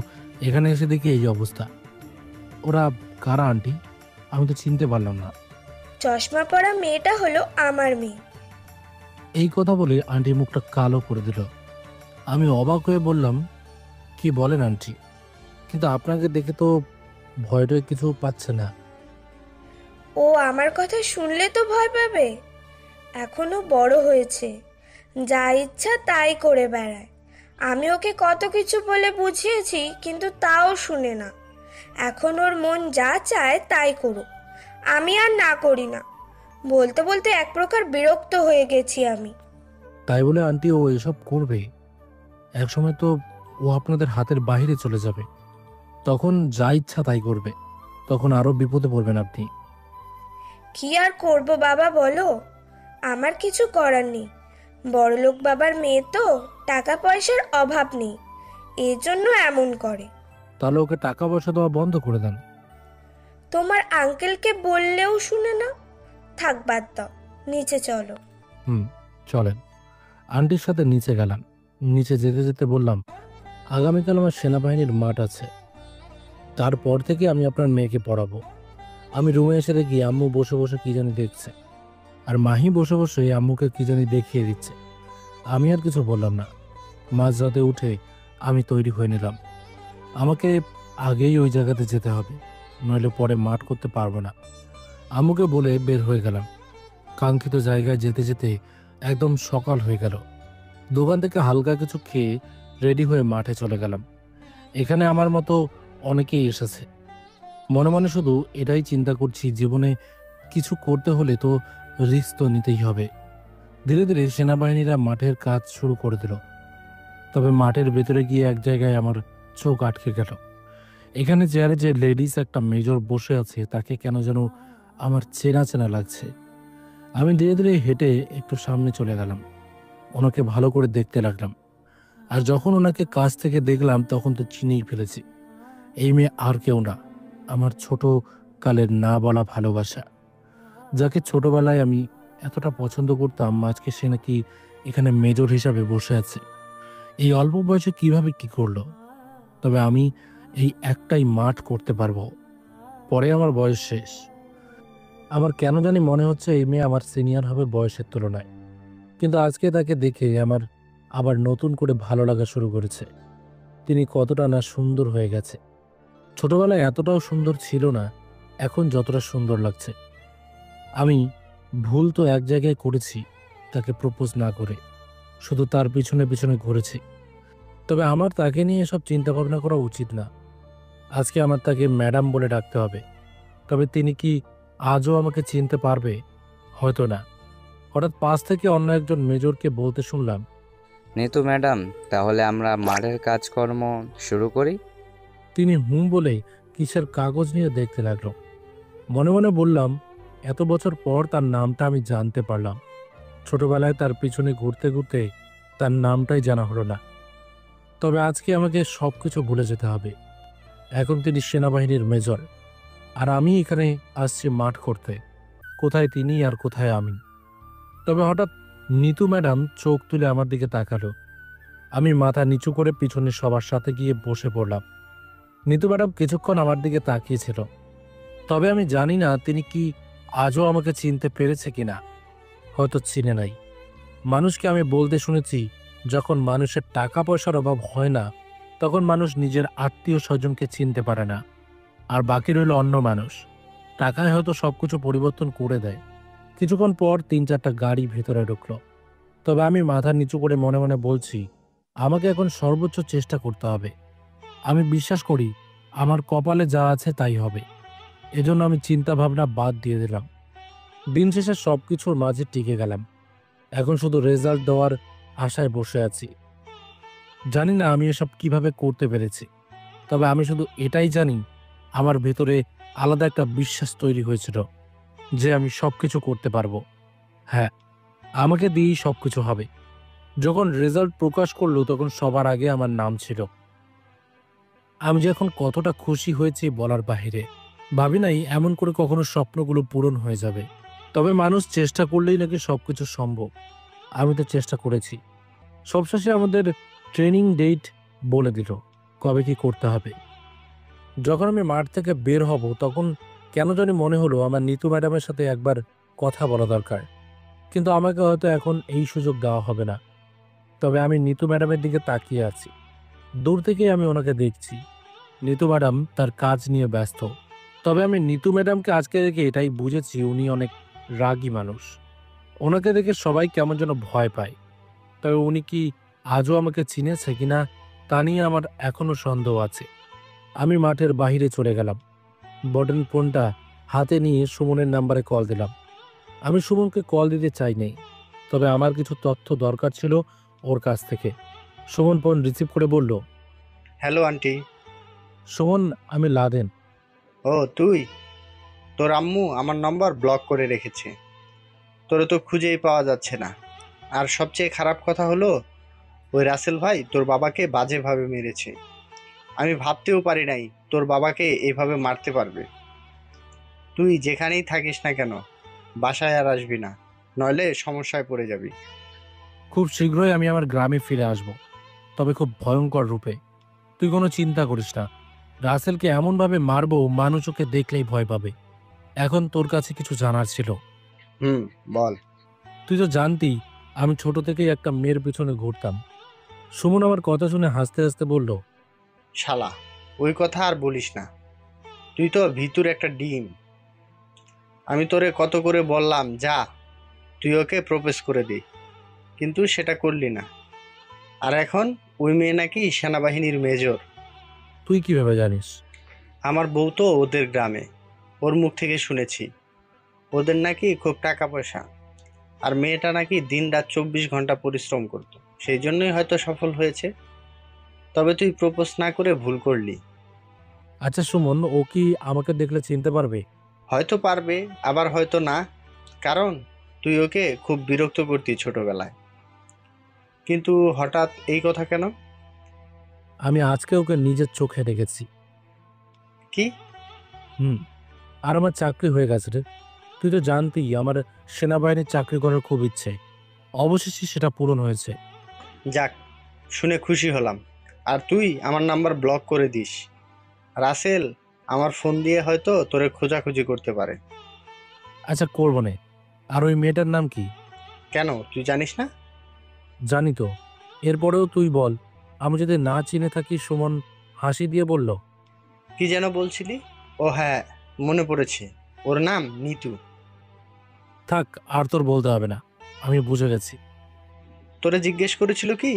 এখানে এসে দেখি এই অবস্থা। ওরা কারা আন্টি? আমি তো চিনতে পারলাম না। চশমা পরা মেয়েটা হলো আমার মেয়ে। এই কথা বলে আন্টি মুখটা কালো করে দিল। আমি অবাক হয়ে বললাম, কি বলেন আন্টি? কিন্তু আপনাকে দেখে তো ভয়টা কিছু পাচ্ছে না। ও আমার কথা শুনলে তো ভয় পাবে। এখনো বড় হয়েছে, যা ইচ্ছা তাই করে বেড়ায়। আমি ওকে কত কিছু বলে বুঝিয়েছি, কিন্তু তাও শুনে না। এখন ওর মন যা চায় তাই করুক, আমি আর না করি না। বলতে বলতে এক প্রকার বিরক্ত হয়ে গেছি আমি। তাই বলে আন্টি ও এসব করবে? একসময় তো ও আপনাদের হাতের বাইরে চলে যাবে, তখন যা ইচ্ছা তাই করবে, তখন আরো বিপদে পড়বেন আপনি। কি আর করব বাবা বলো, আমার কিছু করার নেই। বড়লোক বাবার মেয়ে তো, টাকা পয়সার অভাব নেই, এই জন্য এমন করে। তাহলে ওকে টাকা পয়সা দেওয়া বন্ধ করে দেন। তোমার আঙ্কেলকে বললেও শুনে না। থাক, বাদ দাও, নিচে চলো। চলেন। আন্টির সাথে নিচে গেলাম। নিচে যেতে যেতে বললাম, আগামীকাল আমার সেনাবাহিনীর মাঠ আছে, তারপর থেকে আমি আপনার মেয়েকে পড়াবো। আমি রুমে এসে দেখি আম্মু বসে বসে কি জানি দেখছে, আর মাহি বসে বসে আম্মুকে কি জানি দেখিয়ে দিচ্ছে। আমি আর কিছু বললাম না। মাঝরাতে উঠে আমি তৈরি হয়ে নিলাম। আমাকে আগেই ওই জায়গাতে যেতে হবে, নইলে পরে মাঠ করতে পারবো না। আম্মুকে বলে বের হয়ে গেলাম। কাঙ্ক্ষিত জায়গায় যেতে যেতে একদম সকাল হয়ে গেল। দোকান থেকে হালকা কিছু খেয়ে রেডি হয়ে মাঠে চলে গেলাম। এখানে আমার মতো অনেকেই এসেছে। মনে মনে শুধু এটাই চিন্তা করছি, জীবনে কিছু করতে হলে তো রিস্ক তো নিতেই হবে। ধীরে ধীরে সেনাবাহিনীরা মাঠের কাজ শুরু করে দিল। তবে মাঠের ভেতরে গিয়ে এক জায়গায় আমার চোখ আটকে গেল। এখানে চেয়ারে যে লেডিস একটা মেজর বসে আছে, তাকে কেন যেন আমার চেনা চেনা লাগছে। আমি ধীরে ধীরে হেঁটে একটু সামনে চলে গেলাম, ওনাকে ভালো করে দেখতে লাগলাম। আর যখন ওনাকে কাছ থেকে দেখলাম তখন তো চিনেই ফেলেছি, এই মেয়ে আর কেউ না, আমার ছোট কালের না বলা ভালোবাসা, যাকে ছোটবেলায় আমি এতটা পছন্দ করতাম, আজকে সে নাকি এখানে মেজর হিসাবে বসে আছে। এই অল্প বয়সে কিভাবে কি করলো? তবে আমি এই একটাই মাঠ করতে পারবো, পরে আমার বয়স শেষ। আমার কেন জানি মনে হচ্ছে এই মেয়ে আমার সিনিয়র হবে বয়সের তুলনায়, কিন্তু আজকে তাকে দেখে আমার আবার নতুন করে ভালো লাগা শুরু করেছে। তিনি কতটা না সুন্দর হয়ে গেছে। ছোটবেলায় এতটাও সুন্দর ছিল না, এখন যতটা সুন্দর লাগছে। আমি ভুল তো এক জায়গায় করেছি, তাকে প্রপোজ না করে শুধু তার পিছনে পিছনে ঘুরেছি। তবে আমার তাকে নিয়ে সব চিন্তা ভাবনা করা উচিত না। আজকে আমার তাকে ম্যাডাম বলে ডাকতে হবে। তবে তিনি কি আজও আমাকে চিনতে পারবে? হয়তো না। হঠাৎ পাশ থেকে অন্য একজন মেজরকে বলতে শুনলাম, নিতু ম্যাডাম, তাহলে আমরা মাঠের কাজকর্ম শুরু করি। তিনি হুম বলে কিসের কাগজ নিয়ে দেখতে লাগলো। মনে মনে বললাম, এত বছর পর তার নামটা আমি জানতে পারলাম। ছোটবেলায় তার পিছনে ঘুরতে ঘুরতে তার নামটাই জানা হলো না। তবে আজকে আমাকে সবকিছু ভুলে যেতে হবে। এখন তিনি সেনাবাহিনীর মেজর, আর আমি এখানে আসছি মাঠ করতে। কোথায় তিনি আর কোথায় আমি? তবে হঠাৎ নিতু ম্যাডাম চোখ তুলে আমার দিকে তাকালো। আমি মাথা নিচু করে পিছনে সবার সাথে গিয়ে বসে পড়লাম। নিতু ম্যাডাম কিছুক্ষণ আমার দিকে তাকিয়েছিল। তবে আমি জানি না তিনি কি আজও আমাকে চিনতে পেরেছে কিনা। হয়তো চিনে নাই। মানুষকে আমি বলতে শুনেছি, যখন মানুষের টাকা পয়সার অভাব হয় না, তখন মানুষ নিজের আত্মীয় স্বজনকে চিনতে পারে না, আর বাকি রইল অন্য মানুষ। টাকায় হয়তো সবকিছু পরিবর্তন করে দেয়। কিছুক্ষণ পর 3-4টা গাড়ি ভেতরে ঢুকলো। তবে আমি মাথা নিচু করে মনে মনে বলছি, আমাকে এখন সর্বোচ্চ চেষ্টা করতে হবে। আমি বিশ্বাস করি আমার কপালে যা আছে তাই হবে। এজন্য আমি চিন্তা ভাবনা বাদ দিয়ে দিলাম। দিন শেষে সবকিছুর মাঝে টিকে গেলাম। এখন শুধু রেজাল্ট দেওয়ার আশায় বসে আছি। জানি না আমি এসব কিভাবে করতে পেরেছি। তবে আমি শুধু এটাই জানি, আমার ভেতরে আলাদা একটা বিশ্বাস তৈরি হয়েছিল যে আমি সবকিছু করতে পারবো। হ্যাঁ, আমাকে দিয়েই সবকিছু হবে। যখন রেজাল্ট প্রকাশ করলো তখন সবার আগে আমার নাম ছিল। আমি যে এখন কতটা খুশি হয়েছি বলার বাহিরে। ভাবি নাই এমন করে কখনো স্বপ্নগুলো পূরণ হয়ে যাবে। তবে মানুষ চেষ্টা করলেই নাকি সবকিছু সম্ভব। আমি তো চেষ্টা করেছি। সবশেষে আমাদের ট্রেনিং ডেট বলে দিল কবে কি করতে হবে। যখন আমি মাঠ থেকে বের হব তখন কেন জানি মনে হলো আমার নিতু ম্যাডামের সাথে একবার কথা বলা দরকার। কিন্তু আমাকে হয়তো এখন এই সুযোগ দেওয়া হবে না। তবে আমি নিতু ম্যাডামের দিকে তাকিয়ে আছি। দূর থেকে আমি ওনাকে দেখছি। নিতু ম্যাডাম তার কাজ নিয়ে ব্যস্ত। তবে আমি নিতু ম্যাডামকে আজকে দেখে এটাই বুঝেছি, উনি অনেক রাগী মানুষ। ওনাকে দেখে সবাই কেমন যেন ভয় পায়। তবে উনি কি আজও আমাকে চিনেছে কিনা তা নিয়ে আমার এখনো সন্দেহ আছে। আমি মাঠের বাইরে চলে গেলাম। বটন ফোনটা হাতে নিয়ে সুমনের নাম্বারে কল দিলাম। আমি সুমনকে কল দিতে চাই নাই, তবে আমার কিছু তথ্য দরকার ছিল ওর কাছ থেকে। সুমন ফোন রিসিভ করে বলল, হ্যালো আন্টি। সুমন, আমি লাদেন। ও তুই? তোর আম্মু আমার নম্বর ব্লক করে রেখেছে। তোরে তো খুঁজেই পাওয়া যাচ্ছে না। আর সবচেয়ে খারাপ কথা হলো, ওই রাসেল ভাই তোর বাবাকে বাজেভাবে মেরেছে। আমি ভাবতেও পারি নাই তোর বাবাকে এভাবে মারতে পারবে। তুই যেখানেই থাকিস না কেন, বাসায় আর আসবি না, নইলে সমস্যায় পড়ে যাবি। খুব শীঘ্রই আমি আমার গ্রামে ফিরে আসব, তবে খুব ভয়ঙ্কর রূপে। তুই কোনো চিন্তা করিস না। রাসেলকে এমনভাবে মারবো মানুষ ওকে দেখলেই ভয় পাবে। এখন তোর কাছে কিছু জানার ছিল। বল। তুই তো জানতি আমি ছোট থেকেই একটা মেয়ের পিছনে ঘুরতাম। সুমন আমার কথা শুনে হাসতে হাসতে বলল, শালা, ওই কথা আর বলিস না। তুই তো ভিতর একটা ডিম। আমি তোরে কত করে বললাম যা তুই ওকে প্রপোজ করে দে, কিন্তু সেটা করলি না। আর এখন ওই মেয়ে নাকি সেনাবাহিনীর মেজর। তুই কিভাবে জানিস? আমার বউ তো ওদের গ্রামে, ওর মুখ থেকে শুনেছি। ওদের নাকি খুব টাকা পয়সা, আর মেয়েটা নাকি দিনরাত 24 ঘন্টা পরিশ্রম করত, সেই জন্যই হয়তো সফল হয়েছে। তবে তুই প্রপোজ না করে ভুল করলি। আচ্ছা সুমন, ও কি আমাকে দেখলে চিনতে পারবে? হয়তো পারবে, আবার হয়তো না, কারণ তুই ওকে খুব বিরক্ত করতি ছোটবেলায়। কিন্তু হঠাৎ এই কথা কেন? আমি আজকে ওকে নিজের চোখে দেখেছি। কি? আর আমার চাকরি হয়ে গেছে রে। তুই তো জানতি আমার সেনাবাহিনীর চাকরি করার খুব ইচ্ছে। অবশেষে সেটা পূরণ হয়েছে। যাক, শুনে খুশি হলাম। আর তুই আমার নাম্বার ব্লক করে দিস। রাসেল আমার ফোন দিয়ে হয়তো তোরে খোঁজাখুঁজি করতে পারে। আচ্ছা, করবো না। আর ওই মেয়েটার নাম কি? কেন, তুই জানিস না? জানি তো। এরপরেও তুই বল। আমি যদি না চিনে থাকি। সুমন হাসি দিয়ে বলল, কি যেন বলছিলি? ও হ্যাঁ, মনে পড়েছে, ওর নাম নিতু। থাক, আর তোর বলতে হবে না, আমি বুঝে গেছি। তোরে জিজ্ঞেস করেছিল কি?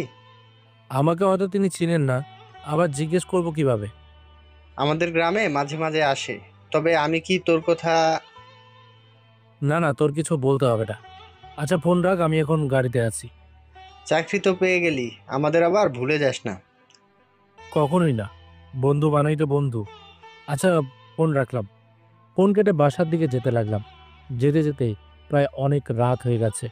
আমাকে হয়তো তিনি চিনেন না, আবার জিজ্ঞেস করব কিভাবে? আমাদের গ্রামে মাঝে মাঝে আসে। তবে আমি কি তোর কথা? না না, তোর কিছু বলতে হবে না। আচ্ছা ফোন রাখ, আমি এখন গাড়িতে আছি। চাকরি তো পেয়ে গেলি, আমাদের আবার ভুলে যাস না। কখনোই না, বন্ধু বানাই তো বন্ধু। আচ্ছা, ফোন রাখলাম। ফোন কেটে বাসার দিকে যেতে লাগলাম। যেতে যেতে প্রায় অনেক রাত হয়ে গেছে।